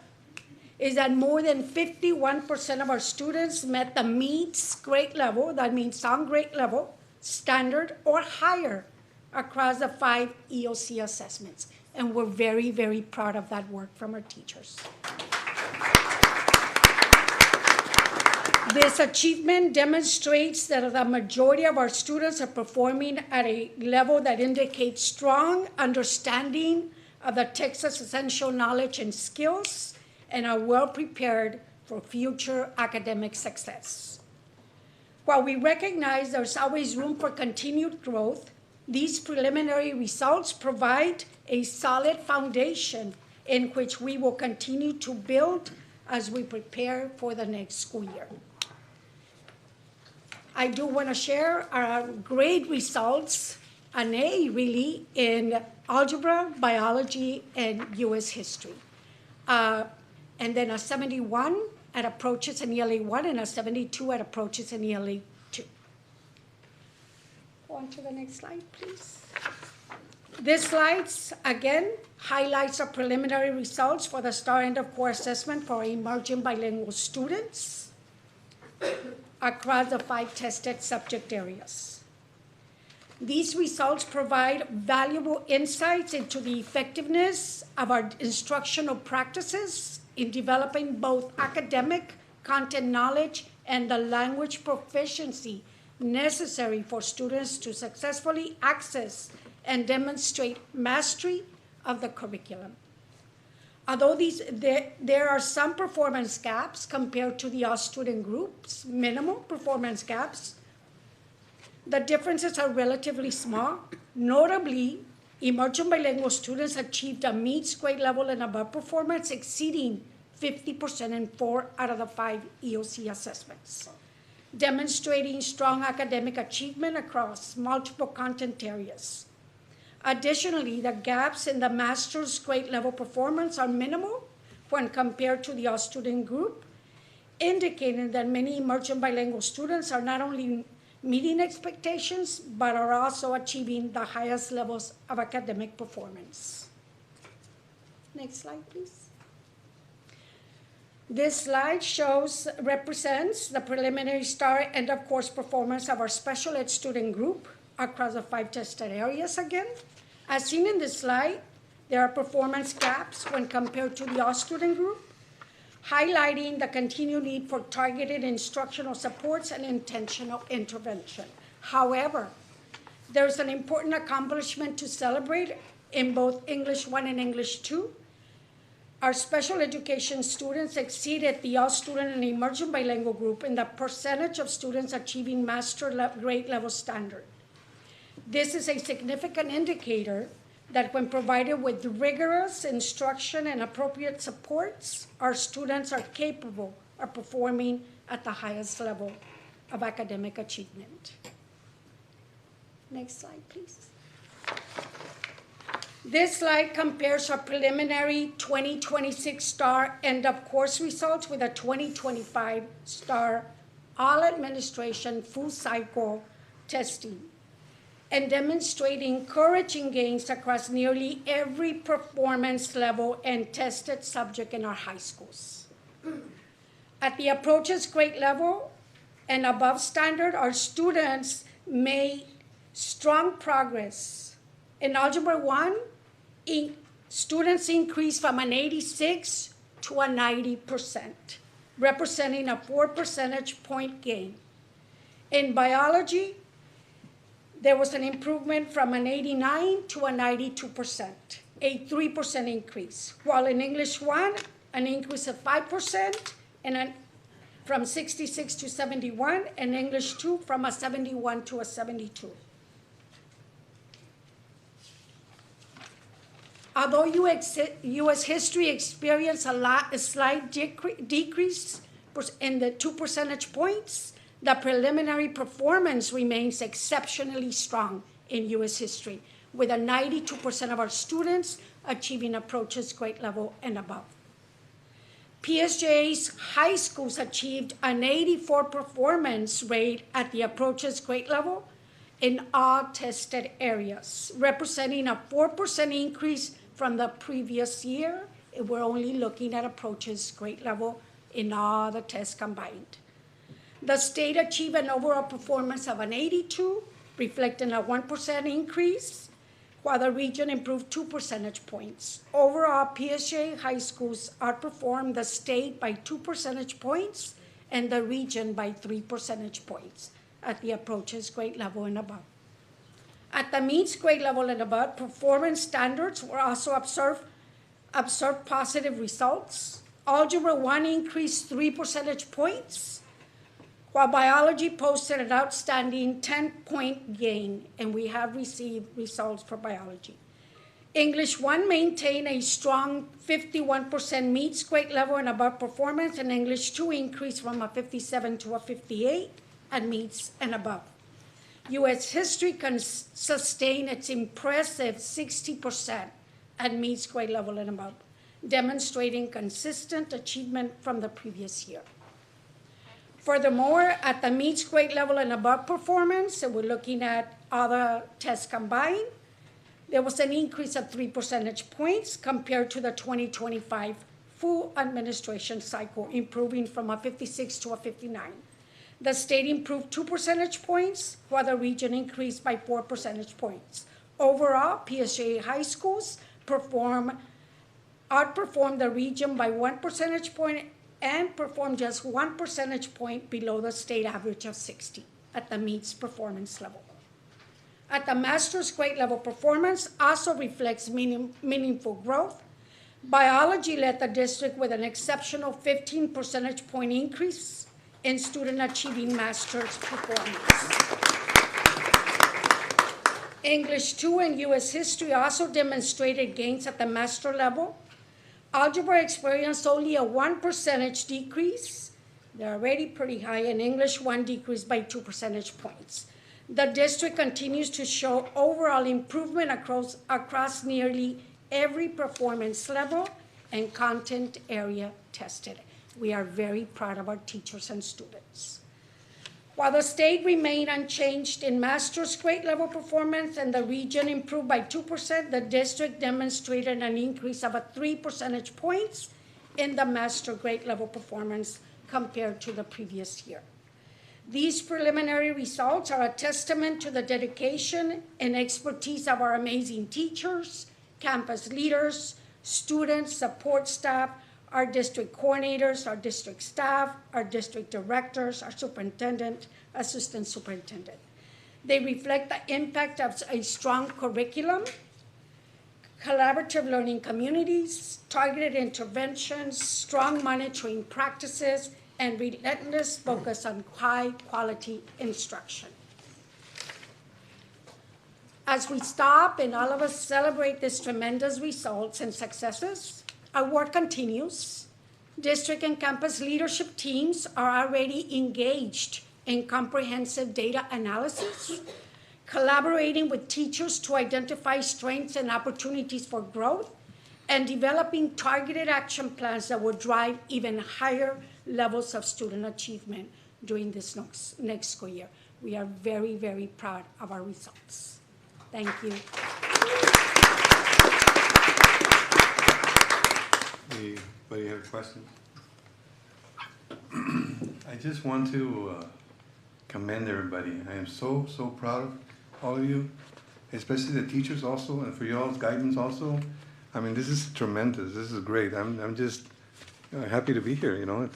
is that more than 51% of our students met the meets grade level, that means on grade level, standard, or higher across the 5 EOC assessments. And we're very, very proud of that work from our teachers. This achievement demonstrates that the majority of our students are performing at a level that indicates strong understanding of the Texas essential knowledge and skills and are well prepared for future academic success. While we recognize there's always room for continued growth, these preliminary results provide a solid foundation in which we will continue to build as we prepare for the next school year. I do want to share our grade results, an A really, in algebra, biology, and US history. And then a 71 at approaches in ELA 1 and a 72 at approaches in ELA 2. Go on to the next slide, please. This slide, again, highlights our preliminary results for the STAR end of core assessment for emerging bilingual students across the 5 tested subject areas. These results provide valuable insights into the effectiveness of our instructional practices in developing both academic content knowledge and the language proficiency necessary for students to successfully access and demonstrate mastery of the curriculum. Although there are some performance gaps compared to the all-student groups, minimal performance gaps, the differences are relatively small. Notably, emerging bilingual students achieved a meets grade level and above performance exceeding 50% in 4 out of the 5 EOC assessments, demonstrating strong academic achievement across multiple content areas. Additionally, the gaps in the master's grade level performance are minimal when compared to the all-student group, indicating that many emerging bilingual students are not only meeting expectations, but are also achieving the highest levels of academic performance. Next slide, please. This slide represents the preliminary STAR end of course performance of our special ed student group across the 5 tested areas again. As seen in this slide, there are performance gaps when compared to the all-student group. highlighting the continued need for targeted instructional supports and intentional intervention. However, there's an important accomplishment to celebrate in both English 1 and English 2. Our special education students exceeded the all student and emerging bilingual group in the percentage of students achieving grade level standard. This is a significant indicator that when provided with rigorous instruction and appropriate supports, our students are capable of performing at the highest level of academic achievement. Next slide, please. This slide compares our preliminary 2026 STAR end-of-course results with a 2025 STAR all-administration full-cycle testing and demonstrate encouraging gains across nearly every performance level and tested subject in our high schools. At the approaches grade level and above standard, our students made strong progress. In Algebra 1, students increased from an 86 to a 90%, representing a 4 percentage point gain. In biology, there was an improvement from an 89 to a 92%, a 3% increase, while in English 1, an increase of 5%, and from 66 to 71, and English 2 from a 71 to a 72. Although U.S. history experienced a slight decrease in the 2 percentage points, the preliminary performance remains exceptionally strong in U.S. history, with a 92% of our students achieving approaches grade level and above. PSJ's high schools achieved an 84 performance rate at the approaches grade level in all tested areas, representing a 4% increase from the previous year. We're only looking at approaches grade level in all the tests combined. The state achieved an overall performance of an 82, reflecting a 1% increase, while the region improved 2 percentage points. Overall, PSJ high schools outperformed the state by 2 percentage points and the region by 3 percentage points at the approaches grade level and above. At the means grade level and above, performance standards were also observed positive results. Algebra 1 increased 3 percentage points, while biology posted an outstanding 10-point gain, and we have received results for biology. English 1 maintained a strong 51% meets grade level and above performance, and English 2 increased from a 57 to a 58 at meets and above. U.S. history can sustain its impressive 60% at meets grade level and above, demonstrating consistent achievement from the previous year. Furthermore, at the meets grade level and above performance, and we're looking at other tests combined, there was an increase of 3 percentage points compared to the 2025 full administration cycle, improving from a 56 to a 59. The state improved 2 percentage points, while the region increased by 4 percentage points. Overall, PSJA high schools outperformed the region by 1 percentage point and performed just 1 percentage point below the state average of 60 at the meets performance level. At the master's grade level, performance also reflects meaningful growth. Biology led the district with an exceptional 15 percentage point increase in student achieving master's performance. English 2 and U.S. history also demonstrated gains at the master level. Algebra experienced only a 1 percentage decrease. They're already pretty high, and English 1 decreased by 2 percentage points. The district continues to show overall improvement across nearly every performance level and content area tested. We are very proud of our teachers and students. While the state remained unchanged in master's grade level performance and the region improved by 2%, the district demonstrated an increase of 3 percentage points in the master grade level performance compared to the previous year. These preliminary results are a testament to the dedication and expertise of our amazing teachers, campus leaders, students, support staff, our district coordinators, our district staff, our district directors, our superintendent, assistant superintendent. They reflect the impact of a strong curriculum, collaborative learning communities, targeted interventions, strong monitoring practices, and relentless focus on high-quality instruction. As we stop and all of us celebrate these tremendous results and successes, our work continues. District and campus leadership teams are already engaged in comprehensive data analysis, collaborating with teachers to identify strengths and opportunities for growth, and developing targeted action plans that will drive even higher levels of student achievement during this next school year. We are very, very proud of our results. Thank you. Anybody have questions? I just want to commend everybody. I am so, so proud of all of you, especially the teachers also, and for y'all's guidance also. I mean, this is tremendous. This is great. I'm just happy to be here, you know. I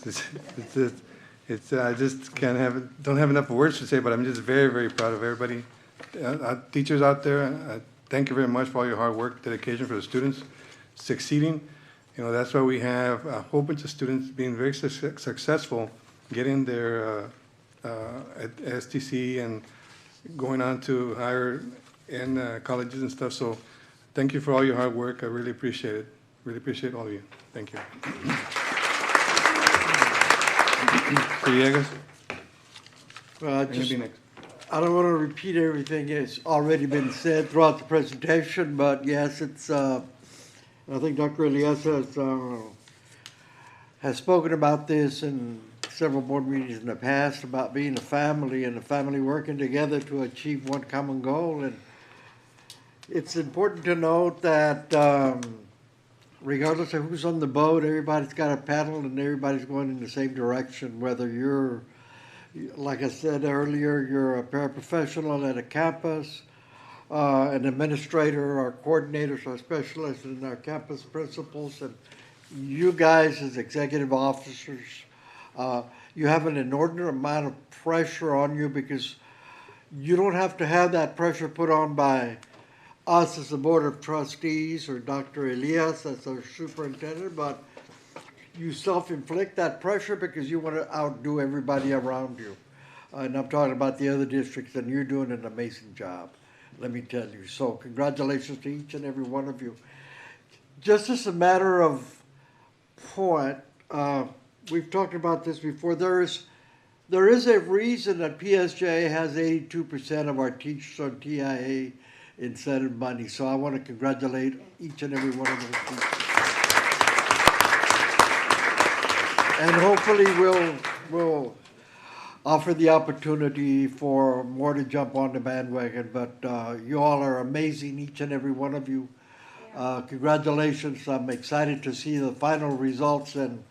just don't have enough words to say, but I'm just very, very proud of everybody. Teachers out there, thank you very much for all your hard work, dedication for the students succeeding. You know, that's why we have a whole bunch of students being very successful, getting their at STC and going on to higher end colleges and stuff. So thank you for all your hard work. I really appreciate it. Really appreciate all of you. Thank you. Villegas? I don't want to repeat everything that's already been said throughout the presentation, but yes, it's, I think Dr. Elias has spoken about this in several board meetings in the past about being a family and a family working together to achieve one common goal. And it's important to note that regardless of who's on the boat, everybody's got a paddle and everybody's going in the same direction, whether you're, like I said earlier, you're a paraprofessional at a campus, an administrator, our coordinators, our specialists, and our campus principals, and you guys as executive officers, you have an inordinate amount of pressure on you because you don't have to have that pressure put on by us as the Board of Trustees or Dr. Elias as our superintendent, but you self-inflict that pressure because you want to outdo everybody around you. And I'm talking about the other districts, and you're doing an amazing job, let me tell you. So congratulations to each and every one of you. Just as a matter of point, we've talked about this before. There is a reason that PSJ has 82% of our teachers on TIA incentive money. So I want to congratulate each and every one of those teachers. And hopefully we'll offer the opportunity for more to jump on the bandwagon. But you all are amazing, each and every one of you. Congratulations. I'm excited to see the final results, and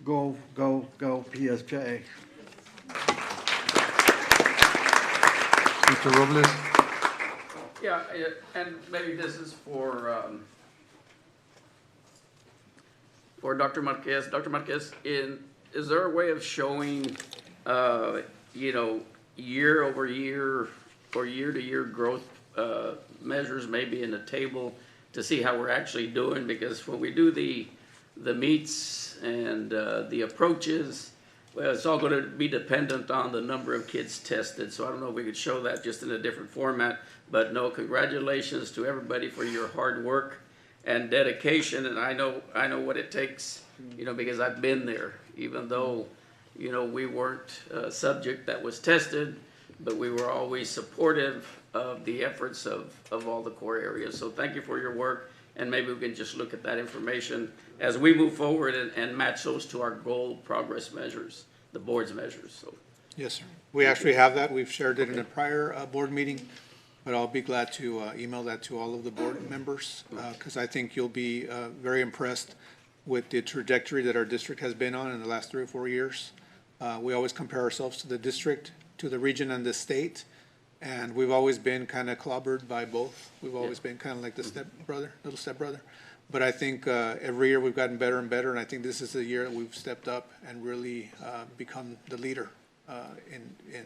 go, go, go PSJ. Mr. Robles? Yeah, and maybe this is for Dr. Marquez. Dr. Marquez, is there a way of showing, you know, year over year or year to year growth measures, maybe in a table, to see how we're actually doing? Because when we do the meets and the approaches, well, it's all going to be dependent on the number of kids tested. So I don't know if we could show that just in a different format. But no, congratulations to everybody for your hard work and dedication. And I know what it takes, you know, because I've been there. Even though, you know, we weren't a subject that was tested, but we were always supportive of the efforts of all the core areas. So thank you for your work. And maybe we can just look at that information as we move forward and match those to our goal progress measures, the board's measures. So. Yes, sir. We actually have that. We've shared it in a prior board meeting, but I'll be glad to email that to all of the board members because I think you'll be very impressed with the trajectory that our district has been on in the last 3 or 4 years. We always compare ourselves to the district, to the region, and the state. And we've always been kind of clobbered by both. We've always been kind of like the little stepbrother. But I think every year we've gotten better and better, and I think this is the year that we've stepped up and really become the leader in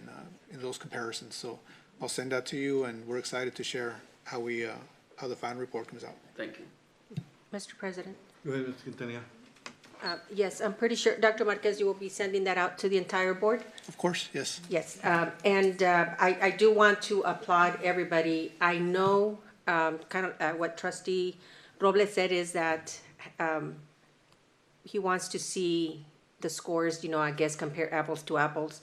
those comparisons. So I'll send that to you, and we're excited to share how the final report comes out. Thank you. Mr. President? Go ahead, Ms. Quintanilla. Yes, I'm pretty sure, Dr. Marquez, you will be sending that out to the entire board? Of course, yes. Yes, and I do want to applaud everybody. I know kind of what Trustee Robles said is that he wants to see the scores, I guess, compare apples to apples.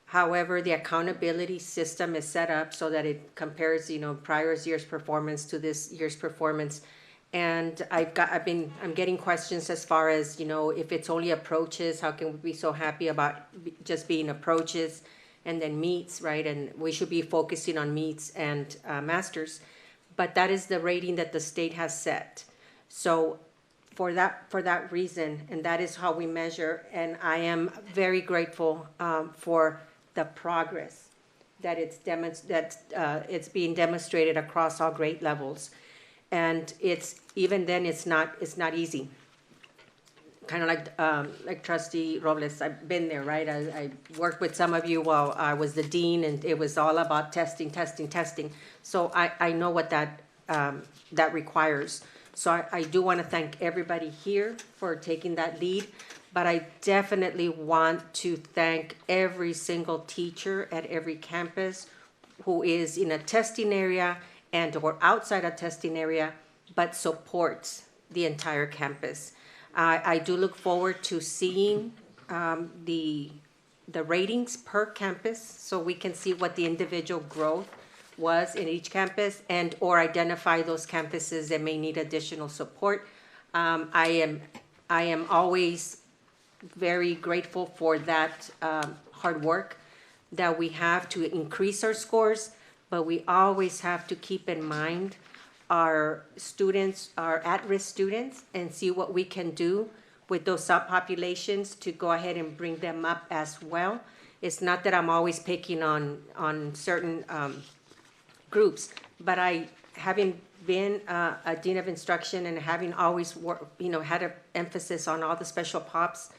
However, the accountability system is set up so that it compares, prior year's performance to this year's performance. And I'm getting questions as far as, if it's only approaches, how can we be so happy about just being approaches and then meets, right? And we should be focusing on meets and masters. But that is the rating that the state has set. So for that reason, and that is how we measure, and I am very grateful for the progress that it's being demonstrated across all grade levels. And even then it's not easy. Kind of like Trustee Robles, I've been there, right? I worked with some of you while I was the dean, and it was all about testing. So I know what that requires. So I do want to thank everybody here for taking that lead, but I definitely want to thank every single teacher at every campus who is in a testing area and or outside a testing area, but supports the entire campus. I do look forward to seeing the ratings per campus so we can see what the individual growth was in each campus and or identify those campuses that may need additional support. I am always very grateful for that hard work that we have to increase our scores, but we always have to keep in mind our students, our at-risk students, and see what we can do with those subpopulations to go ahead and bring them up as well. It's not that I'm always picking on certain groups, but having been a dean of instruction and having always had an emphasis on all the special pops,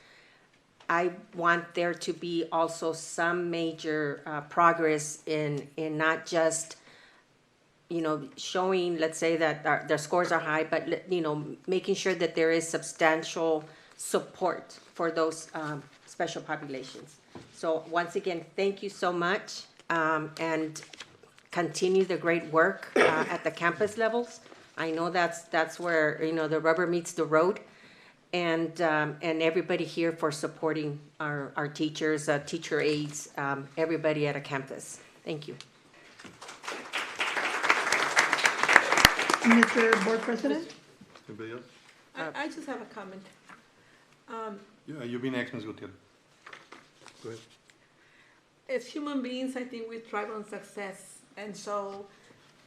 I want there to be also some major progress in not just showing, let's say that their scores are high, but making sure that there is substantial support for those special populations. So once again, thank you so much, and continue the great work at the campus levels. I know that's where the rubber meets the road, and everybody here for supporting our teachers, teacher aides, everybody at a campus. Thank you. Mr. Board President? Anybody else? I just have a comment. You've been next, Ms. Gutierrez. Go ahead. As human beings, I think we thrive on success, and so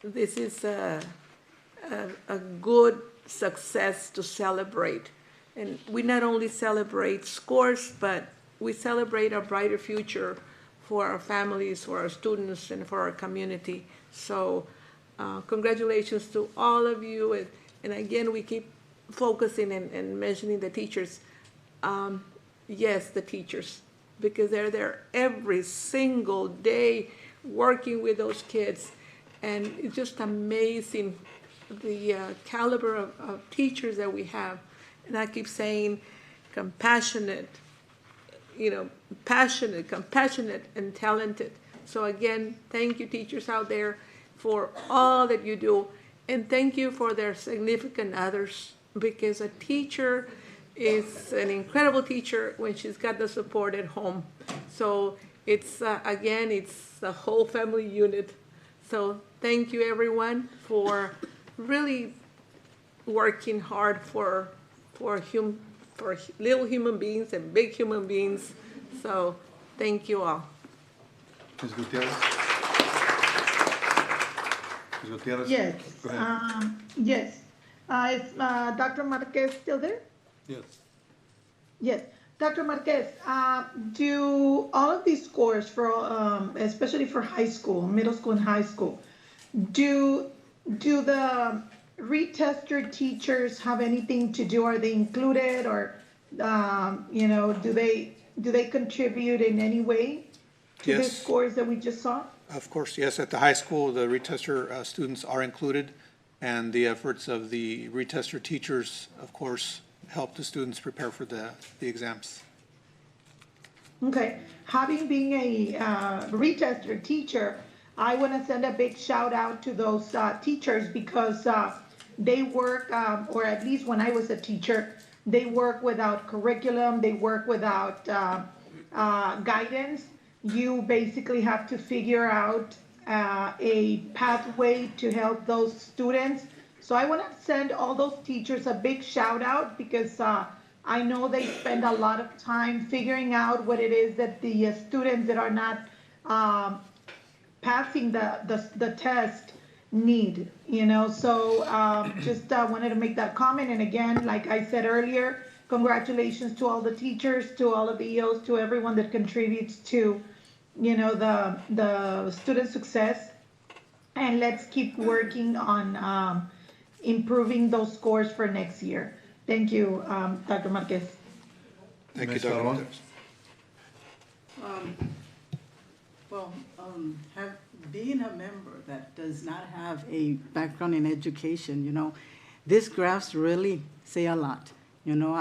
this is a good success to celebrate. And we not only celebrate scores, but we celebrate a brighter future for our families, for our students, and for our community. So congratulations to all of you. And again, we keep focusing and mentioning the teachers. Yes, the teachers, because they're there every single day working with those kids. And it's just amazing the caliber of teachers that we have. And I keep saying compassionate, passionate, compassionate, and talented. So again, thank you, teachers out there, for all that you do. And thank you for their significant others, because a teacher is an incredible teacher when she's got the support at home. So it's, again, it's the whole family unit. So thank you, everyone, for really working hard for little human beings and big human beings. So thank you all. Ms. Gutierrez? Ms. Gutierrez? Yes. Go ahead. Yes. Is Dr. Marquez still there? Yes. Yes. Dr. Marquez, do all of these scores, for especially for high school, middle school and high school, do the retester teachers have anything to do? Are they included, or, you know, do they contribute in any way to the Yes. scores that we just saw? Of course, yes, at the high school, the retester students are included, and the efforts of the retester teachers, of course, help the students prepare for the exams. Okay, having been a retester teacher, I want to send a big shout out to those teachers because they work, or at least when I was a teacher, they work without curriculum, they work without guidance. You basically have to figure out a pathway to help those students. So I want to send all those teachers a big shout out because I know they spend a lot of time figuring out what it is that the students that are not passing the test need, you know. So just wanted to make that comment. And again, like I said earlier, congratulations to all the teachers, to all of the EOs, to everyone that contributes to, you know, the student success. And let's keep working on improving those scores for next year. Thank you, Dr. Marquez. Thank you, Ms. Dr. Barron? Marquez. Being a member that does not have a background in education, you know, these graphs really say a lot. You know,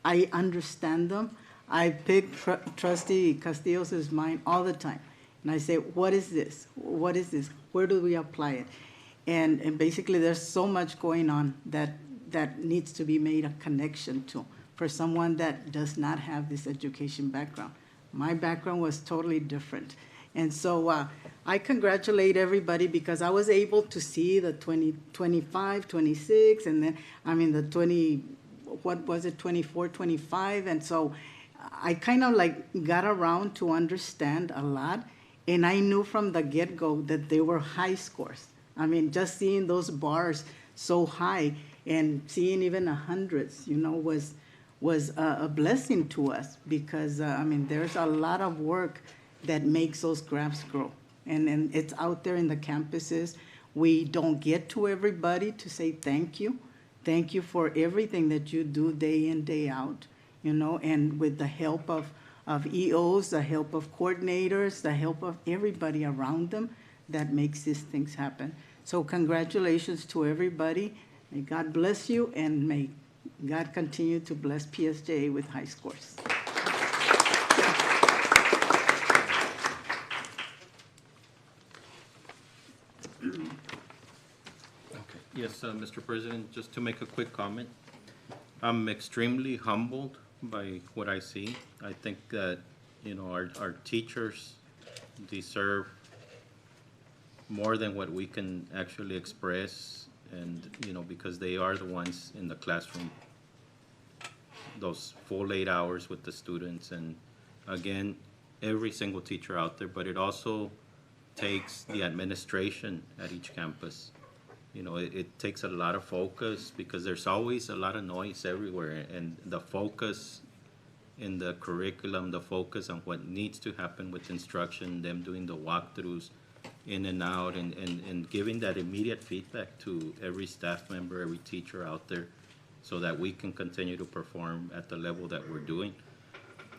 I understand them. I pick Trustee Castillo's mind all the time. And I say, what is this? What is this? Where do we apply it? And basically there's so much going on that needs to be made a connection to for someone that does not have this education background. My background was totally different. And so I congratulate everybody because I was able to see the 25, 26, and then, I mean, the 24, 25. And so I kind of like got around to understand a lot. And I knew from the get-go that they were high scores. I mean, just seeing those bars so high and seeing even hundreds, you know, was a blessing to us because, I mean, there's a lot of work that makes those graphs grow. And it's out there in the campuses. We don't get to everybody to say thank you. Thank you for everything that you do day in, day out, you know, and with the help of EOs, the help of coordinators, the help of everybody around them that makes these things happen. So congratulations to everybody. May God bless you, and may God continue to bless PSJA with high scores. Yes, Mr. President, just to make a quick comment. I'm extremely humbled by what I see. I think that, you know, our teachers deserve more than what we can actually express, and, you know, because they are the ones in the classroom, those full 8 hours with the students, and again, every single teacher out there, but it also takes the administration at each campus. You know, it takes a lot of focus because there's always a lot of noise everywhere, and the focus in the curriculum, the focus on what needs to happen with instruction, them doing the walkthroughs in and out, and giving that immediate feedback to every staff member, every teacher out there, so that we can continue to perform at the level that we're doing.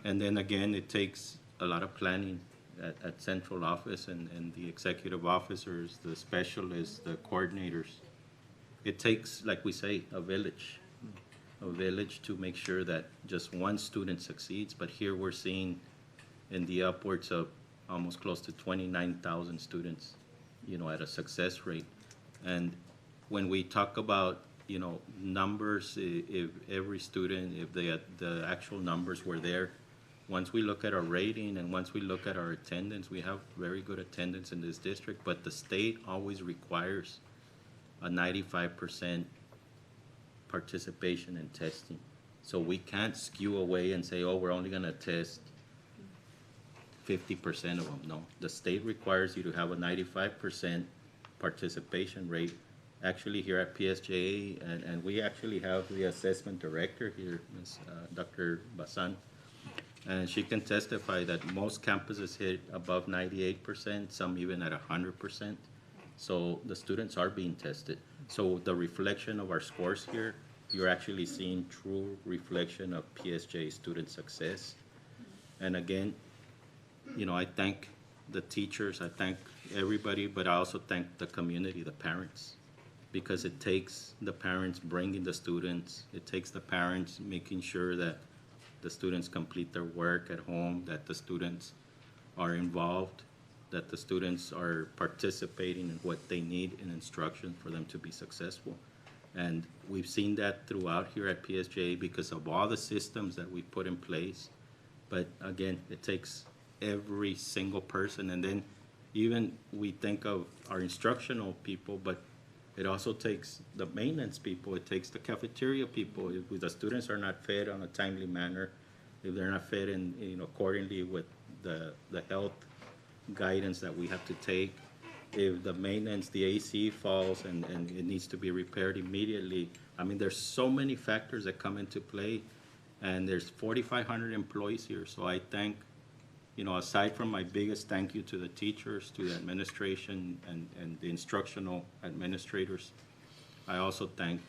And then again, it takes a lot of planning at central office and the executive officers, the specialists, the coordinators. It takes, like we say, a village to make sure that just one student succeeds. But here we're seeing in the upwards of almost close to 29,000 students, you know, at a success rate. And when we talk about, you know, numbers, if every student, if the actual numbers were there, once we look at our rating and once we look at our attendance, we have very good attendance in this district, but the state always requires a 95% participation in testing. So we can't skew away and say, oh, we're only gonna test 50% of them. No, the state requires you to have a 95% participation rate. Actually here at PSJA, and we actually have the assessment director here, Ms. Dr. Basan, and she can testify that most campuses hit above 98%, some even at 100%. So the students are being tested. So the reflection of our scores here, you're actually seeing true reflection of PSJ student success. And again, you know, I thank the teachers, I thank everybody, but I also thank the community, the parents, because it takes the parents bringing the students, it takes the parents making sure that the students complete their work at home, that the students are involved, that the students are participating in what they need in instruction for them to be successful. And we've seen that throughout here at PSJ because of all the systems that we put in place. But again, it takes every single person. And then even we think of our instructional people, but it also takes the maintenance people. It takes the cafeteria people. If the students are not fed on a timely manner, if they're not fed in, you know, accordingly with the health guidance that we have to take, if the maintenance, the AC falls and it needs to be repaired immediately. I mean, there's so many factors that come into play, and there's 4,500 employees here. So I thank, you know, aside from my biggest thank you to the teachers, to the administration, and the instructional administrators, I also thank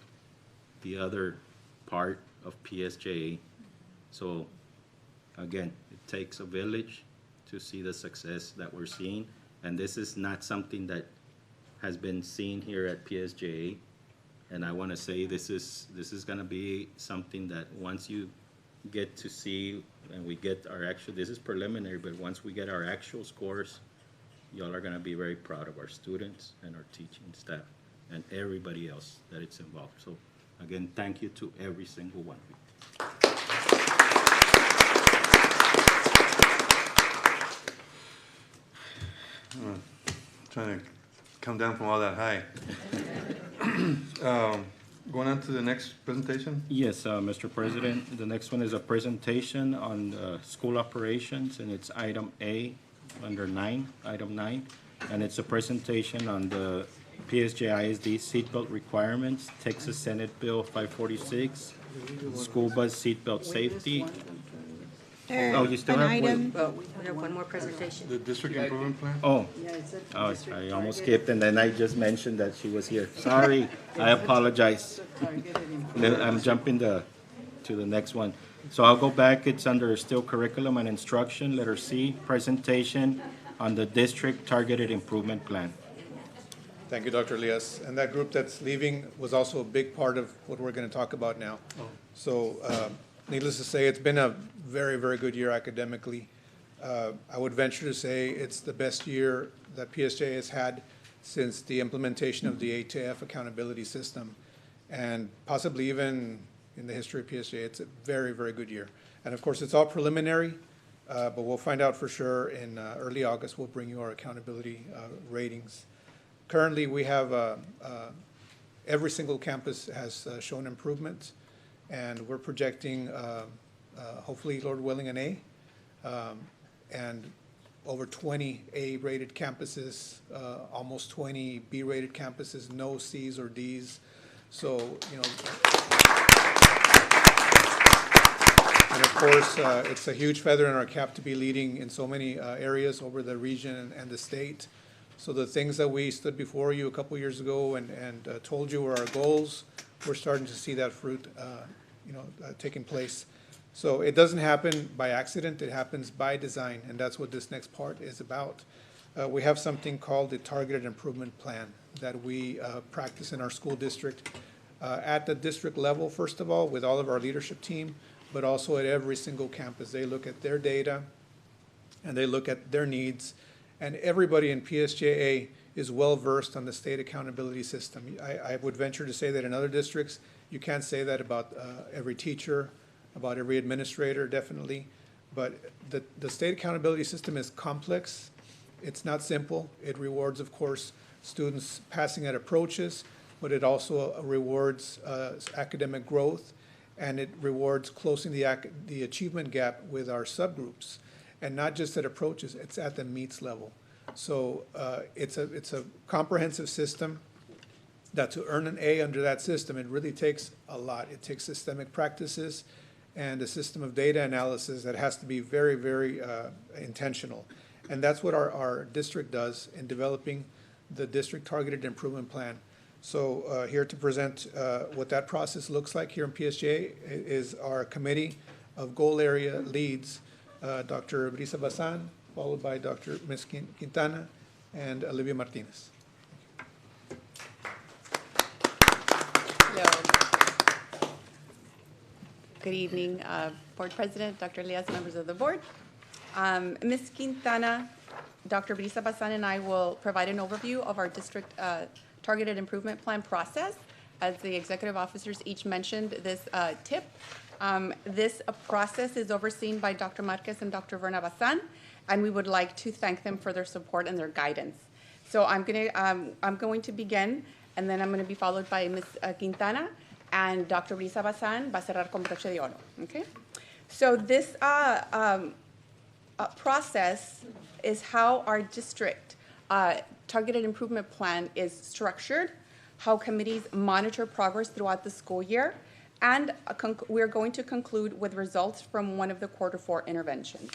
the other part of PSJA. So again, it takes a village to see the success that we're seeing. And this is not something that has been seen here at PSJA. And I want to say this is going to be something that once you get to see and we get our actual, this is preliminary, but once we get our actual scores, y'all are going to be very proud of our students and our teaching staff and everybody else that it's involved. So again, thank you to every single one of you. Trying to come down from all that high. Going on to the next presentation? Yes, Mr. President, the next one is a presentation on school operations, and it's item A under 9, item 9. And it's a presentation on the PSJ ISD seatbelt requirements, Texas Senate Bill 546, school bus seatbelt safety. Oh, you still have, Well, we have one more presentation. The district improvement plan? oh, I almost skipped, and then I just mentioned that she was here. Sorry, I apologize. Then I'm jumping to the next one. So I'll go back, it's under still curriculum and instruction, letter C, presentation on the district targeted improvement plan. Thank you, Dr. Elias. And that group that's leaving was also a big part of what we're going to talk about now. So needless to say, it's been a very, very good year academically. I would venture to say it's the best year that PSJ has had since the implementation of the A2F accountability system, and possibly even in the history of PSJ. It's a very, very good year. And of course, it's all preliminary, but we'll find out for sure in early August. We'll bring you our accountability ratings. Currently, we have every single campus has shown improvement, and we're projecting hopefully, Lord willing, an A, and over 20 A-rated campuses, almost 20 B-rated campuses, no C's or D's. So, you know, and of course, it's a huge feather in our cap to be leading in so many areas over the region and the state. So the things that we stood before you a couple years ago and told you were our goals, we're starting to see that fruit, taking place. So it doesn't happen by accident, it happens by design, and that's what this next part is about. We have something called the Targeted Improvement Plan that we practice in our school district at the district level, first of all, with all of our leadership team, but also at every single campus. They look at their data and they look at their needs, and everybody in PSJA is well-versed on the state accountability system. I would venture to say that in other districts, you can't say that about every teacher, about every administrator, definitely. But the state accountability system is complex. It's not simple. It rewards, of course, students passing at approaches, but it also rewards academic growth, and it rewards closing the achievement gap with our subgroups. And not just at approaches, it's at the meets level. So it's a comprehensive system that to earn an A under that system, it really takes a lot. It takes systemic practices and a system of data analysis that has to be very, very intentional. And that's what our district does in developing the district targeted improvement plan. So here to present what that process looks like here in PSJ is our committee of goal area leads, Dr. Brisa Bazan, followed by Dr. Ms. Quintana, and Olivia Martinez. Hello. Good evening, Board President, Dr. Elias, members of the board. Ms. Quintana, Dr. Brisa Bazan, and I will provide an overview of our district targeted improvement plan process. As the executive officers each mentioned this tip. This process is overseen by Dr. Marquez and Dr. Verna Bazan, and we would like to thank them for their support and their guidance. So I'm going to begin, and then I'm going to be followed by Ms. Quintana, and Dr. Brisa Bazan va a cerrar con broche de oro. Okay? So this process is how our district targeted improvement plan is structured, how committees monitor progress throughout the school year, and we're going to conclude with results from one of the Q4 interventions.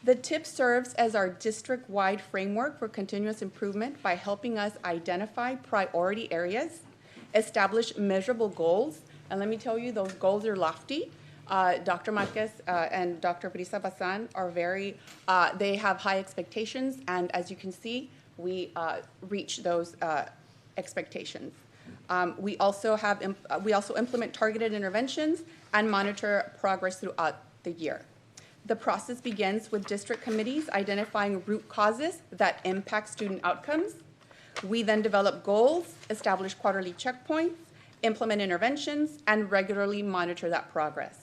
The TIP serves as our district-wide framework for continuous improvement by helping us identify priority areas, establish measurable goals, and let me tell you, those goals are lofty. Dr. Marquez and Dr. Brisa Bazan are they have high expectations, and as you can see, we reach those expectations. We also implement targeted interventions and monitor progress throughout the year. The process begins with district committees identifying root causes that impact student outcomes. We then develop goals, establish quarterly checkpoints, implement interventions, and regularly monitor that progress.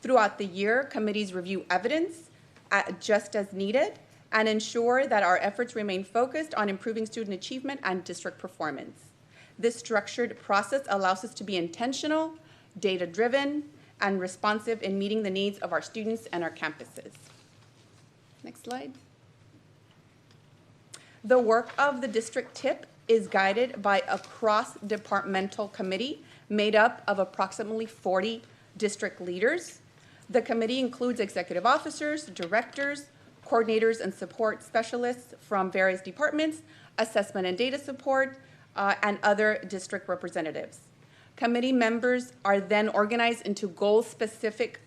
Throughout the year, committees review evidence just as needed and ensure that our efforts remain focused on improving student achievement and district performance. This structured process allows us to be intentional, data-driven, and responsive in meeting the needs of our students and our campuses. Next slide. The work of the district TIP is guided by a cross-departmental committee made up of approximately 40 district leaders. The committee includes executive officers, directors, coordinators, and support specialists from various departments, assessment and data support, and other district representatives. Committee members are then organized into goal-specific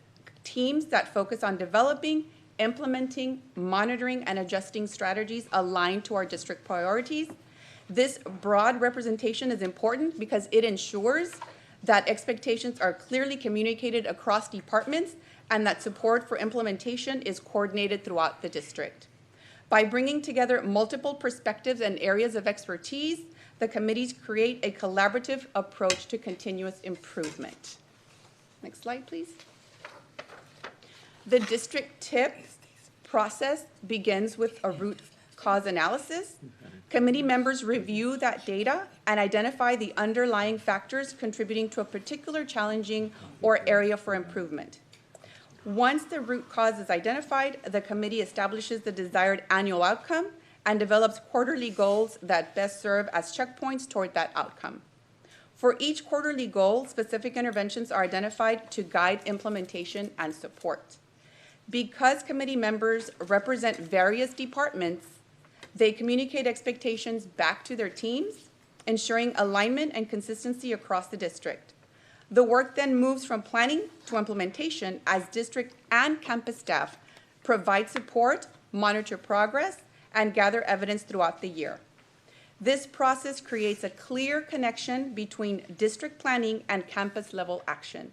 teams that focus on developing, implementing, monitoring, and adjusting strategies aligned to our district priorities. This broad representation is important because it ensures that expectations are clearly communicated across departments and that support for implementation is coordinated throughout the district. By bringing together multiple perspectives and areas of expertise, the committees create a collaborative approach to continuous improvement. Next slide, please. The district TIP process begins with a root cause analysis. Committee members review that data and identify the underlying factors contributing to a particular challenging or area for improvement. Once the root cause is identified, the committee establishes the desired annual outcome and develops quarterly goals that best serve as checkpoints toward that outcome. For each quarterly goal, specific interventions are identified to guide implementation and support. Because committee members represent various departments, they communicate expectations back to their teams, ensuring alignment and consistency across the district. The work then moves from planning to implementation as district and campus staff provide support, monitor progress, and gather evidence throughout the year. This process creates a clear connection between district planning and campus-level action.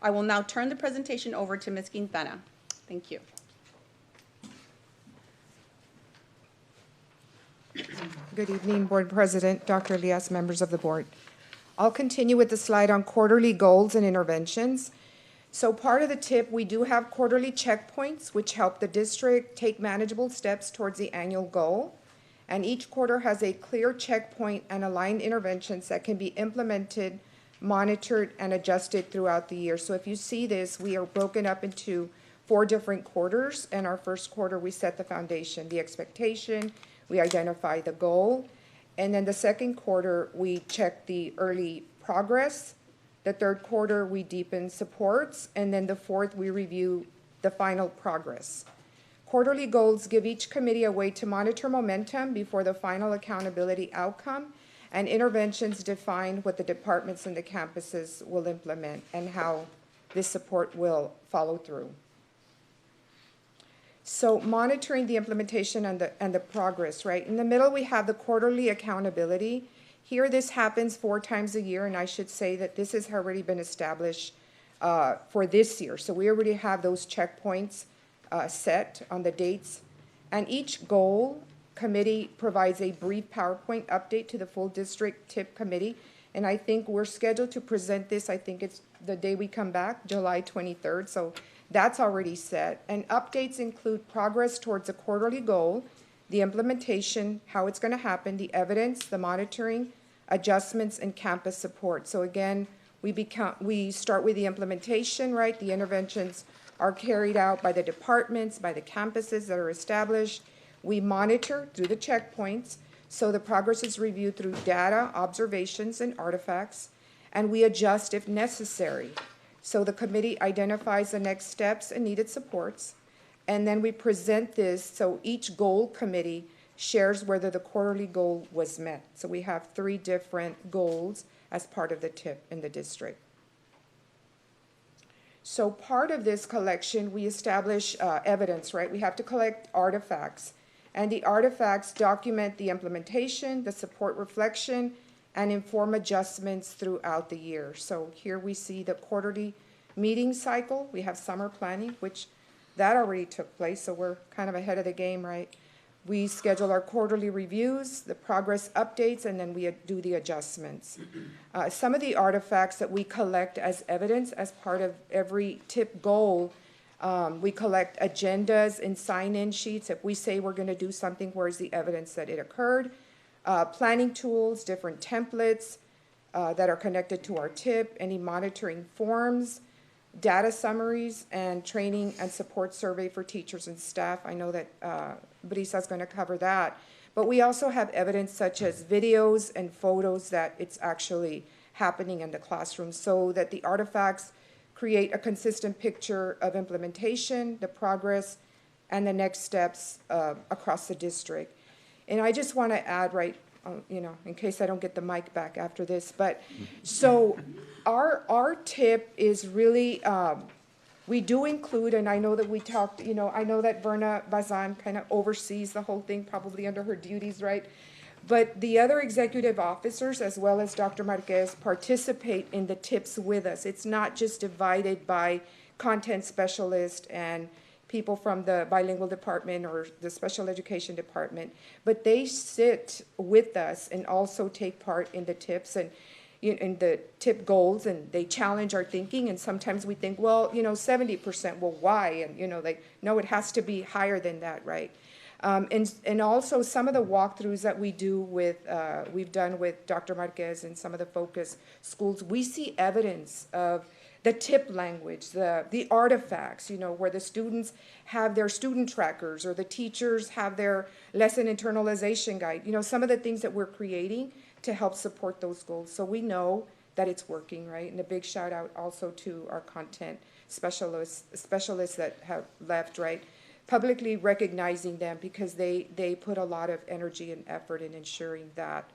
I will now turn the presentation over to Ms. Quintana. Thank you. Good evening, Board President, Dr. Elias, members of the board. I'll continue with the slide on quarterly goals and interventions. So part of the TIP, we do have quarterly checkpoints, which help the district take manageable steps towards the annual goal. And each quarter has a clear checkpoint and aligned interventions that can be implemented, monitored, and adjusted throughout the year. So if you see this, we are broken up into 4 different quarters. In our first quarter, we set the foundation, the expectation, we identify the goal. And then the second quarter, we check the early progress. The third quarter, we deepen supports. And then the fourth, we review the final progress. Quarterly goals give each committee a way to monitor momentum before the final accountability outcome, and interventions define what the departments and the campuses will implement and how this support will follow through. So monitoring the implementation and the progress, right? In the middle, we have the quarterly accountability. Here, this happens 4 times a year, and I should say that this has already been established for this year. So we already have those checkpoints set on the dates. And each goal committee provides a brief PowerPoint update to the full district TIP committee. And I think we're scheduled to present this, I think it's the day we come back, July 23rd. So that's already set. And updates include progress towards a quarterly goal, the implementation, how it's going to happen, the evidence, the monitoring, adjustments, and campus support. So again, we start with the implementation, right? The interventions are carried out by the departments, by the campuses that are established. We monitor through the checkpoints. So the progress is reviewed through data, observations, and artifacts, and we adjust if necessary. So the committee identifies the next steps and needed supports, and then we present this so each goal committee shares whether the quarterly goal was met. So we have 3 different goals as part of the TIP in the district. So part of this collection, we establish evidence, right? We have to collect artifacts, and the artifacts document the implementation, the support reflection, and inform adjustments throughout the year. So here we see the quarterly meeting cycle. We have summer planning, which that already took place, so we're kind of ahead of the game, right? We schedule our quarterly reviews, the progress updates, and then we do the adjustments. Some of the artifacts that we collect as evidence as part of every TIP goal, we collect agendas and sign-in sheets. If we say we're going to do something, where's the evidence that it occurred? Planning tools, different templates that are connected to our TIP, any monitoring forms, data summaries, and training and support survey for teachers and staff. I know that Brisa's going to cover that. But we also have evidence such as videos and photos that it's actually happening in the classroom, so that the artifacts create a consistent picture of implementation, the progress, and the next steps across the district. And I just want to add, right, in case I don't get the mic back after this, but so our tip is really, we do include, and I know that we talked, I know that Verna Bazan kind of oversees the whole thing, probably under her duties, right? But the other executive officers, as well as Dr. Marquez, participate in the tips with us. It's not just divided by content specialists and people from the bilingual department or the special education department, but they sit with us and also take part in the tips and in the tip goals, and they challenge our thinking. And sometimes we think, well, 70%, well, why? And, no, it has to be higher than that, right? And also some of the walkthroughs that we do with, we've done with Dr. Marquez and some of the focus schools, we see evidence of the tip language, the artifacts, where the students have their student trackers or the teachers have their lesson internalization guide, some of the things that we're creating to help support those goals. So we know that it's working, right? And a big shout out also to our content specialists that have left, right? Publicly recognizing them because they put a lot of energy and effort in ensuring that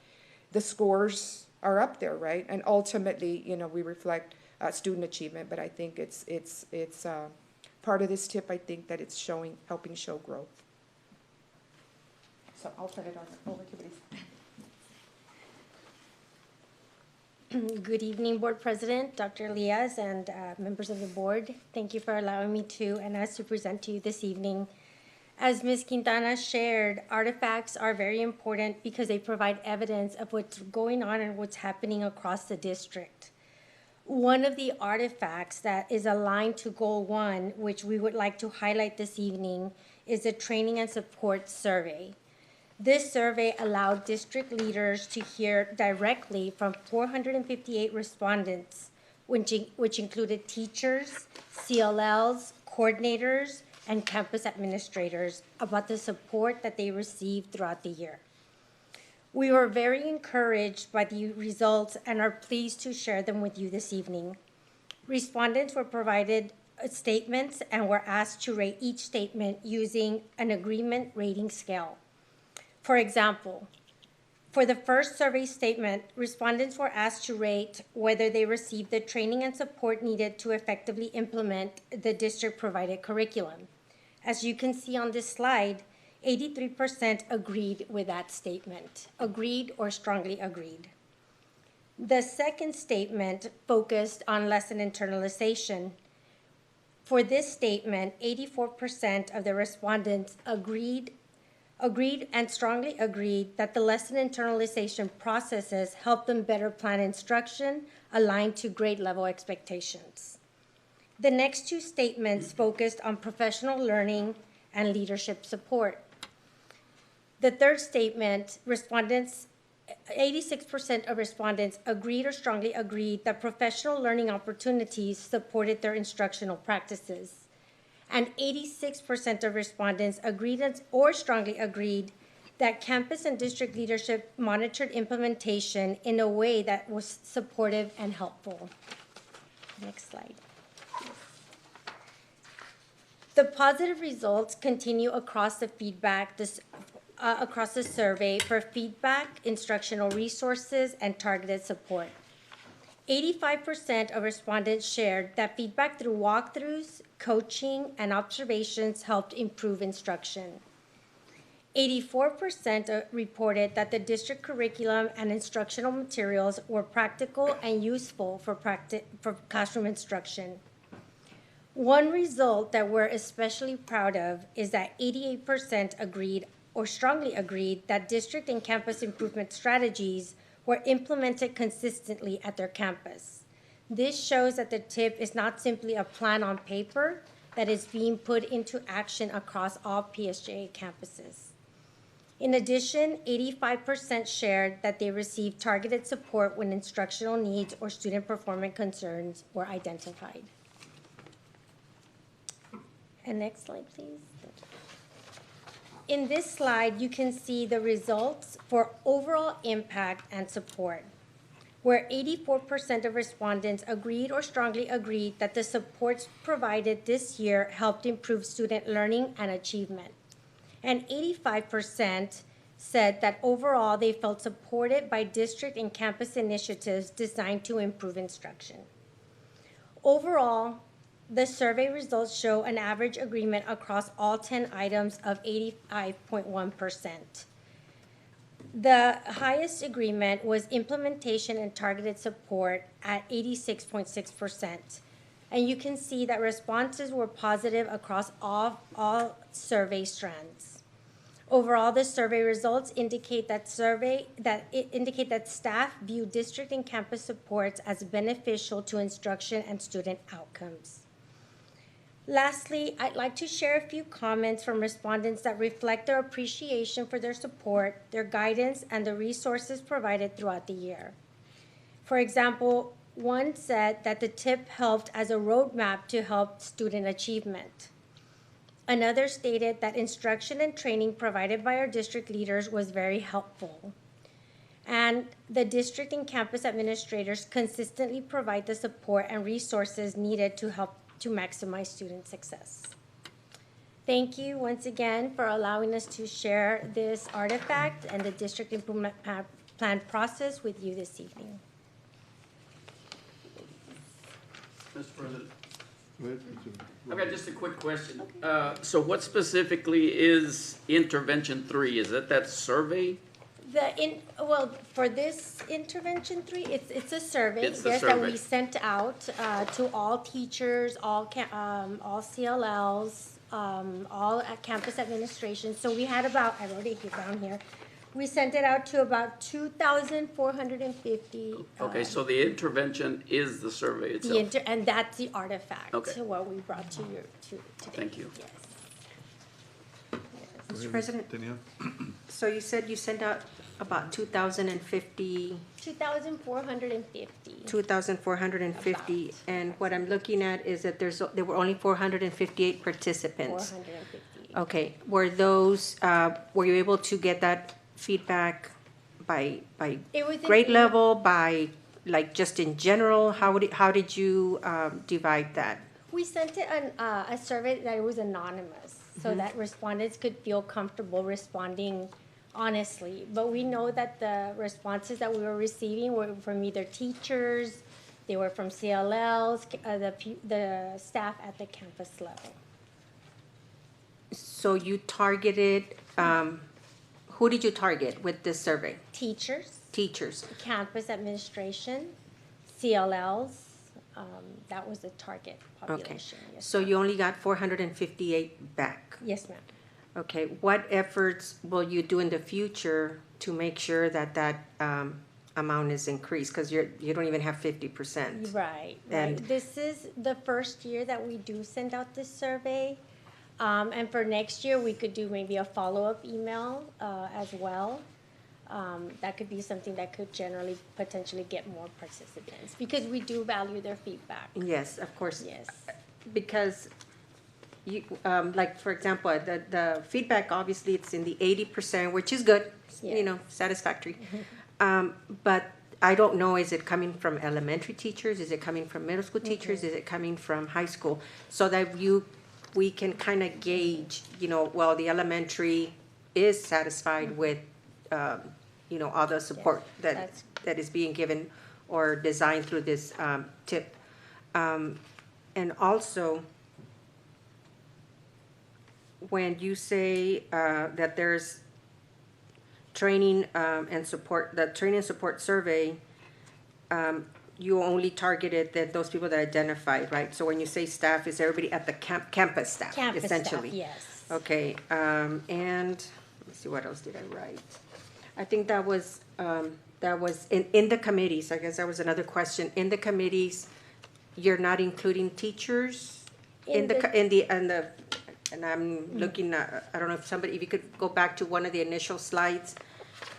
the scores are up there, right? And ultimately, we reflect student achievement, but I think it's part of this tip. I think that it's helping show growth. So I'll turn it over to Brisa. Good evening, Board President, Dr. Elias, and members of the board. Thank you for allowing me to and us to present to you this evening. As Ms. Quintana shared, artifacts are very important because they provide evidence of what's going on and what's happening across the district. One of the artifacts that is aligned to Goal 1, which we would like to highlight this evening, is the Training and Support Survey. This survey allowed district leaders to hear directly from 458 respondents, which included teachers, CLLs, coordinators, and campus administrators about the support that they received throughout the year. We were very encouraged by the results and are pleased to share them with you this evening. Respondents were provided statements and were asked to rate each statement using an agreement rating scale. For example, for the first survey statement, respondents were asked to rate whether they received the training and support needed to effectively implement the district-provided curriculum. As you can see on this slide, 83% agreed with that statement, agreed or strongly agreed. The second statement focused on lesson internalization. For this statement, 84% of the respondents agreed and strongly agreed that the lesson internalization processes help them better plan instruction aligned to grade level expectations. The next two statements focused on professional learning and leadership support. The third statement, 86% of respondents agreed or strongly agreed that professional learning opportunities supported their instructional practices. And 86% of respondents agreed or strongly agreed that campus and district leadership monitored implementation in a way that was supportive and helpful. Next slide. The positive results continue across the across the survey for feedback, instructional resources, and targeted support. 85% of respondents shared that feedback through walkthroughs, coaching, and observations helped improve instruction. 84% reported that the district curriculum and instructional materials were practical and useful for classroom instruction. One result that we're especially proud of is that 88% agreed or strongly agreed that district and campus improvement strategies were implemented consistently at their campus. This shows that the TIP is not simply a plan on paper that is being put into action across all PSJA campuses. In addition, 85% shared that they received targeted support when instructional needs or student performance concerns were identified. And next slide, please. In this slide, you can see the results for overall impact and support, where 84% of respondents agreed or strongly agreed that the supports provided this year helped improve student learning and achievement. And 85% said that overall they felt supported by district and campus initiatives designed to improve instruction. Overall, the survey results show an average agreement across all 10 items of 85.1%. The highest agreement was implementation and targeted support at 86.6%. And you can see that responses were positive across all survey strands. Overall, the survey results indicate that staff view district and campus supports as beneficial to instruction and student outcomes. Lastly, I'd like to share a few comments from respondents that reflect their appreciation for their support, their guidance, and the resources provided throughout the year. For example, one said that the TIP helped as a roadmap to help student achievement. Another stated that instruction and training provided by our district leaders was very helpful. And the district and campus administrators consistently provide the support and resources needed to help to maximize student success. Thank you once again for allowing us to share this artifact and the district improvement plan process with you this evening. Mr. President. I've got just a quick question. So what specifically is intervention 3? Is that survey? For this intervention 3, it's a survey, It's the that survey. we sent out to all teachers, all CLLs, all at campus administration. So we had about, I wrote it here down here. We sent it out to about 2,450. Okay, so the intervention is the survey itself. And that's the artifact, Okay. what we brought to you today. Thank you. Yes. Mr. President, so you said you sent out about 2,050. 2,450. 2,450, and what I'm looking at is that there were only 458 participants. 458. Okay, were those, were you able to get that feedback by It was grade level, by, like, just in general? How did you divide that? We sent it a survey that was anonymous, so Mhm. that respondents could feel comfortable responding honestly. But we know that the responses that we were receiving were from either teachers, they were from CLLs, the staff at the campus level. So you targeted, who did you target with this survey? Teachers, Teachers. campus administration, CLLs, that was the target Okay. population. Yes, So you only got 458 back. yes, ma'am. Okay, what efforts will you do in the future to make sure that that amount is increased? Because you don't even have 50%. Right, And- right. This is the first year that we do send out this survey. And for next year, we could do maybe a follow-up email as well. That could be something that could generally potentially get more participants because we do value their feedback. Yes, of course. Yes. Because you, like, for example, the feedback, obviously, it's in the 80%, which is good, Yeah. you know, satisfactory. But I don't know, is it coming from elementary teachers? Is it coming from middle school teachers? Is it coming from high school? So that we can kind of gauge, you know, well, the elementary is satisfied with, you know, all the support that is being given or designed through this tip. And also, when you say that there's training and support, the training and support survey, you only targeted those people that identified, right? So when you say staff, is everybody at the campus staff, Campus staff, essentially? yes. Okay, and let me see, what else did I write? I think that was in the committees, I guess that was another question. In the committees, you're not including teachers and I'm looking at, I don't know if you could go back to one of the initial slides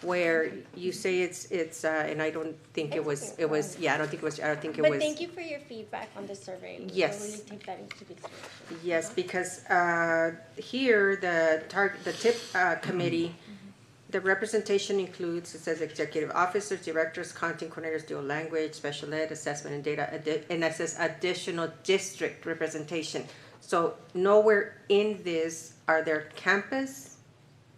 where you say it's, and I don't think it was, I don't think it was. But thank you for your feedback on the survey. Yes. We'll really take that into consideration. Yes, because here, the TIP committee, the representation includes, it says executive officers, directors, content coordinators, dual language, special ed, assessment and data, and it says additional district representation. So nowhere in this are there campus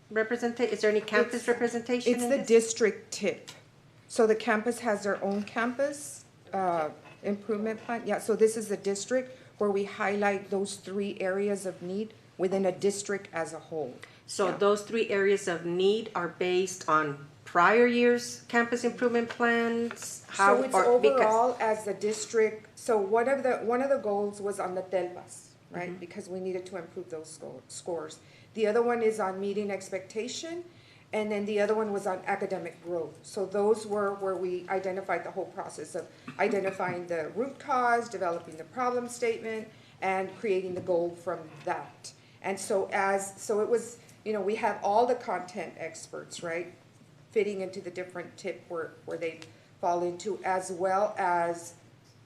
is there any campus representation It's in the this? district tip. So the campus has their own campus improvement plan. Yeah, so this is the district where we highlight those 3 areas of need within a district as a whole. So those 3 areas of need are based on prior year's campus improvement plans? So it's overall as the district, so one of the goals was on the TELPAS, right? Mhm. Because we needed to improve those scores. The other one is on meeting expectation, and then the other one was on academic growth. So those were where we identified the whole process of identifying the root cause, developing the problem statement, and creating the goal from that. And so it was, you know, we have all the content experts, right? Fitting into the different tip where they fall into, as well as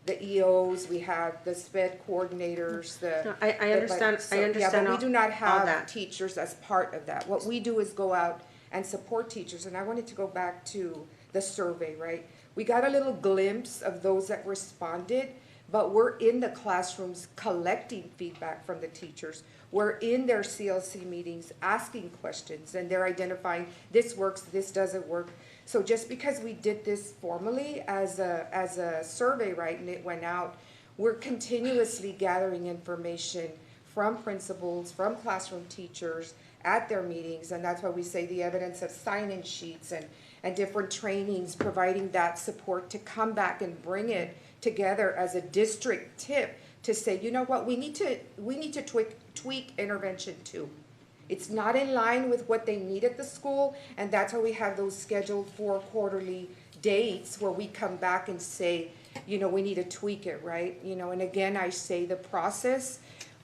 the EOs, we have the SPED coordinators, No, I understand, Yeah, but we do not all have that. teachers as part of that. What we do is go out and support teachers, and I wanted to go back to the survey, right? We got a little glimpse of those that responded, but we're in the classrooms collecting feedback from the teachers. We're in their CLC meetings asking questions, and they're identifying, this works, this doesn't work. So just because we did this formally as a survey, right, and it went out, we're continuously gathering information from principals, from classroom teachers at their meetings, and that's why we say the evidence of sign-in sheets and different trainings, providing that support to come back and bring it together as a district tip to say, you know what, we need to tweak intervention too. It's not in line with what they need at the school, and that's why we have those scheduled 4 quarterly dates where we come back and say, you know, we need to tweak it, right? You know, and again, I say the process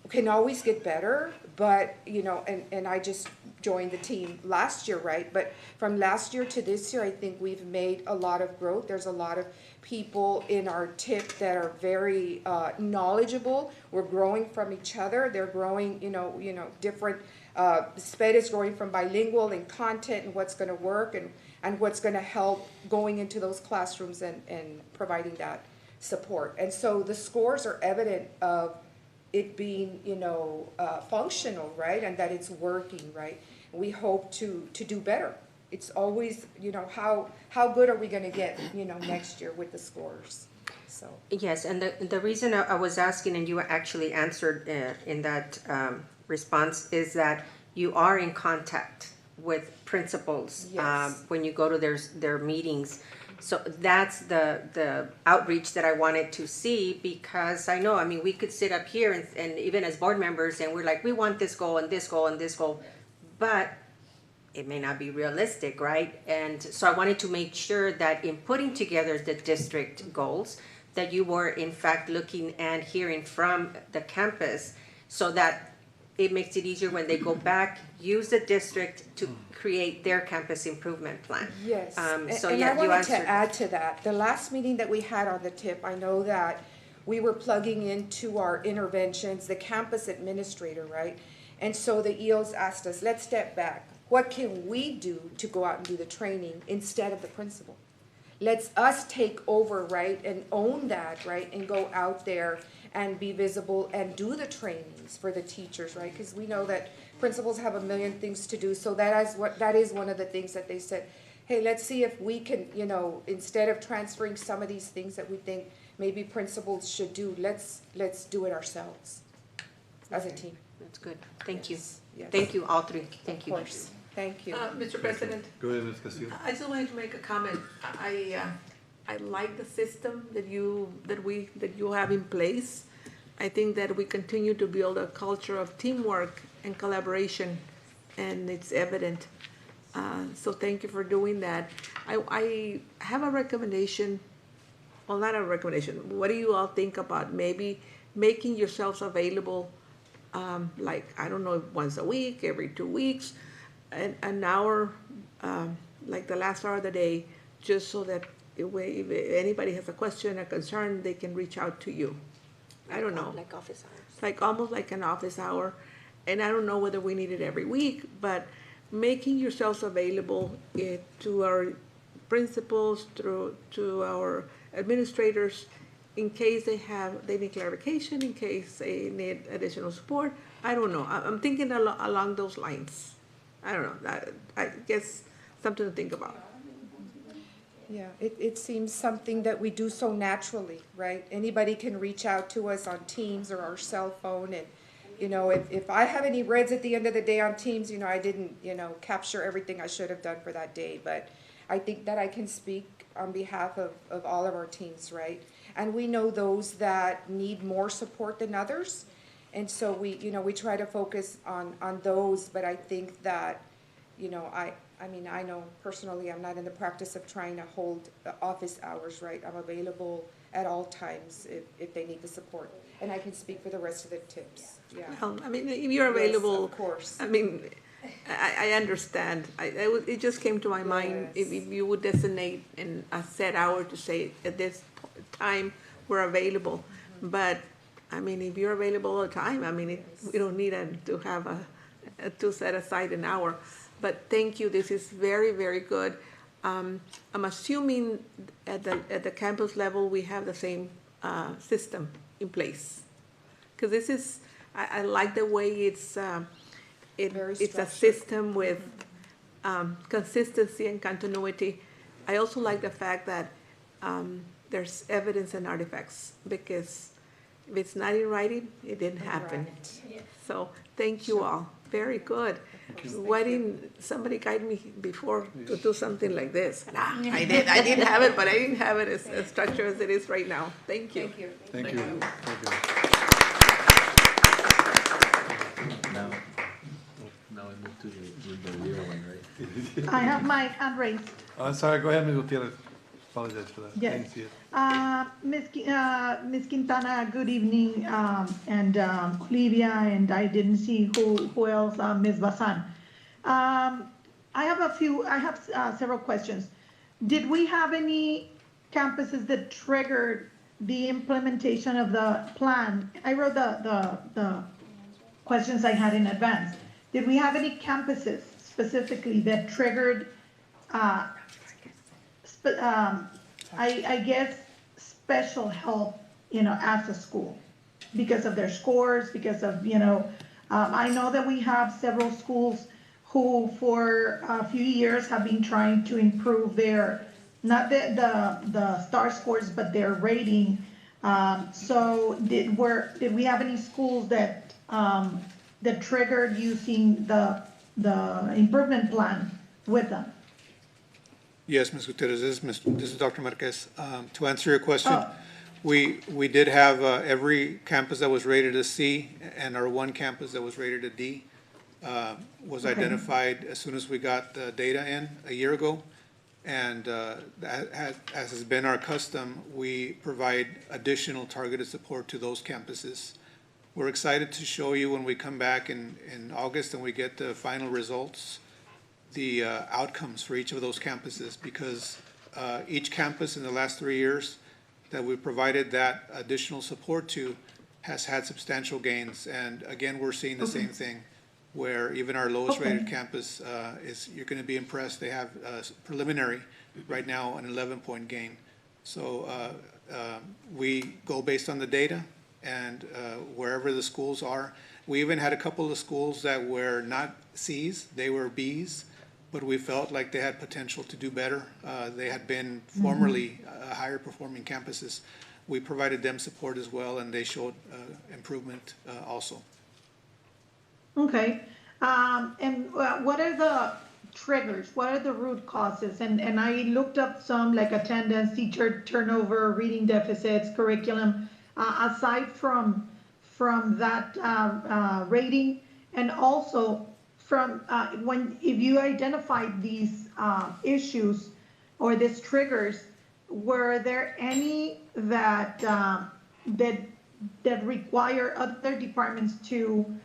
can always get better, but, you know, and I just joined the team last year, right? But from last year to this year, I think we've made a lot of growth. There's a lot of people in our tip that are very knowledgeable. We're growing from each other. They're growing, you know, different. SPED is growing from bilingual and content and what's going to work and what's going to help going into those classrooms and providing that support. And so the scores are evident of it being, functional, right? And that it's working, right? We hope to do better. It's always, how good are we gonna get, next year with the scores? So. Yes, and the reason I was asking, and you actually answered in that response, is that you are in contact with principals Yes. when you go to their meetings. So that's the outreach that I wanted to see, because I know, I mean, we could sit up here and even as board members, and we're like, we want this goal and this goal and this goal, but it may not be realistic, right? And so I wanted to make sure that in putting together the district goals, that you were in fact looking and hearing from the campus, so that it makes it easier when they go back, use the district to create their campus improvement plan. Yes, So and yeah, I you wanted answered. to add to that, the last meeting that we had on the tip, I know that we were plugging into our interventions, the campus administrator, right? And so the EOs asked us, let's step back. What can we do to go out and do the training instead of the principal? Let's us take over, right, and own that, right, and go out there and be visible and do the trainings for the teachers, right? Because we know that principals have a million things to do. So that is one of the things that they said, hey, let's see if we can, instead of transferring some of these things that we think maybe principals should do, let's do it ourselves as a team. That's good. Thank you. Yes. Thank you, all three. Thank you. Of course. Thank you. Mr. President, Go ahead, Ms. Castillo. I just wanted to make a comment. I like the system that you have in place. I think that we continue to build a culture of teamwork and collaboration, and it's evident. So thank you for doing that. I have a recommendation, well, not a recommendation. What do you all think about maybe making yourselves available, like, I don't know, once a week, every 2 weeks, an hour, like the last hour of the day, just so that if anybody has a question, a concern, they can reach out to you. I don't know. Like office hours. Like almost like an office hour. And I don't know whether we need it every week, but making yourselves available to our principals, to our administrators, in case they need clarification, in case they need additional support. I don't know. I'm thinking along those lines. I don't know. I guess something to think about. Yeah, it seems something that we do so naturally, right? Anybody can reach out to us on Teams or our cell phone, and, if I have any reds at the end of the day on Teams, I didn't, capture everything I should have done for that day, but I think that I can speak on behalf of all of our teams, right? And we know those that need more support than others, and so we try to focus on those, but I think that, I know personally I'm not in the practice of trying to hold office hours, right? I'm available at all times if they need the support. And I can speak for the rest of the tips, yeah. Well, I mean, if you're available. Yes, of course. I mean, I understand. It just came to my mind, if you would designate a set hour to say, at this time, we're available. But, I mean, if you're available all the time, I mean, we don't need to set aside an hour. But thank you, this is very, very good. I'm assuming at the campus level, we have the same system in place. Because this is, I like the way it's a system with consistency and continuity. I also like the fact that there's evidence and artifacts, because if it's not in writing, it didn't happen. Right. So thank you all. Very good. Why didn't somebody guide me before to do something like this? I didn't have it, but I didn't have it as structured as it is right now. Thank you. Thank you. Thank you. Thank you. Now we move to the real one, right? I have my hand raised. Oh, sorry, go ahead, Ms. Gutierrez. Apologize for that. Yes. Didn't see it. Ms. Quintana, good evening, and Olivia, and I didn't see who else, Ms. Bazan. I have several questions. Did we have any campuses that triggered the implementation of the plan? I wrote the questions I had in advance. Did we have any campuses specifically that triggered I guess special help, as a school? because of their scores, because of, I know that we have several schools who for a few years have been trying to improve their, not the star scores, but their rating. So did we have any schools that triggered using the improvement plan with them? Yes, Ms. Gutierrez, this is Dr. Marquez. To answer your question, we did have every campus that was rated a C and our one campus that was rated a D was identified as soon as we got the data in a year ago. And as has been our custom, we provide additional targeted support to those campuses. We're excited to show you when we come back in August and we get the final results, the outcomes for each of those campuses, because each campus in the last 3 years that we provided that additional support to has had substantial gains. And again, we're seeing the same thing, where even our lowest rated campus you're going to be impressed. They have preliminary right now an 11-point gain. So we go based on the data and wherever the schools are. We even had a couple of schools that were not C's, they were B's, but we felt like they had potential to do better. They had been formerly higher performing campuses. We provided them support as well, and they showed improvement also. Okay, and what are the triggers? What are the root causes? And I looked up some like attendance, teacher turnover, reading deficits, curriculum. Aside from that rating, and also from if you identified these issues or these triggers, were there any that require other departments to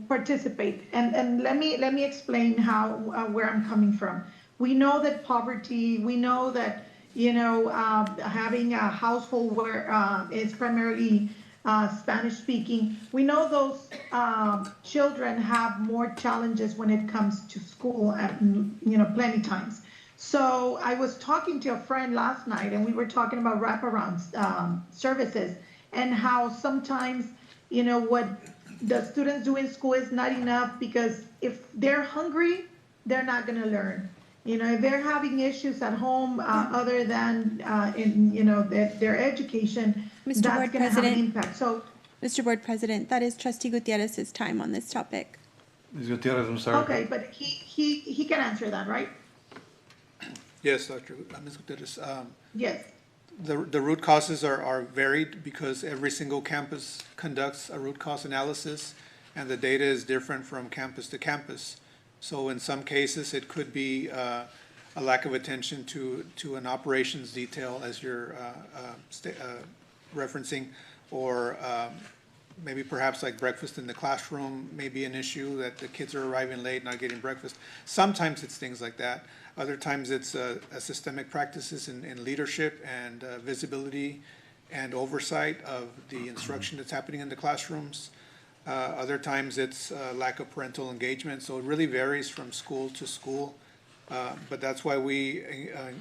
participate? And let me explain where I'm coming from. We know that poverty, we know that having a household where it's primarily Spanish speaking, we know those children have more challenges when it comes to school, plenty times. So I was talking to a friend last night, and we were talking about wraparound services and how sometimes, what the students do in school is not enough, because if they're hungry, they're not going to learn. If they're having issues at home other than their education, Mr. that's Board going to have an President. impact. So, Mr. Board President, that is Trustee Gutierrez's time on this topic. Ms. Gutierrez, I'm sorry. okay, but he can answer that, right? Yes, Ms. Gutierrez. Yes. The root causes are varied because every single campus conducts a root cause analysis, and the data is different from campus to campus. So in some cases, it could be a lack of attention to an operations detail, as you're referencing, or maybe perhaps like breakfast in the classroom may be an issue, that the kids are arriving late, not getting breakfast. Sometimes it's things like that. Other times it's systemic practices in leadership and visibility and oversight of the instruction that's happening in the classrooms. Other times it's lack of parental engagement. So it really varies from school to school. But that's why we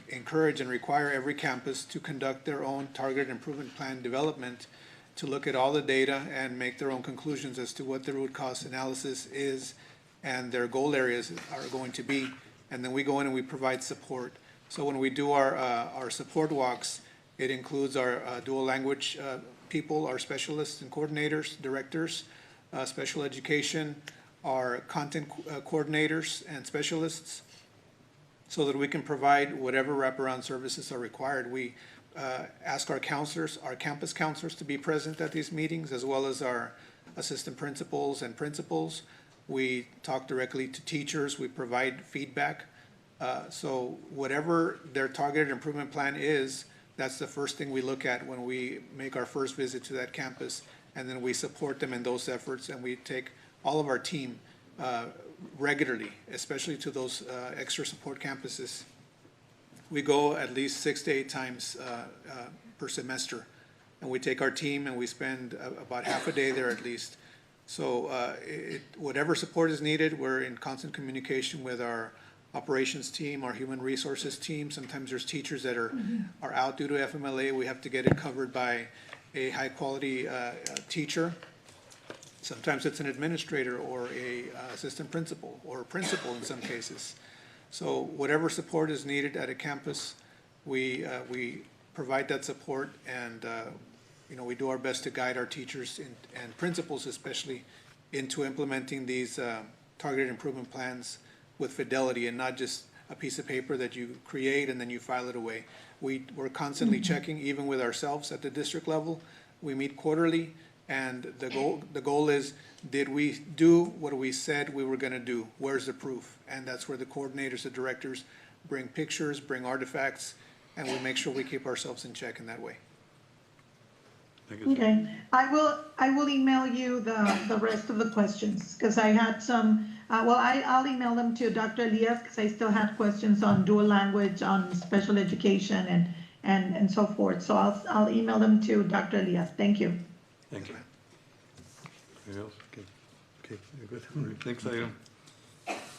encourage and require every campus to conduct their own targeted improvement plan development, to look at all the data and make their own conclusions as to what the root cause analysis is and their goal areas are going to be. And then we go in and we provide support. So when we do our support walks, it includes our dual language people, our specialists and coordinators, directors, special education, our content coordinators and specialists, so that we can provide whatever wraparound services are required. We ask our counselors, our campus counselors, to be present at these meetings, as well as our assistant principals and principals. We talk directly to teachers. We provide feedback. So whatever their targeted improvement plan is, that's the first thing we look at when we make our first visit to that campus. And then we support them in those efforts, and we take all of our team regularly, especially to those extra support campuses. We go at least 6 to 8 times per semester, and we take our team and we spend about half a day there at least. So whatever support is needed, we're in constant communication with our operations team, our human resources team. Sometimes there's teachers that are out due to FMLA. We have to get it covered by a high-quality teacher. Sometimes it's an administrator or a assistant principal or a principal in some cases. So whatever support is needed at a campus, we provide that support, and we do our best to guide our teachers and principals especially into implementing these targeted improvement plans with fidelity, and not just a piece of paper that you create and then you file it away. We're constantly checking, even with ourselves at the district level. We meet quarterly, and the goal is, did we do what we said we were gonna do? Where's the proof? And that's where the coordinators, the directors bring pictures, bring artifacts, and we make sure we keep ourselves in check in that way. Okay, I will email you the rest of the questions, because I had some, I'll email them to Dr. Elias, because I still had questions on dual language, on special education and so forth. So I'll email them to Dr. Elias. Thank you. Thank you. Anything else? Okay, you're good. Next item.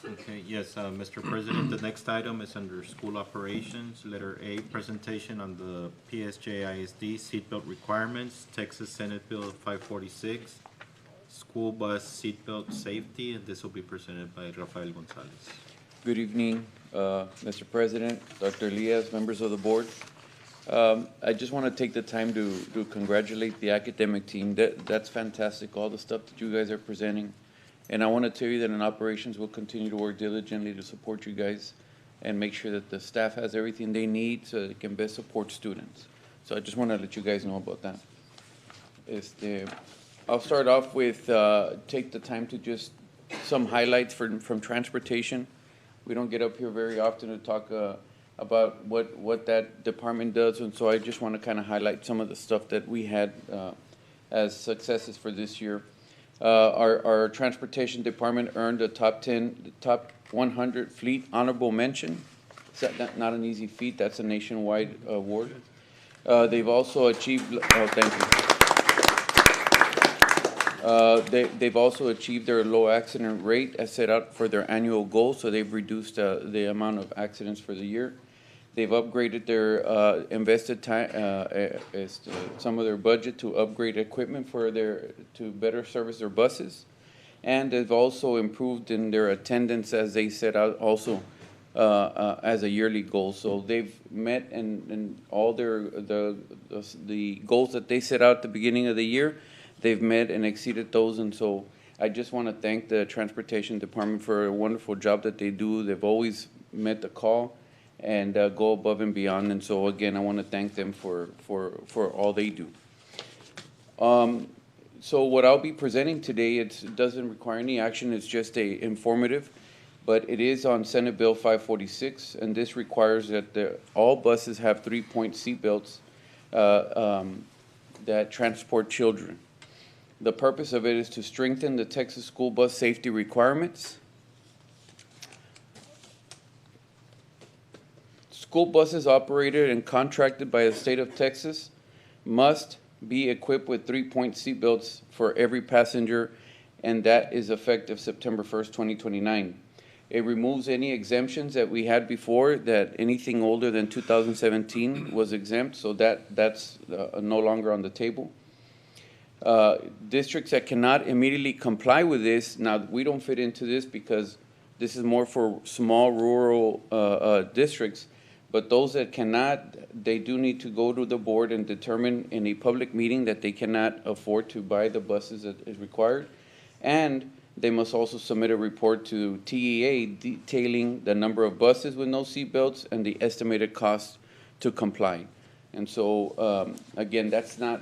Okay, yes, Mr. President, the next item is under school operations. Letter A, presentation on the PSJ ISD seatbelt requirements, Texas Senate Bill 546, school bus seatbelt safety, and this will be presented by Rafael Gonzalez. Good evening, Mr. President, Dr. Elias, members of the board. I just want to take the time to congratulate the academic team. That's fantastic, all the stuff that you guys are presenting. And I want to tell you that in operations, we'll continue to work diligently to support you guys and make sure that the staff has everything they need so they can best support students. So I just want to let you guys know about that. I'll start off with, take the time to just some highlights from transportation. We don't get up here very often to talk about what that department does, and so I just want to kind of highlight some of the stuff that we had as successes for this year. Our transportation department earned a top 100 fleet honorable mention. It's not an easy feat. That's a nationwide award. They've also achieved. Oh, thank you. They've also achieved their low accident rate as set out for their annual goal. So they've reduced the amount of accidents for the year. They've upgraded their invested time, some of their budget to upgrade equipment to better service their buses, and they've also improved in their attendance as they set out also as a yearly goal. So they've met and all the goals that they set out at the beginning of the year, they've met and exceeded those. And so I just want to thank the transportation department for a wonderful job that they do. They've always met the call and go above and beyond. And so again, I want to thank them for all they do. So what I'll be presenting today, it doesn't require any action. It's just informative, but it is on Senate Bill 546, and this requires that all buses have 3-point seatbelts that transport children. The purpose of it is to strengthen the Texas school bus safety requirements. School buses operated and contracted by the state of Texas must be equipped with 3-point seatbelts for every passenger, and that is effective September 1st, 2029. It removes any exemptions that we had before, that anything older than 2017 was exempt, so that's no longer on the table. Districts that cannot immediately comply with this, now we don't fit into this because this is more for small rural districts, but those that cannot, they do need to go to the board and determine in a public meeting that they cannot afford to buy the buses that is required. And they must also submit a report to TEA detailing the number of buses with no seatbelts and the estimated cost to comply. And so, again, that's not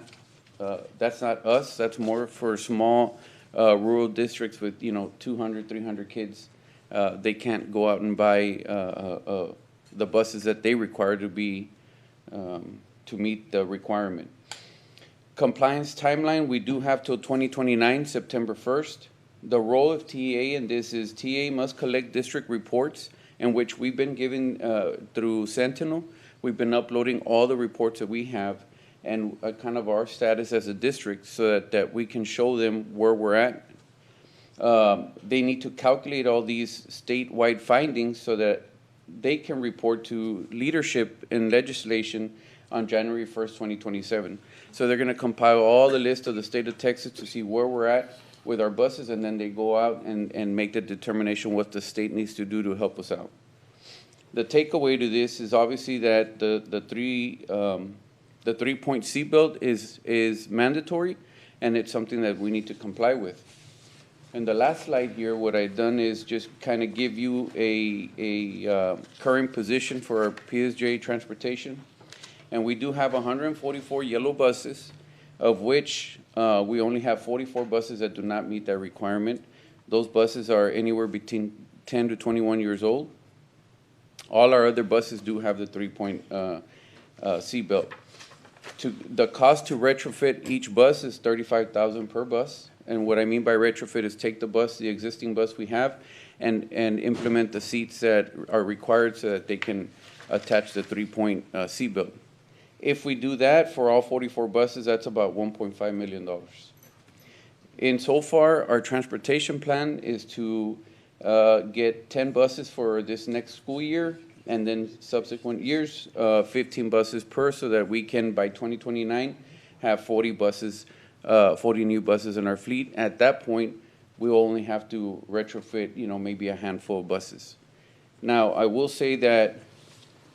us. That's more for small rural districts with 200, 300 kids. They can't go out and buy the buses that they require to meet the requirement. Compliance timeline, we do have till 2029, September 1st. The role of TEA in this is TEA must collect district reports, in which we've been given through Sentinel. We've been uploading all the reports that we have and kind of our status as a district so that we can show them where we're at. They need to calculate all these statewide findings so that they can report to leadership in legislation on January 1st, 2027. So they're going to compile all the list of the state of Texas to see where we're at with our buses, and then they go out and make the determination what the state needs to do to help us out. The takeaway to this is obviously that the three-point seatbelt is mandatory, and it's something that we need to comply with. And the last slide here, what I've done is just kind of give you a current position for our PSJ transportation. And we do have 144 yellow buses, of which we only have 44 buses that do not meet that requirement. Those buses are anywhere between 10 to 21 years old. All our other buses do have the three-point seatbelt. The cost to retrofit each bus is $35,000 per bus. And what I mean by retrofit is take the bus, the existing bus we have, and implement the seats that are required so that they can attach the three-point seatbelt. If we do that for all 44 buses, that's about $1.5 million. In so far, our transportation plan is to get 10 buses for this next school year, and then subsequent years, 15 buses per, so that we can, by 2029, have 40 new buses in our fleet. At that point, we'll only have to retrofit, maybe a handful of buses. Now, I will say that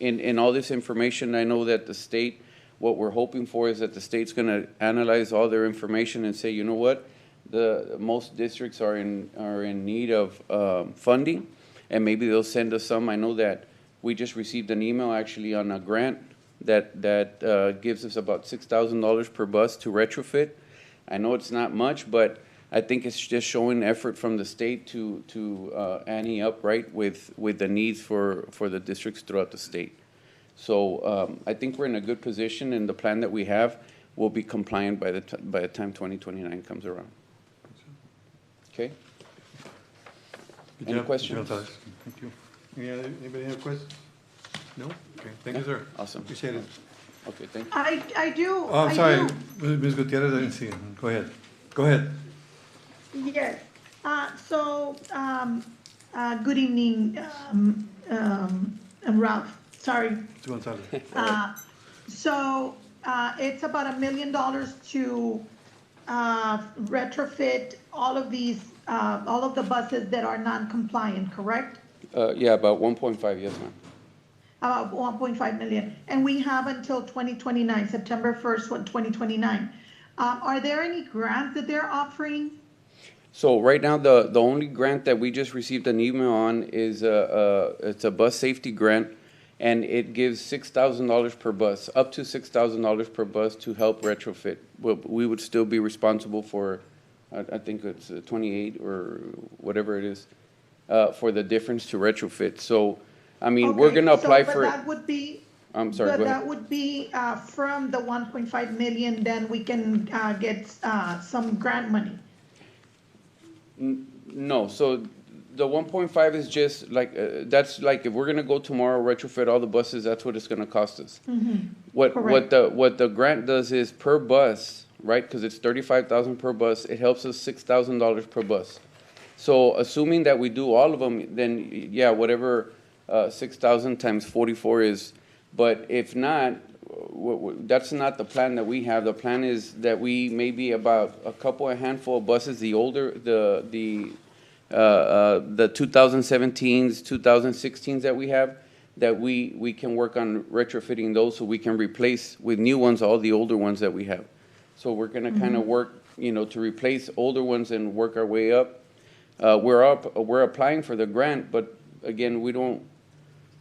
in all this information, I know that the state, what we're hoping for is that the state's going to analyze all their information and say, you know what, most districts are in need of funding, and maybe they'll send us some. I know that we just received an email actually on a grant that gives us about $6,000 per bus to retrofit. I know it's not much, but I think it's just showing effort from the state to ante up, right, with the needs for the districts throughout the state. So I think we're in a good position, and the plan that we have will be compliant by the time 2029 comes around. Okay? Good Any job. questions? Thank you. Anybody have questions? No? Okay, thank you, sir. Awesome. Appreciate it. Okay, thank you. I do. Oh, I'm sorry, Ms. Gutierrez, I didn't see you. Go ahead. Go ahead. Yes. Good evening, Ralph. Sorry. Gonzalez. It's about $1 million to retrofit all of the buses that are non-compliant, correct? Yeah, about 1.5, yes, ma'am. About 1.5 million. And we have until 2029, September 1st, 2029. Are there any grants that they're offering? So right now, the only grant that we just received an email on is it's a bus safety grant, and it gives $6,000 per bus, up to $6,000 per bus to help retrofit. We would still be responsible for, I think it's 28 or whatever it is, for the difference to retrofit. So, I mean, we're going to apply for it. That would be. I'm sorry, go ahead. That would be from the 1.5 million, then we can get some grant money. No, so the 1.5 is just like, that's like, if we're gonna go tomorrow, retrofit all the buses, that's what it's gonna cost us. What the grant does is per bus, right, because it's 35,000 per bus, it helps us $6,000 per bus. So assuming that we do all of them, then yeah, whatever 6,000 times 44 is, but if not, that's not the plan that we have. The plan is that we maybe about a handful of buses, the older, the 2017s, 2016s that we have, that we can work on retrofitting those so we can replace with new ones all the older ones that we have. So we're going to kind of work, to replace older ones and work our way up. We're applying for the grant, but again,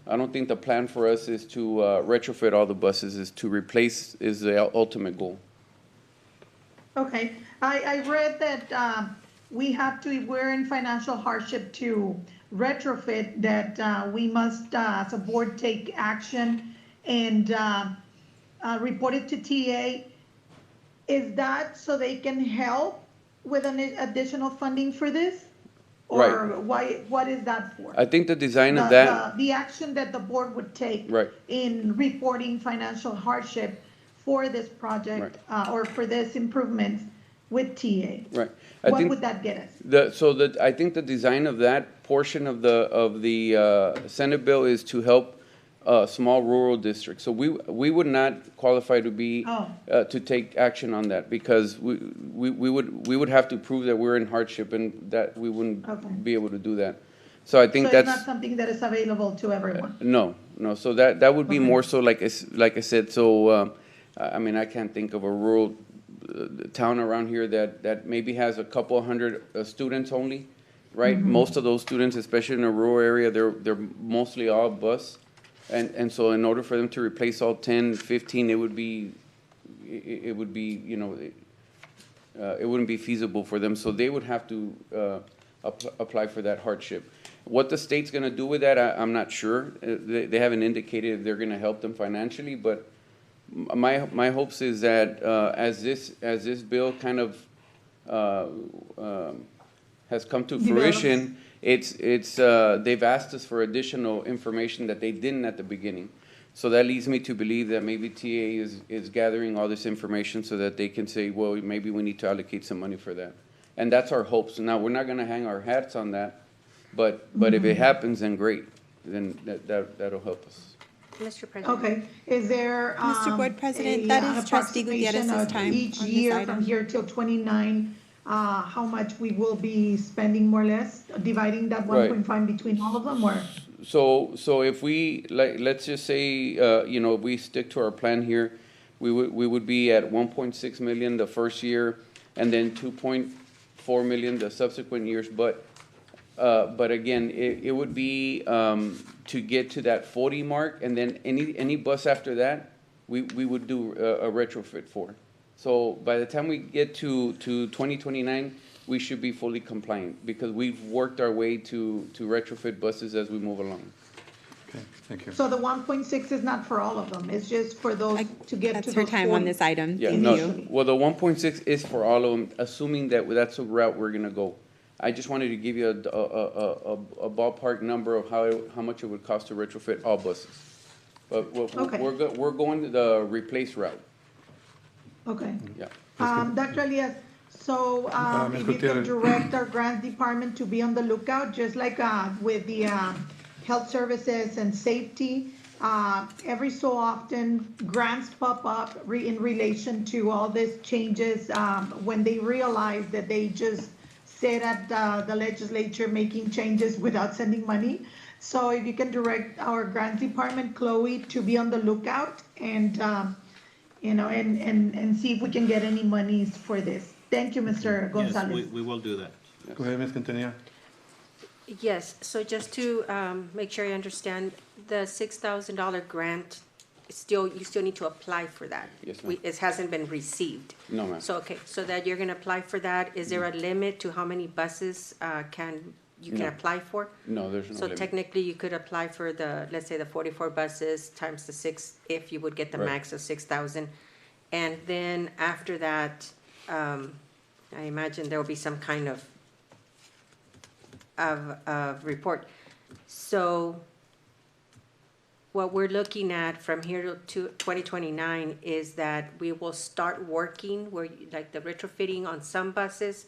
I don't think the plan for us is to retrofit all the buses. Is to replace is the ultimate goal. Okay, I read that we're in financial hardship to retrofit, that we must, as a board, take action and report it to TA. Is that so they can help with an additional funding for this? Or what is that for? I think the design of that. The action that the board would take in reporting financial hardship for this project or for this improvement with TA. Right. What would that get us? I think the design of that portion of the Senate bill is to help small rural district. So we would not qualify to be, to take action on that because we would have to prove that we're in hardship and that we wouldn't be able to do that. So I think So it's that's. not something that is available to everyone? No, so that would be more so like I said, so, I mean, I can't think of a rural town around here that maybe has a couple hundred students only, right? Most of those students, especially in a rural area, they're mostly all bus. And so in order for them to replace all 10, 15, it would be, you know, it wouldn't be feasible for them. So they would have to apply for that hardship. What the state's gonna do with that, I'm not sure. They haven't indicated if they're gonna help them financially, but my hopes is that as this bill kind of has come to fruition, they've asked us for additional information that they didn't at the beginning. So that leads me to believe that maybe TA is gathering all this information so that they can say, well, maybe we need to allocate some money for that. And that's our hopes. Now, we're not gonna hang our hats on that, but if it happens, then great. Then that'll help us. Mr. President. Okay, is there, Mr. Board President, that is Trustee approximation Gutierrez's of time each on this year item. from here till 29, how much we will be spending more or less, dividing that Right. 1.5 between all of them, or? So if we, let's just say, you know, if we stick to our plan here, we would be at 1.6 million the first year, and then 2.4 million the subsequent years, but again, it would be, to get to that 40 mark, and then any bus after that, we would do a retrofit for. So by the time we get to 2029, we should be fully compliant, because we've worked our way to retrofit buses as we move along. Okay, thank you. So the 1.6 is not for all of them, it's just for those to get to That's those her time on 40 this item. Yeah, Thank no, you. well, the 1.6 is for all of them, assuming that that's the route we're gonna go. I just wanted to give you a ballpark number of how much it would cost to retrofit all buses. But Okay. we're going to the replace route, Okay. yeah. Dr. Elias, so Ms. if you can Gutierrez. direct our grants department to be on the lookout, just like with the health services and safety, every so often, grants pop up in relation to all these changes when they realize that they just sit at the legislature making changes without sending money. So if you can direct our grants department, Chloe, to be on the lookout and you know, and see if we can get any monies for this. Thank you, Mr. Gonzalez. Yes, we will do that. Go ahead, Ms. Quintanilla. Yes, so just to make sure I understand, the $6,000 grant, you still need to apply for that? Yes, ma'am. It hasn't been received? No, ma'am. So, okay, so that you're gonna apply for that, is there a limit to how many buses you can No. apply for? No, there's no So limit. technically, you could apply for let's say the 44 buses times the 6, if you would get the Right. max of 6,000. And then after that, I imagine there will be some kind of report. So what we're looking at from here to 2029 is that we will start working like the retrofitting on some buses,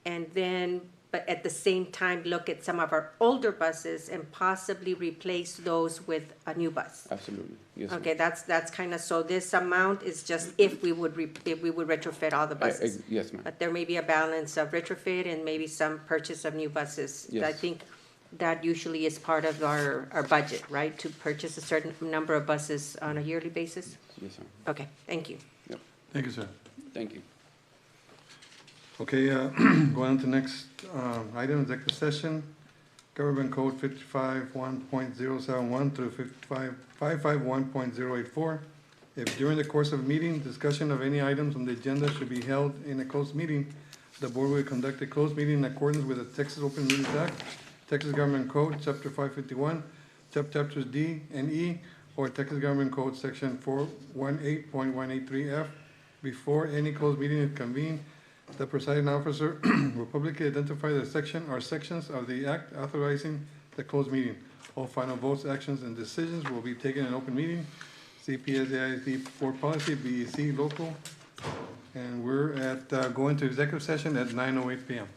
and then, but at the same time, look at some of our older buses and possibly replace those with a new bus. Absolutely, yes, ma'am. Okay, that's kind of, so this amount is just if we would retrofit all the buses. Yes, ma'am. But there may be a balance of retrofit and maybe some purchase of new buses. I Yes. think that usually is part of our budget, right? To purchase a certain number of buses on a yearly basis? Yes, ma'am. Okay, thank you. Yep, Thank you, sir. thank you. Okay, going on to next item, executive session. Government Code 55.1.071 through 551.084. If during the course of a meeting, discussion of any items on the agenda should be held in a closed meeting, the board will conduct a closed meeting in accordance with the Texas Open Meetings Act, Texas Government Code, Chapter 551, Chapters D and E, or Texas Government Code, Section 418.183F. Before any closed meeting is convened, the presiding officer will publicly identify the section or sections of the act authorizing the closed meeting. All final votes, actions, and decisions will be taken in open meeting. CPSAID 4 policy, BEC local. And we're at, going to executive session at 9:08 PM.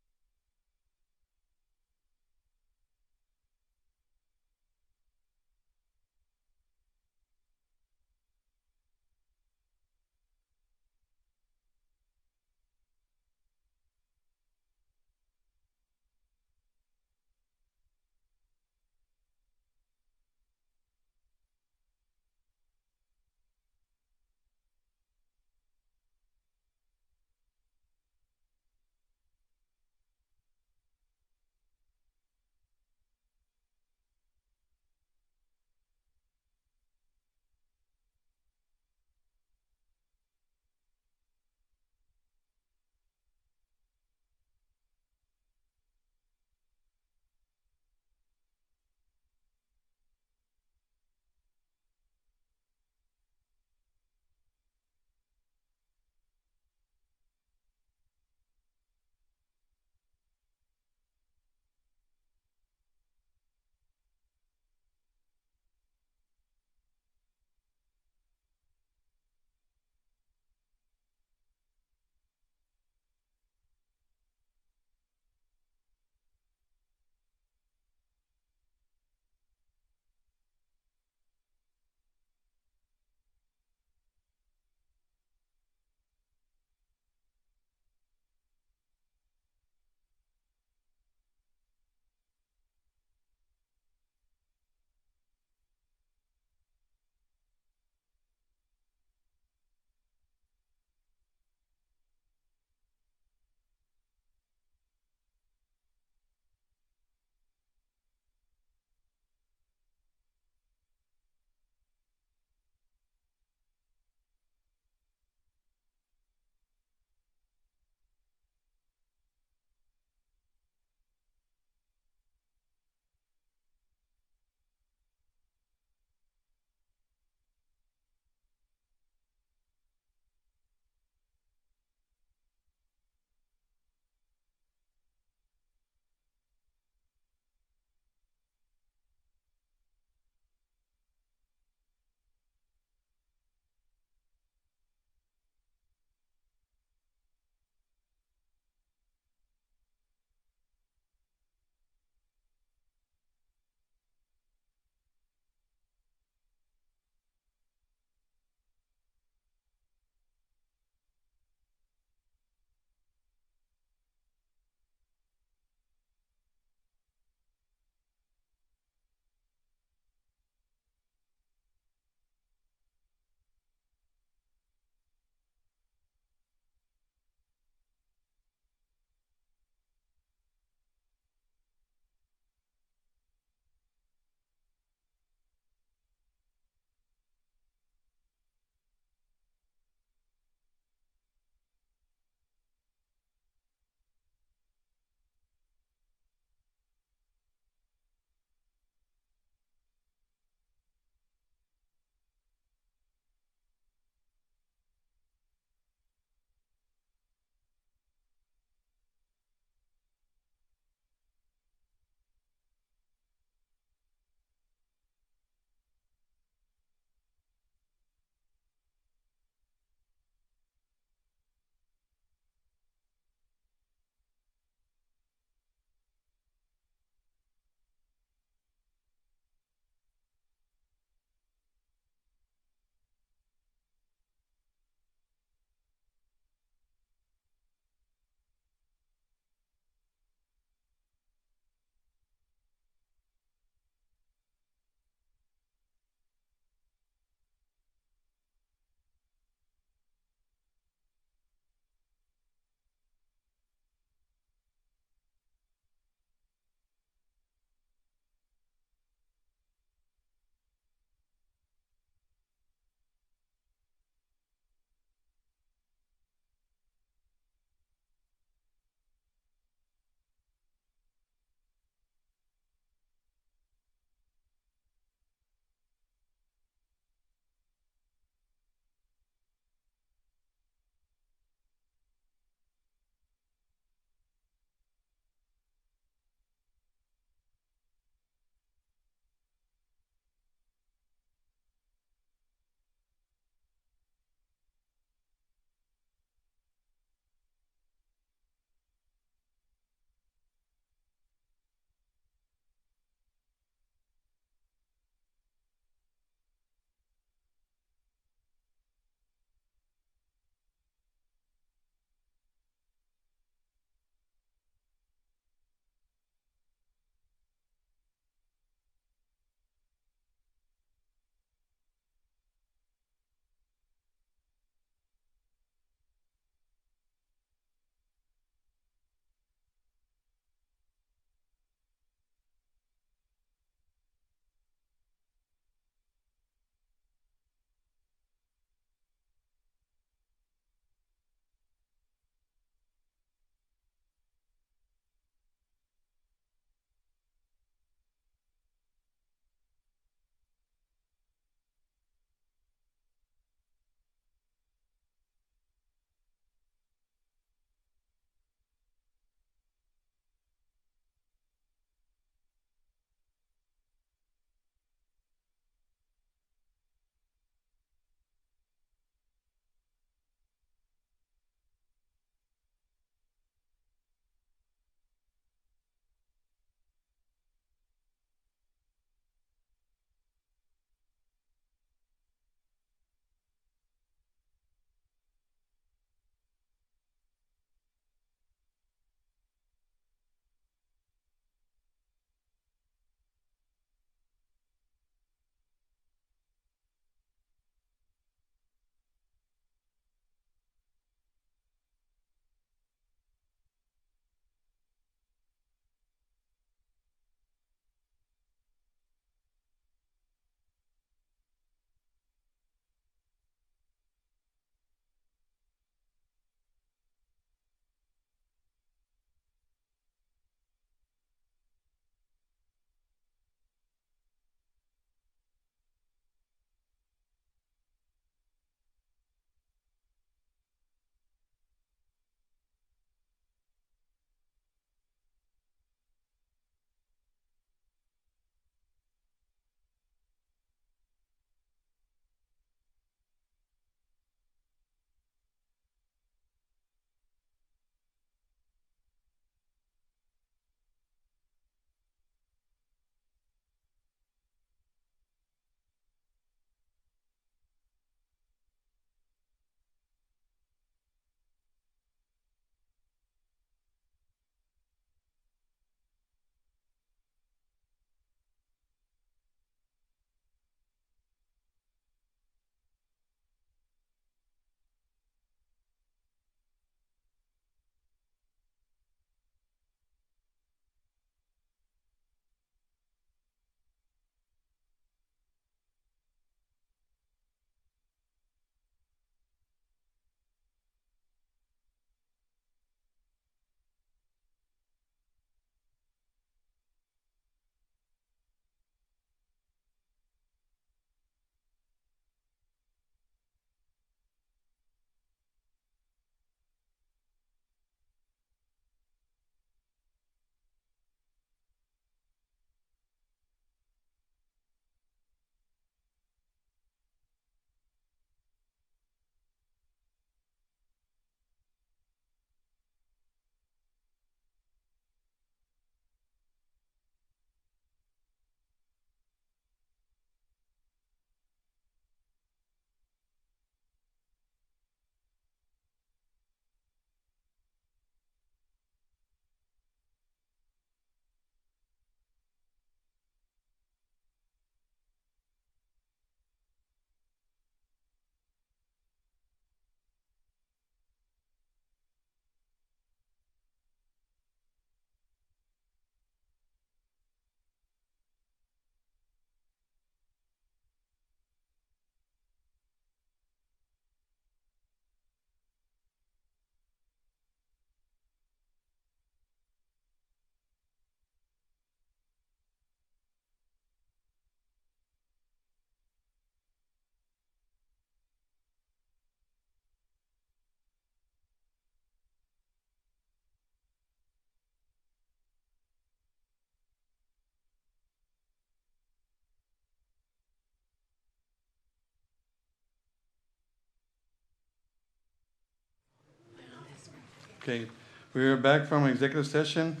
Okay, we are back from executive session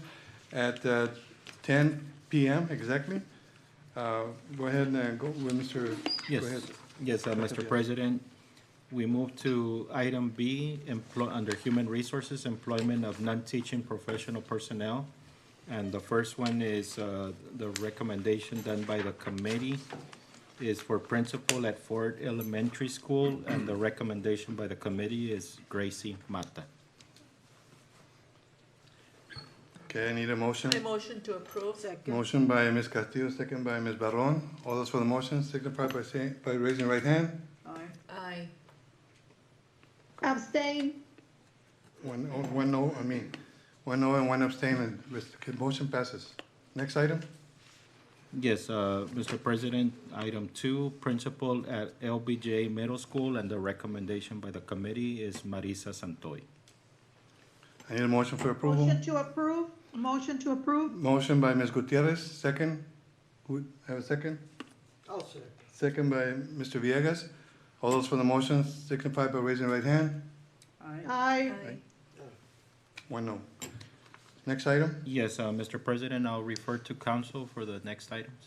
at 10 p.m. exactly. Go ahead and go with Mr. Yes, Go ahead. yes, Mr. President. We move to item B, under Human Resources, employment of non-teaching professional personnel. And the first one is the recommendation done by the committee is for principal at Ford Elementary School, and the recommendation by the committee is Gracie Mata. Okay, I need a motion. I motion to approve. Second. Motion by Ms. Castillo, second by Ms. Barron. All those for the motion signify by raising your right hand. Aye. Abstain? One no and one abstain, and the motion passes. Next item? Yes, Mr. President, item 2, principal at LBJ Middle School, and the recommendation by the committee is Marisa Santoy. I need a motion for approval. Motion to approve? Motion to approve? Motion by Ms. Gutierrez, second. Who, have a second? I'll second. Second by Mr. Villegas. All those for the motion signify by raising your right hand. Aye. One no. Next item? Yes, Mr. President, I'll refer to council for the next items.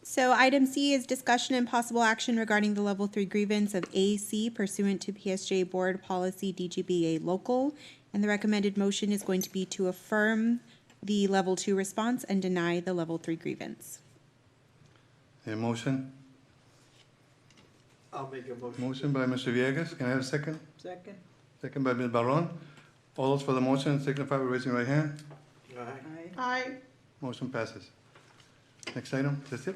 So item C is discussion and possible action regarding the level 3 grievance of AC pursuant to PSJ Board Policy DGBA Local. And the recommended motion is going to be to affirm the level 2 response and deny the level 3 grievance. A motion? I'll make a motion. Motion by Mr. Villegas. Can I have a second? Second. Second by Ms. Barron. All those for the motion signify by raising your right hand. Aye. Motion passes. Next item, that's it?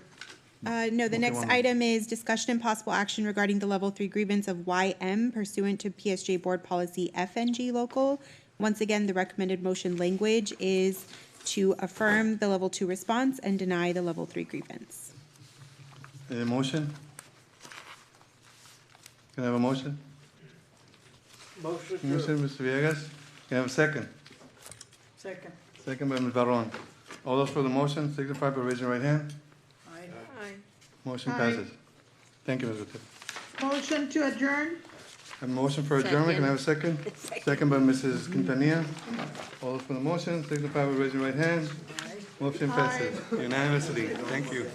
No, the Okay, next one more. item is discussion and possible action regarding the level 3 grievance of YM pursuant to PSJ Board Policy FNG Local. Once again, the recommended motion language is to affirm the level 2 response and deny the level 3 grievance. A motion? Can I have a motion? Motion to. Motion, Mr. Villegas. Can I have a second? Second. Second by Ms. Barron. All those for the motion signify by raising your right hand. Aye. Motion Aye. passes. Thank you, Ms. Gutierrez. Motion to adjourn? A motion for adjournment, can I have a second? Second by Mrs. Quintanilla. All those for the motion signify by raising your right hand. Motion passes unanimously. Thank you.